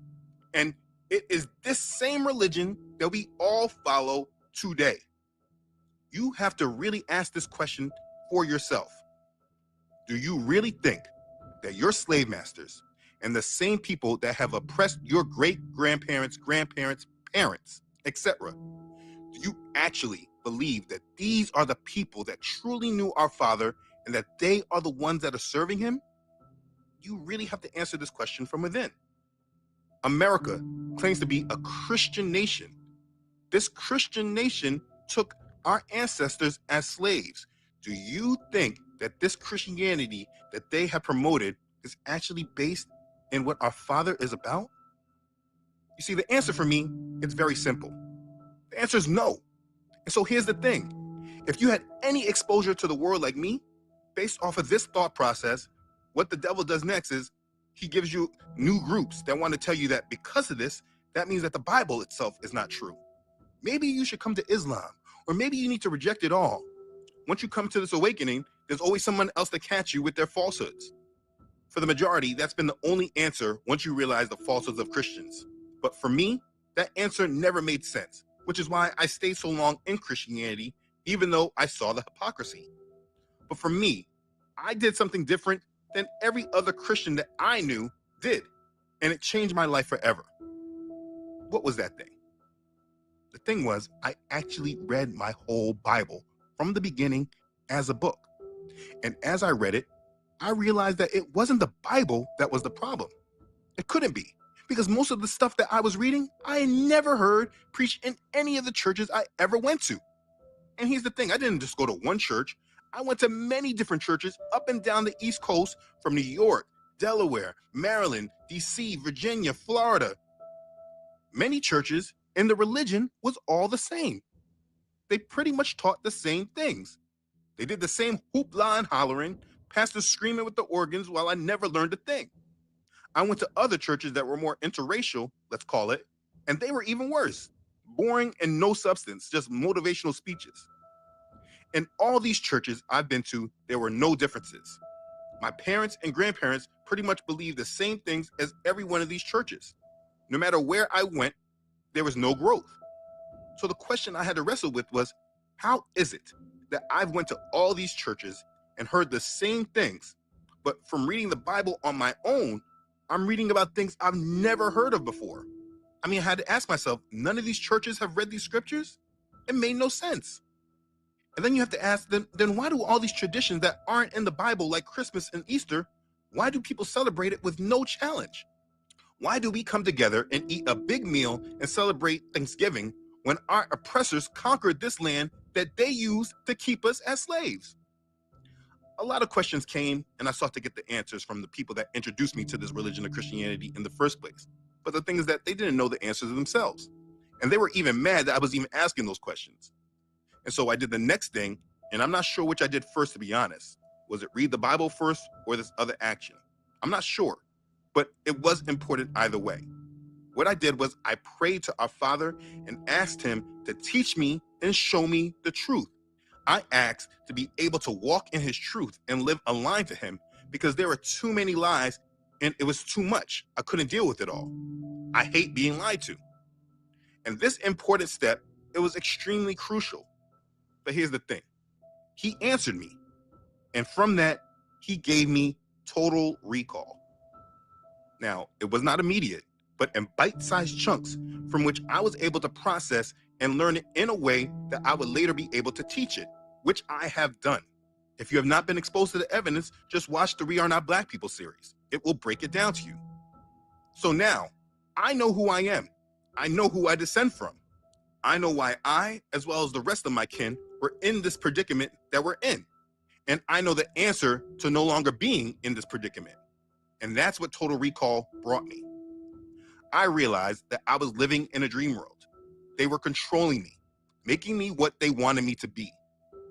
And it is this same religion that we all follow today. You have to really ask this question for yourself. Do you really think that your slave masters and the same people that have oppressed your great-grandparents, grandparents, parents, etc., do you actually believe that these are the people that truly knew our Father and that they are the ones that are serving him? You really have to answer this question from within. America claims to be a Christian nation. This Christian nation took our ancestors as slaves. Do you think that this Christianity that they have promoted is actually based in what our Father is about? You see, the answer for me, it's very simple. The answer is no. And so here's the thing. If you had any exposure to the world like me, based off of this thought process, what the devil does next is he gives you new groups that want to tell you that because of this, that means that the Bible itself is not true. Maybe you should come to Islam, or maybe you need to reject it all. Once you come to this awakening, there's always someone else to catch you with their falsehoods. For the majority, that's been the only answer once you realize the falsehoods of Christians. But for me, that answer never made sense, which is why I stayed so long in Christianity, even though I saw the hypocrisy. But for me, I did something different than every other Christian that I knew did, and it changed my life forever. What was that thing? The thing was, I actually read my whole Bible from the beginning as a book. And as I read it, I realized that it wasn't the Bible that was the problem. It couldn't be, because most of the stuff that I was reading, I had never heard preached in any of the churches I ever went to. And here's the thing, I didn't just go to one church. I went to many different churches up and down the East Coast, from New York, Delaware, Maryland, DC, Virginia, Florida. Many churches, and the religion was all the same. They pretty much taught the same things. They did the same hoopla and hollering, pastors screaming with the organs while I never learned a thing. I went to other churches that were more interracial, let's call it, and they were even worse. Boring and no substance, just motivational speeches. In all these churches I've been to, there were no differences. My parents and grandparents pretty much believed the same things as every one of these churches. No matter where I went, there was no growth. So the question I had to wrestle with was, how is it that I've went to all these churches and heard the same things, but from reading the Bible on my own, I'm reading about things I've never heard of before? I mean, I had to ask myself, none of these churches have read these scriptures? It made no sense. And then you have to ask, then why do all these traditions that aren't in the Bible, like Christmas and Easter, why do people celebrate it with no challenge? Why do we come together and eat a big meal and celebrate Thanksgiving when our oppressors conquered this land that they used to keep us as slaves? A lot of questions came, and I sought to get the answers from the people that introduced me to this religion of Christianity in the first place. But the thing is that they didn't know the answers themselves. And they were even mad that I was even asking those questions. And so I did the next thing, and I'm not sure which I did first, to be honest. Was it read the Bible first or this other action? I'm not sure, but it was important either way. What I did was I prayed to our Father and asked him to teach me and show me the truth. I asked to be able to walk in his truth and live aligned to him, because there were too many lies and it was too much. I couldn't deal with it all. I hate being lied to. And this important step, it was extremely crucial. But here's the thing. He answered me. And from that, he gave me total recall. Now, it was not immediate, but in bite-sized chunks from which I was able to process and learn it in a way that I would later be able to teach it, which I have done. If you have not been exposed to the evidence, just watch the We Are Not Black People series. It will break it down to you. So now, I know who I am. I know who I descend from. I know why I, as well as the rest of my kin, were in this predicament that we're in. And I know the answer to no longer being in this predicament. And that's what Total Recall brought me. I realized that I was living in a dream world. They were controlling me, making me what they wanted me to be.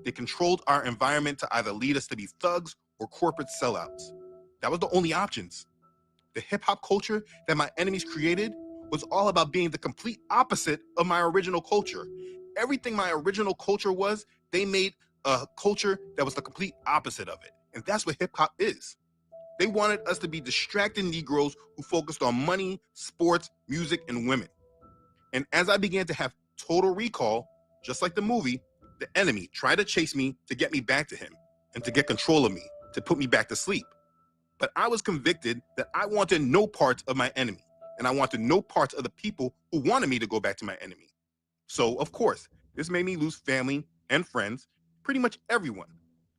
They controlled our environment to either lead us to be thugs or corporate sellouts. That was the only options. The hip-hop culture that my enemies created was all about being the complete opposite of my original culture. Everything my original culture was, they made a culture that was the complete opposite of it. And that's what hip-hop is. They wanted us to be distracted Negroes who focused on money, sports, music, and women. And as I began to have total recall, just like the movie, the enemy tried to chase me to get me back to him and to get control of me, to put me back to sleep. But I was convicted that I wanted no parts of my enemy, and I wanted no parts of the people who wanted me to go back to my enemy. So, of course, this made me lose family and friends, pretty much everyone.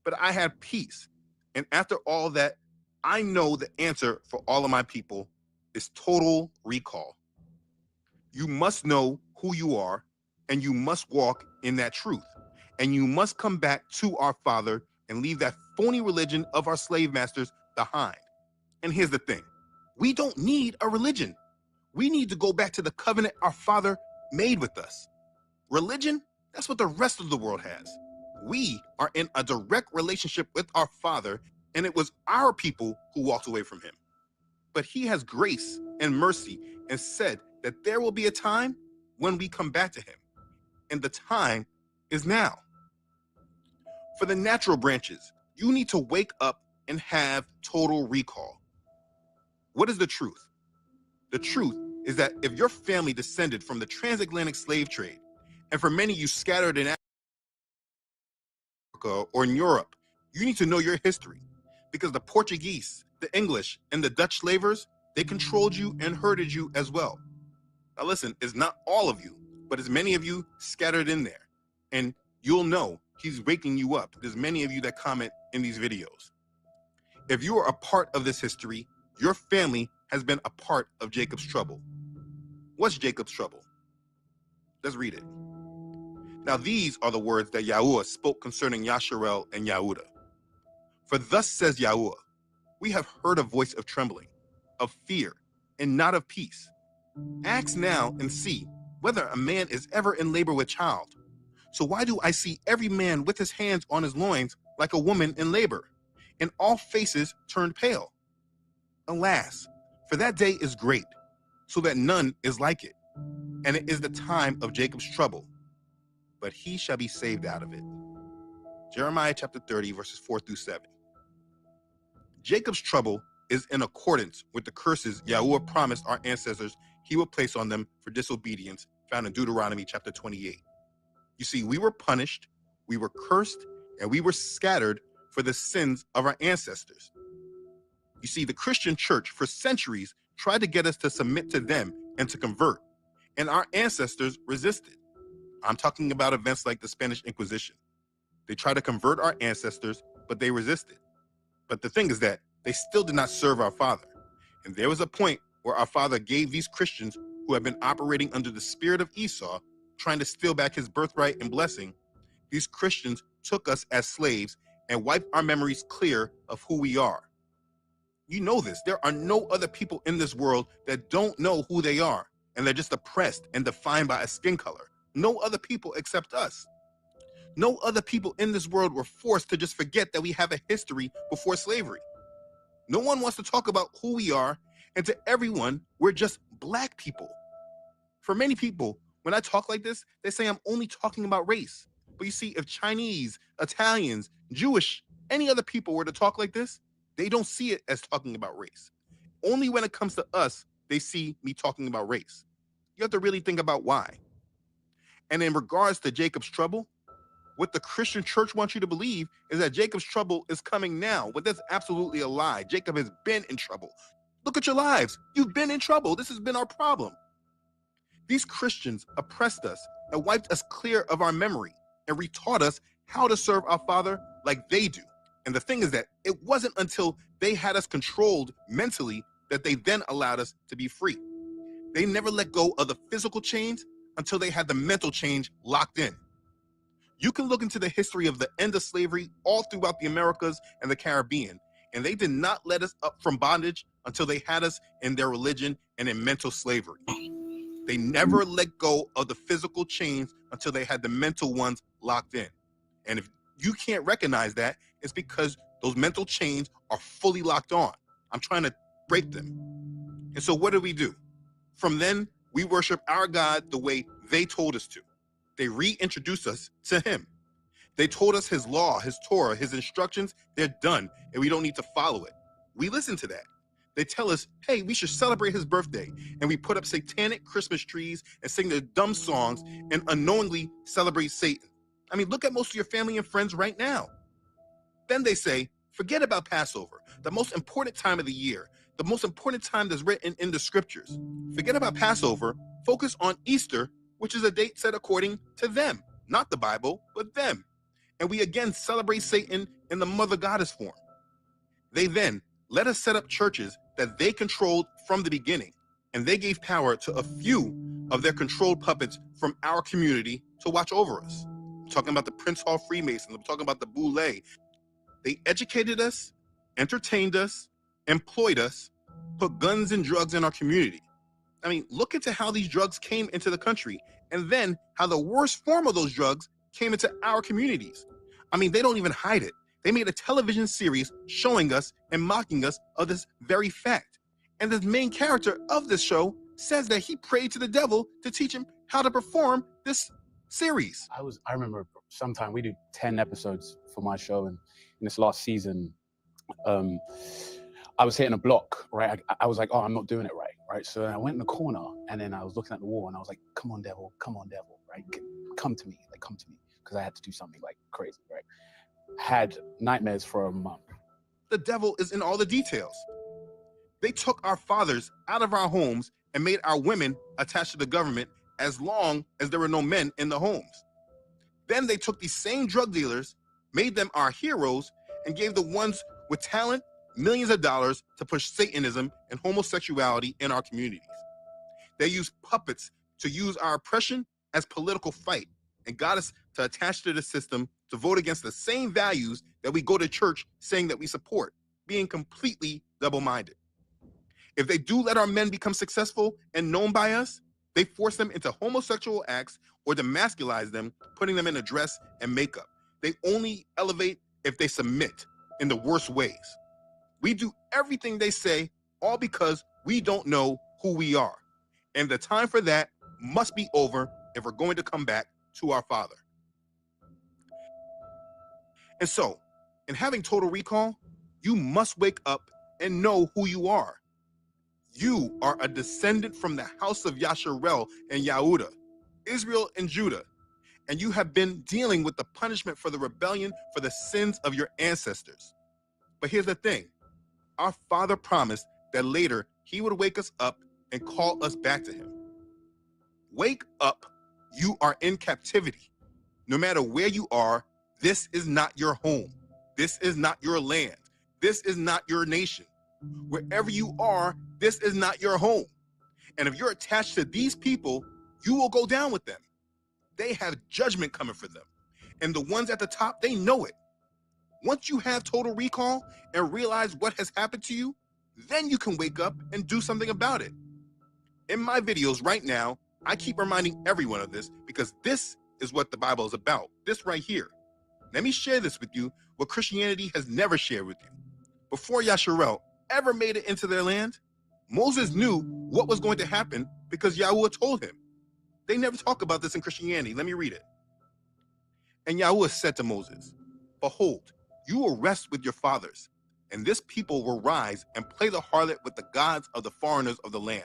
But I had peace. And after all that, I know the answer for all of my people is total recall. You must know who you are, and you must walk in that truth. And you must come back to our Father and leave that phony religion of our slave masters behind. And here's the thing. We don't need a religion. We need to go back to the covenant our Father made with us. Religion, that's what the rest of the world has. We are in a direct relationship with our Father, and it was our people who walked away from him. But he has grace and mercy and said that there will be a time when we come back to him. And the time is now. For the natural branches, you need to wake up and have total recall. What is the truth? The truth is that if your family descended from the transatlantic slave trade, and for many you scattered in Africa or in Europe, you need to know your history. Because the Portuguese, the English, and the Dutch slavers, they controlled you and herded you as well. Now listen, it's not all of you, but it's many of you scattered in there. And you'll know he's waking you up. There's many of you that comment in these videos. If you are a part of this history, your family has been a part of Jacob's trouble. What's Jacob's trouble? Let's read it. Now these are the words that Yahuwah spoke concerning Yasharel and Yahudah. For thus says Yahuwah, we have heard a voice of trembling, of fear, and not of peace. Ask now and see whether a man is ever in labor with child. So why do I see every man with his hands on his loins like a woman in labor, and all faces turned pale? Alas, for that day is great, so that none is like it. And it is the time of Jacob's trouble, but he shall be saved out of it. Jeremiah chapter 30, verses 4 through 7. Jacob's trouble is in accordance with the curses Yahuwah promised our ancestors he would place on them for disobedience, found in Deuteronomy chapter 28. You see, we were punished, we were cursed, and we were scattered for the sins of our ancestors. You see, the Christian church for centuries tried to get us to submit to them and to convert, and our ancestors resisted. I'm talking about events like the Spanish Inquisition. They tried to convert our ancestors, but they resisted. But the thing is that they still did not serve our Father. And there was a point where our Father gave these Christians who have been operating under the spirit of Esau, trying to steal back his birthright and blessing, these Christians took us as slaves and wiped our memories clear of who we are. You know this. There are no other people in this world that don't know who they are, and they're just oppressed and defined by a skin color. No other people except us. No other people in this world were forced to just forget that we have a history before slavery. No one wants to talk about who we are, and to everyone, we're just black people. For many people, when I talk like this, they say I'm only talking about race. But you see, if Chinese, Italians, Jewish, any other people were to talk like this, they don't see it as talking about race. Only when it comes to us, they see me talking about race. You have to really think about why. And in regards to Jacob's trouble, What the Christian church wants you to believe is that Jacob's trouble is coming now, but that's absolutely a lie. Jacob has been in trouble. Look at your lives. You've been in trouble. This has been our problem. These Christians oppressed us and wiped us clear of our memory and retaught us how to serve our Father like they do. And the thing is that it wasn't until they had us controlled mentally that they then allowed us to be free. They never let go of the physical chains until they had the mental change locked in. You can look into the history of the end of slavery all throughout the Americas and the Caribbean, and they did not let us up from bondage until they had us in their religion and in mental slavery. They never let go of the physical chains until they had the mental ones locked in. And if you can't recognize that, it's because those mental chains are fully locked on. I'm trying to break them. And so what do? From then, we worship our God the way they told us to. They reintroduced us to him. They told us his law, his Torah, his instructions, they're done, and we don't need to follow it. We listen to that. They tell us, hey, we should celebrate his birthday, and we put up satanic Christmas trees and sing their dumb songs and unknowingly celebrate Satan. I mean, look at most of your family and friends right now. Then they say, forget about Passover, the most important time of the year, the most important time that's written in the scriptures. Forget about Passover, focus on Easter, which is a date set according to them, not the Bible, but them. And we again celebrate Satan in the mother goddess form. They then let us set up churches that they controlled from the beginning, and they gave power to a few of their controlled puppets from our community to watch over us. I'm talking about the Prince Hall Freemasons, I'm talking about the Boule. They educated us, entertained us, employed us, put guns and drugs in our community. I mean, look into how these drugs came into the country, and then how the worst form of those drugs came into our communities. I mean, they don't even hide it. They made a television series showing us and mocking us of this very fact. And the main character of this show says that he prayed to the devil to teach him how to perform this series. I remember sometime we do 10 episodes for my show, and in this last season, I was hitting a block, right? I was like, oh, I'm not doing it right? So I went in the corner, and then I was looking at the wall, and I was like, come on, devil, right? Come to me, because I had to do something like crazy, right? Had nightmares for a month. The devil is in all the details. They took our fathers out of our homes and made our women attached to the government as long as there were no men in the homes. Then they took these same drug dealers, made them our heroes, and gave the ones with talent millions of dollars to push Satanism and homosexuality in our communities. They used puppets to use our oppression as political fight and got us to attach to the system to vote against the same values that we go to church saying that we support, being completely double-minded. If they do let our men become successful and known by us, they force them into homosexual acts or demasculize them, putting them in a dress and makeup. They only elevate if they submit in the worst ways. We do everything they say, all because we don't know who we are. And the time for that must be over if we're going to come back to our Father. And so, in having total recall, you must wake up and know who you are. You are a descendant from the house of Yasharel and Yahuda, Israel and Judah, and you have been dealing with the punishment for the rebellion for the sins of your ancestors. But here's the thing. Our Father promised that later he would wake us up and call us back to him. Wake up. You are in captivity. No matter where you are, this is not your home. This is not your land. This is not your nation. Wherever you are, this is not your home. And if you're attached to these people, you will go down with them. They have judgment coming for them. And the ones at the top, they know it. Once you have total recall and realize what has happened to you, then you can wake up and do something about it. In my videos right now, I keep reminding everyone of this because this is what the Bible is about, this right here. Let me share this with you, what Christianity has never shared with you. Before Yasharel ever made it into their land, Moses knew what was going to happen because Yahuwah told him. They never talk about this in Christianity. Let me read it. And Yahuwah said to Moses, behold, you will rest with your fathers, and this people will rise and play the harlot with the gods of the foreigners of the land,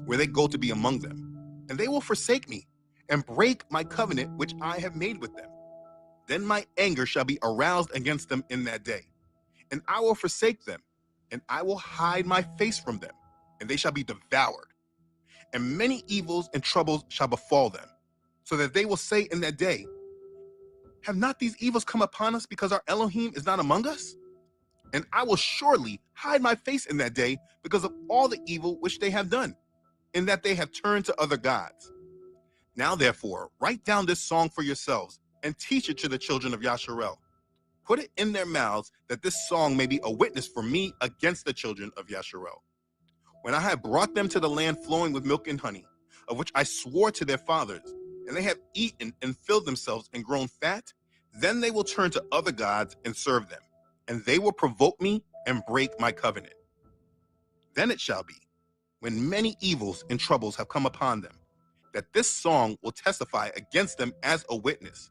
where they go to be among them. And they will forsake me and break my covenant which I have made with them. then my anger shall be aroused against them in that day. And I will forsake them, and I will hide my face from them, and they shall be devoured. And many evils and troubles shall befall them, so that they will say in that day, have not these evils come upon us because our Elohim is not among us? And I will surely hide my face in that day because of all the evil which they have done, in that they have turned to other gods. Now therefore, write down this song for yourselves, and teach it to the children of Yasharel. Put it in their mouths, that this song may be a witness for me against the children of Yasharel. When I have brought them to the land flowing with milk and honey, of which I swore to their fathers, and they have eaten and filled themselves and grown fat, then they will turn to other gods and serve them, and they will provoke me and break my covenant. Then it shall be, when many evils and troubles have come upon them, that this song will testify against them as a witness.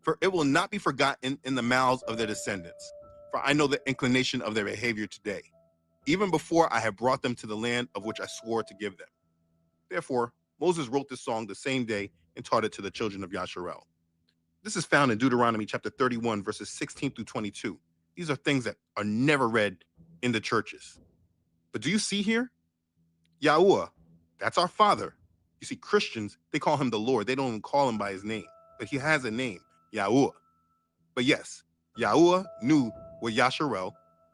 For it will not be forgotten in the mouths of their descendants. For I know the inclination of their behavior today, even before I have brought them to the land of which I swore to give them. Therefore, Moses wrote this song the same day and taught it to the children of Yasharel. This is found in Deuteronomy chapter 31, verses 16 through 22. These are things that are never read in the churches. But do you see here? Yahuwah, that's our Father. You see, Christians, they call him the Lord. They don't even call him by his name, but he has a name, Yahuwah. But yes, Yahuwah knew what Yasharel,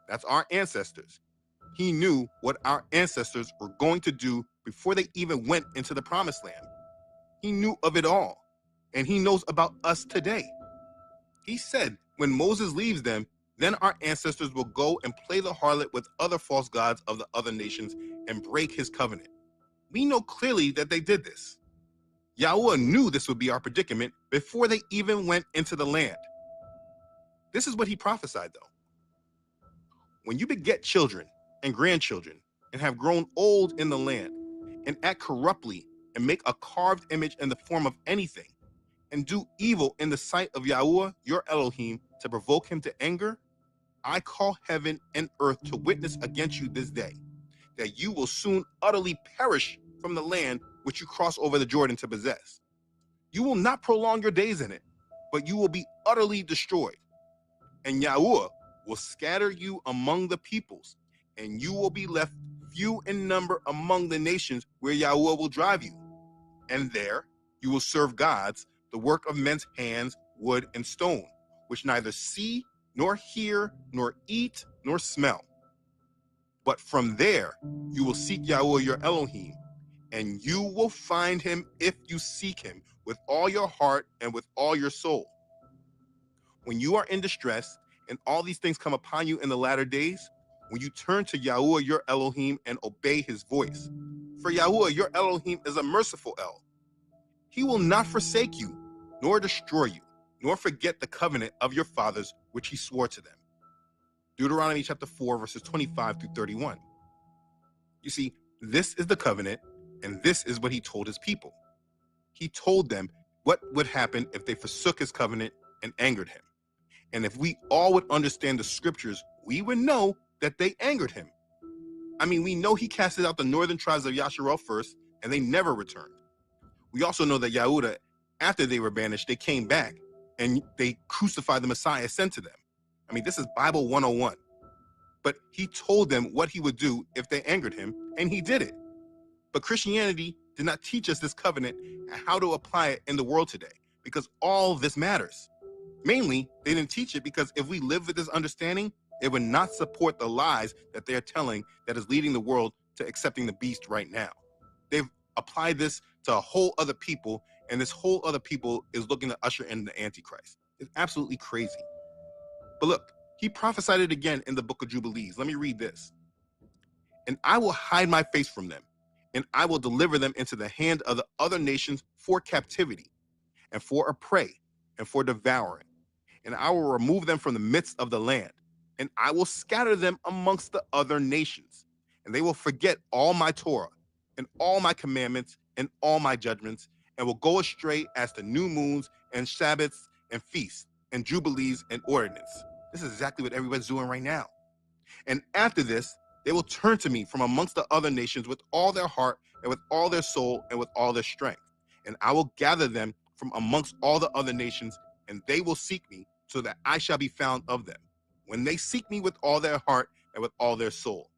that's our ancestors. He knew what our ancestors were going to do before they even went into the promised land. He knew of it all, and he knows about us today. He said, when Moses leaves them, then our ancestors will go and play the harlot with other false gods of the other nations and break his covenant. We know clearly that they did this. Yahuwah knew this would be our predicament before they even went into the land. This is what he prophesied, though. When you beget children and grandchildren and have grown old in the land and act corruptly and make a carved image in the form of anything and do evil in the sight of Yahuwah, your Elohim, to provoke him to anger, I call heaven and earth to witness against you this day, that you will soon utterly perish from the land which you cross over the Jordan to possess. You will not prolong your days in it, but you will be utterly destroyed. And Yahuwah will scatter you among the peoples, and you will be left few in number among the nations where Yahuwah will drive you. And there you will serve gods, the work of men's hands, wood and stone, which neither see, nor hear, nor eat, nor smell. But from there you will seek Yahuwah your Elohim, and you will find him if you seek him with all your heart and with all your soul. When you are in distress and all these things come upon you in the latter days, when you turn to Yahuwah your Elohim and obey his voice. For Yahuwah your Elohim is a merciful El. He will not forsake you, nor destroy you, nor forget the covenant of your fathers which he swore to them. Deuteronomy chapter 4, verses 25 through 31. You see, this is the covenant, and this is what he told his people. He told them what would happen if they forsook his covenant and angered him. And if we all would understand the scriptures, we would know that they angered him. I mean, we know he casted out the northern tribes of Yasharel first, and they never returned. We also know that Yahudah, after they were banished, they came back, and they crucified the Messiah sent to them. I mean, this is Bible 101. But he told them what he would do if they angered him, and he did it. But Christianity did not teach us this covenant and how to apply it in the world today, because all this matters. Mainly, they didn't teach it because if we live with this understanding, it would not support the lies that they're telling that is leading the world to accepting the beast right now. They've applied this to a whole other people, and this whole other people is looking to usher in the Antichrist. It's absolutely crazy. But look, he prophesied it again in the book of Jubilees. Let me read this. And I will hide my face from them, and I will deliver them into the hand of the other nations for captivity, and for a prey, and for devouring. And I will remove them from the midst of the land, and I will scatter them amongst the other nations. And they will forget all my Torah, and all my commandments, and all my judgments, and will go astray as to new moons, and Sabbaths, and feasts, and jubilees, and ordinance. This is exactly what everybody's doing right now. And after this, they will turn to me from amongst the other nations with all their heart, and with all their soul, and with all their strength. And I will gather them from amongst all the other nations, and they will seek me, so that I shall be found of them, when they seek me with all their heart and with all their soul.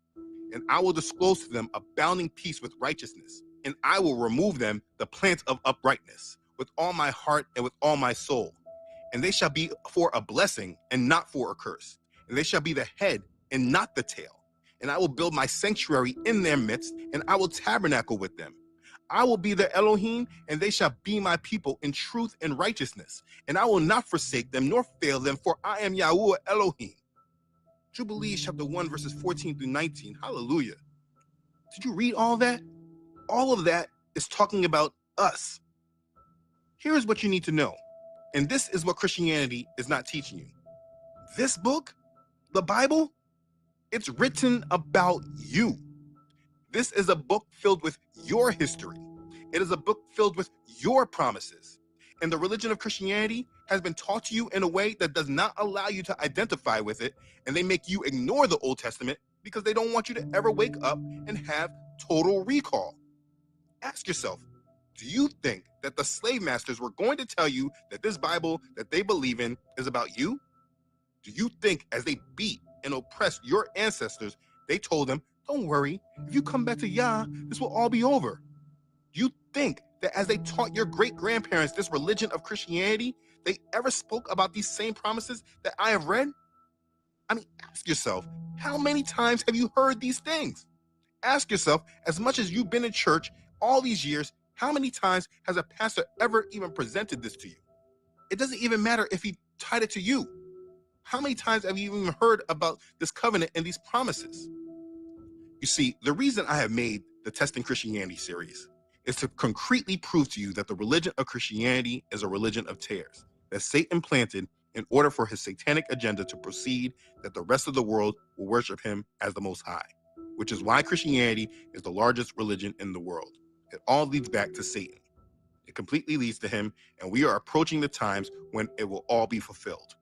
And I will disclose to them abounding peace with righteousness, and I will remove them the plant of uprightness, with all my heart and with all my soul. And they shall be for a blessing and not for a curse. And they shall be the head and not the tail. And I will build my sanctuary in their midst, and I will tabernacle with them. I will be their Elohim, and they shall be my people in truth and righteousness. And I will not forsake them nor fail them, for I am Yahuwah Elohim. Jubilees chapter 1, verses 14 through 19. Hallelujah. Did you read all that? All of that is talking about us. Here's what you need to know. And this is what Christianity is not teaching you. This book, the Bible, it's written about you. This is a book filled with your history. It is a book filled with your promises. And the religion of Christianity has been taught to you in a way that does not allow you to identify with it, and they make you ignore the Old Testament because they don't want you to ever wake up and have total recall. Ask yourself, do you think that the slave masters were going to tell you that this Bible that they believe in is about you? Do you think as they beat and oppressed your ancestors, they told them, don't worry, if you come back to Yah, this will all be over? Do you think that as they taught your great-grandparents this religion of Christianity, they ever spoke about these same promises that I have read? I mean, ask yourself, how many times have you heard these things? Ask yourself, as much as you've been in church all these years, how many times has a pastor ever even presented this to you? It doesn't even matter if he tied it to you. How many times have you even heard about this covenant and these promises? You see, the reason I have made the Testing Christianity series is to concretely prove to you that the religion of Christianity is a religion of tares, that Satan planted in order for his satanic agenda to proceed, that the rest of the world will worship him as the Most High, which is why Christianity is the largest religion in the world. It all leads back to Satan. It completely leads to him, and we are approaching the times when it will all be fulfilled.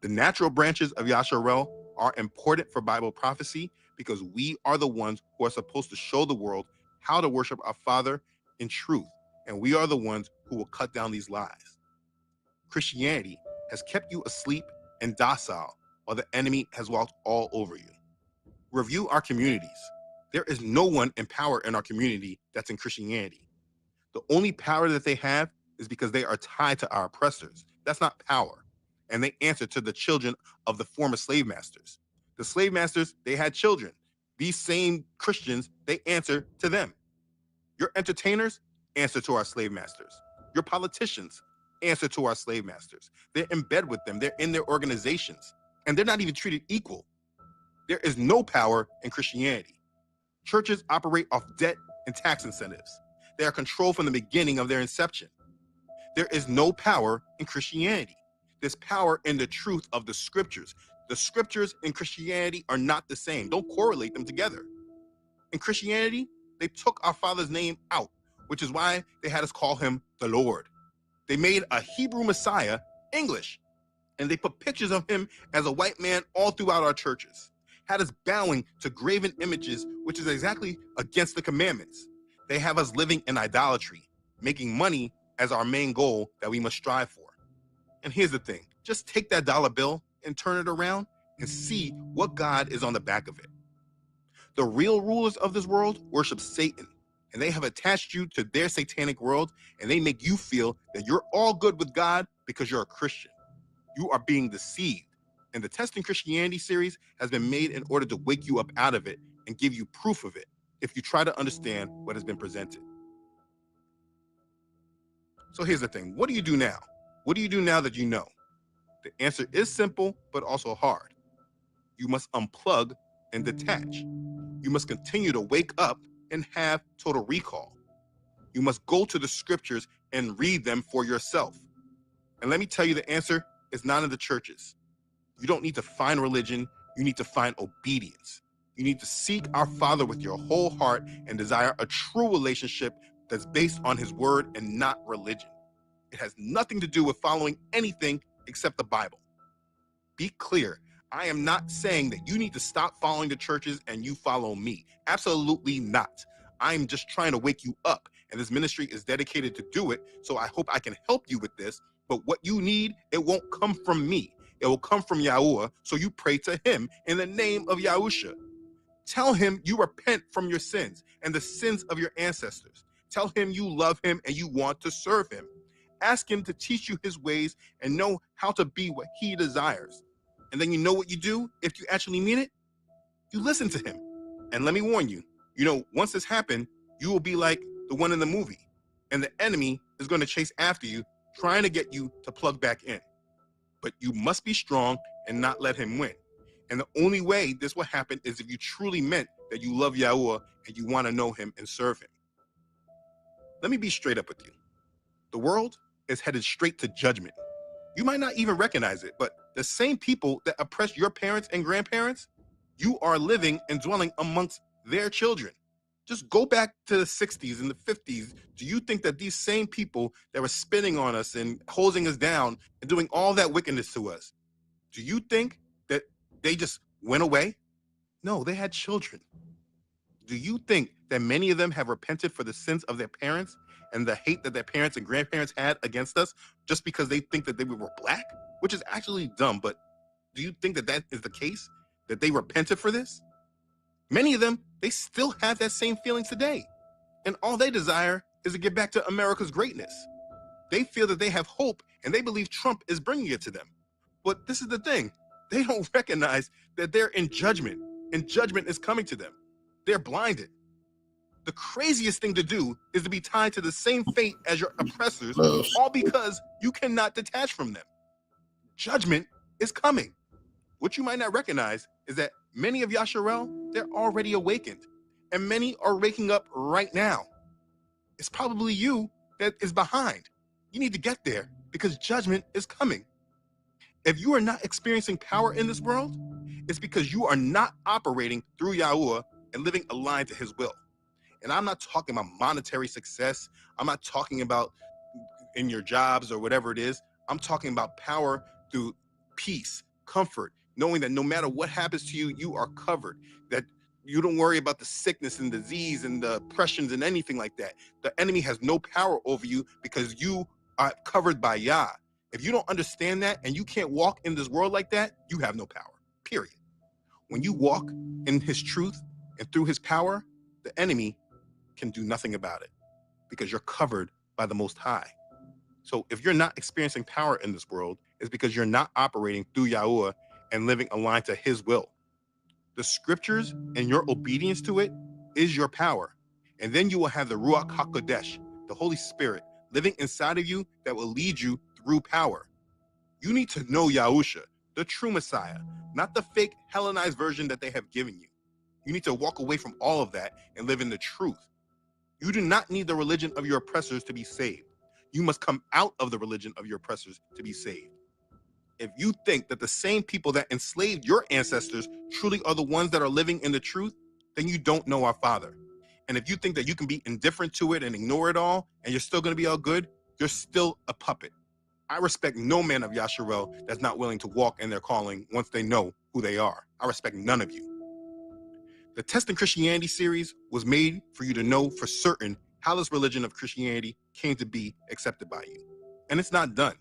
The natural branches of Yasharel are important for Bible prophecy because we are the ones who are supposed to show the world how to worship our Father in truth, and we are the ones who will cut down these lies. Christianity has kept you asleep and docile while the enemy has walked all over you. Review our communities. There is no one in power in our community that's in Christianity. The only power that they have is because they are tied to our oppressors. That's not power. And they answer to the children of the former slave masters. The slave masters, they had children. These same Christians, they answer to them. Your entertainers answer to our slave masters. Your politicians answer to our slave masters. They're in bed with them. They're in their organizations. And they're not even treated equal. There is no power in Christianity. Churches operate off debt and tax incentives. They are controlled from the beginning of their inception. There is no power in Christianity. There's power in the truth of the scriptures. The scriptures in Christianity are not the same. Don't correlate them together. In Christianity, they took our Father's name out, which is why they had us call him the Lord. They made a Hebrew Messiah English, and they put pictures of him as a white man all throughout our churches. Had us bowing to graven images, which is exactly against the commandments. They have us living in idolatry, making money as our main goal that we must strive for. And here's the thing, just take that dollar bill and turn it around and see what God is on the back of it. The real rulers of this world worship Satan, and they have attached you to their satanic world, and they make you feel that you're all good with God because you're a Christian. You are being deceived. And the Testing Christianity series has been made in order to wake you up out of it and give you proof of it if you try to understand what has been presented. So here's the thing. What do you do now? What do you do now that you know? The answer is simple, but also hard. You must unplug and detach. You must continue to wake up and have total recall. You must go to the scriptures and read them for yourself. And let me tell you, the answer is not in the churches. You don't need to find religion. You need to find obedience. You need to seek our Father with your whole heart and desire a true relationship that's based on his word and not religion. It has nothing to do with following anything except the Bible. Be clear. I am not saying that you need to stop following the churches and you follow me. Absolutely not. I'm just trying to wake you up, and this ministry is dedicated to do it, so I hope I can help you with this But what you need, it won't come from me. It will come from Yahuwah, so you pray to him in the name of Yahusha. Tell him you repent from your sins and the sins of your ancestors. Tell him you love him and you want to serve him. Ask him to teach you his ways and know how to be what he desires. And then you know what you do if you actually mean it? You listen to him. And let me warn you, once this happened, you will be like the one in the movie. And the enemy is going to chase after you, trying to get you to plug back in. But you must be strong and not let him win. And the only way this will happen is if you truly meant that you love Yahuwah and you want to know him and serve him. Let me be straight up with you. The world is headed straight to judgment. You might not even recognize it, but the same people that oppressed your parents and grandparents, you are living and dwelling amongst their children. Just go back to the 60s and the 50s. Do you think that these same people that were spitting on us and holding us down and doing all that wickedness to us, do you think that they just went away? No, they had children. Do you think that many of them have repented for the sins of their parents and the hate that their parents and grandparents had against us just because they think that they were black? Which is actually dumb, but do you think that that is the case? That they repented for this? Many of them, they still have that same feeling today. And all they desire is to get back to America's greatness. They feel that they have hope and they believe Trump is bringing it to them. But this is the thing. They don't recognize that they're in judgment and judgment is coming to them. They're blinded. The craziest thing to do is to be tied to the same fate as your oppressors, all because you cannot detach from them. Judgment is coming. What you might not recognize is that many of Yasharel, they're already awakened, and many are waking up right now. It's probably you that is behind. You need to get there because judgment is coming. If you are not experiencing power in this world, it's because you are not operating through Yahuwah and living aligned to his will. And I'm not talking about monetary success. I'm not talking about in your jobs or whatever it is. I'm talking about power through peace, comfort, knowing that no matter what happens to you, you are covered, that you don't worry about the sickness and disease and the oppressions and anything like that. The enemy has no power over you because you are covered by Yah. If you don't understand that and you can't walk in this world like that, you have no power, period. When you walk in his truth and through his power, the enemy can do nothing about it because you're covered by the Most High. So if you're not experiencing power in this world, it's because you're not operating through Yahuwah and living aligned to his will. The scriptures and your obedience to it is your power. And then you will have the Ruach HaKodesh, the Holy Spirit, living inside of you that will lead you through power. You need to know Yahusha, the true Messiah, not the fake Hellenized version that they have given you. You need to walk away from all of that and live in the truth. You do not need the religion of your oppressors to be saved. You must come out of the religion of your oppressors to be saved. If you think that the same people that enslaved your ancestors truly are the ones that are living in the truth, then you don't know our Father. And if you think that you can be indifferent to it and ignore it all, and you're still going to be all good, you're still a puppet. I respect no man of Yasharel that's not willing to walk in their calling once they know who they are. I respect none of you. The Testing Christianity series was made for you to know for certain how this religion of Christianity came to be accepted by you. And it's not done.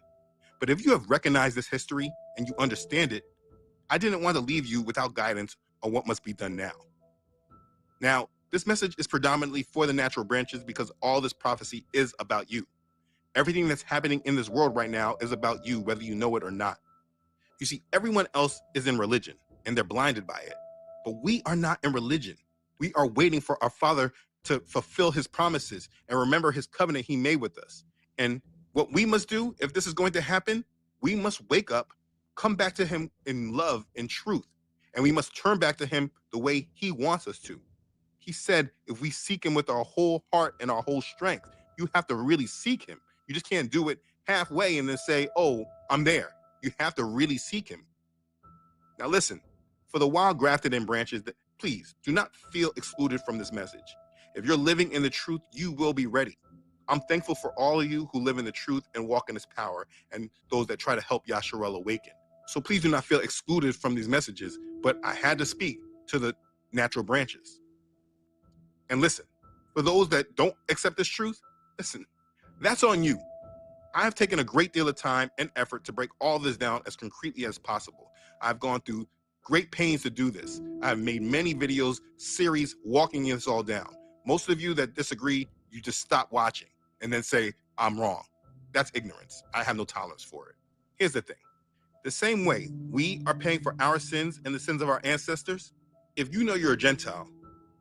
But if you have recognized this history and you understand it, I didn't want to leave you without guidance on what must be done now. Now, this message is predominantly for the natural branches because all this prophecy is about you. Everything that's happening in this world right now is about you, whether you know it or not. You see, everyone else is in religion and they're blinded by it. But we are not in religion. We are waiting for our Father to fulfill his promises and remember his covenant he made with us. And what we must do, if this is going to happen, we must wake up, come back to him in love and truth, and we must turn back to him the way he wants us to. He said, if we seek him with our whole heart and our whole strength, you have to really seek him. You just can't do it halfway and then say, oh, I'm there. You have to really seek him. Now listen, for the wild grafted in branches, please do not feel excluded from this message. If you're living in the truth, you will be ready. I'm thankful for all of you who live in the truth and walk in his power and those that try to help Yasharel awaken. So please do not feel excluded from these messages, but I had to speak to the natural branches. And listen, for those that don't accept this truth, listen, that's on you. I have taken a great deal of time and effort to break all this down as concretely as possible. I've gone through great pains to do this. I've made many videos, series, walking this all down. Most of you that disagree, you just stop watching and then say, I'm wrong. That's ignorance. I have no tolerance for it. Here's the thing. The same way we are paying for our sins and the sins of our ancestors, if you know you're a Gentile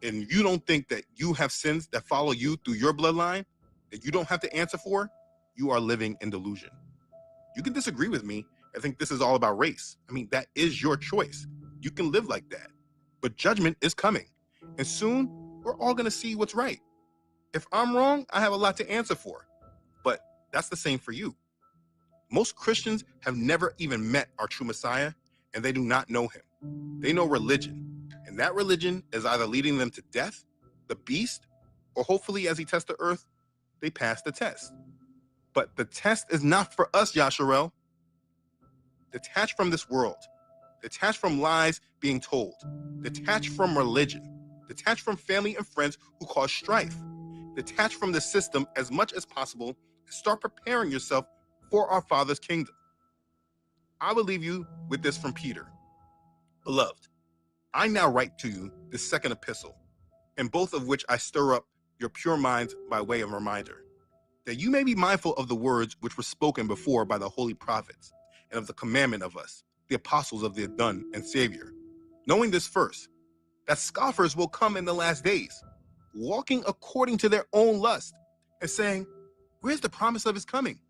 and you don't think that you have sins that follow you through your bloodline that you don't have to answer for, you are living in delusion. You can disagree with me and think this is all about race. I mean, that is your choice. You can live like that. But judgment is coming. And soon, we're all going to see what's right. If I'm wrong, I have a lot to answer for. But that's the same for you. Most Christians have never even met our true Messiah, and they do not know him. They know religion. And that religion is either leading them to death, the beast, or hopefully as he tests the earth, they pass the test. But the test is not for us, Yasharel. Detach from this world. Detach from lies being told. Detach from religion. Detach from family and friends who cause strife. Detach from the system as much as possible and start preparing yourself for our Father's kingdom. I will leave you with this from Peter. Beloved, I now write to you this second epistle, in both of which I stir up your pure minds by way of reminder, that you may be mindful of the words which were spoken before by the holy prophets, and of the commandment of us, the apostles of the done and Savior. Knowing this first, that scoffers will come in the last days, walking according to their own lust, and saying, where's the promise of his coming?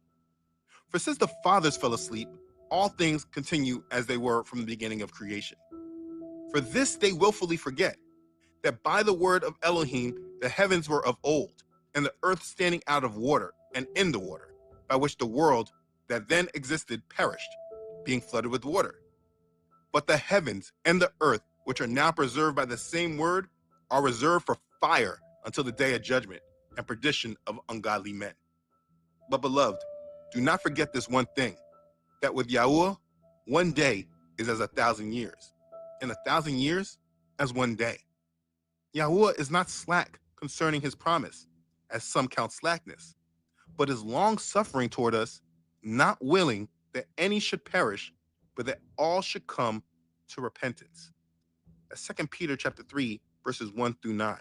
For since the fathers fell asleep, all things continue as they were from the beginning of creation. For this they willfully forget, that by the word of Elohim the heavens were of old, and the earth standing out of water and in the water, by which the world that then existed perished, being flooded with water. But the heavens and the earth, which are now preserved by the same word, are reserved for fire until the day of judgment and perdition of ungodly men. But beloved, do not forget this one thing, that with Yahuwah, one day is as 1,000 years, and 1,000 years as one day. Yahuwah is not slack concerning his promise, as some count slackness, but is long-suffering toward us, not willing that any should perish, but that all should come to repentance. That's 2 Peter chapter 3, verses 1 through 9.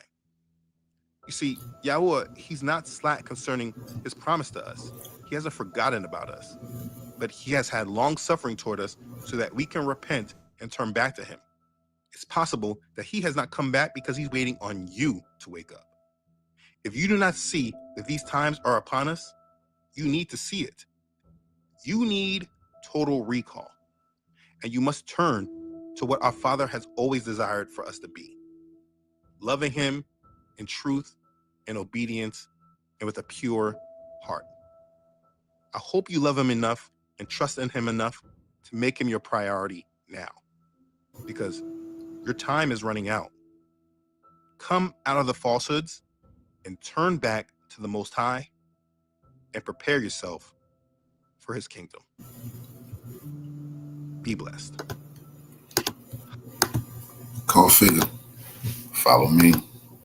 You see, Yahuwah, he's not slack concerning his promise to us. He hasn't forgotten about us, but he has had long-suffering toward us so that we can repent and turn back to him. It's possible that he has not come back because he's waiting on you to wake up. If you do not see that these times are upon us, you need to see it. You need total recall, and you must turn to what our Father has always desired for us to be, loving him in truth and obedience and with a pure heart. I hope you love him enough and trust in him enough to make him your priority now, because your time is running out. Come out of the falsehoods and turn back to the Most High and prepare yourself for his kingdom. Be blessed. Call figure. Follow me.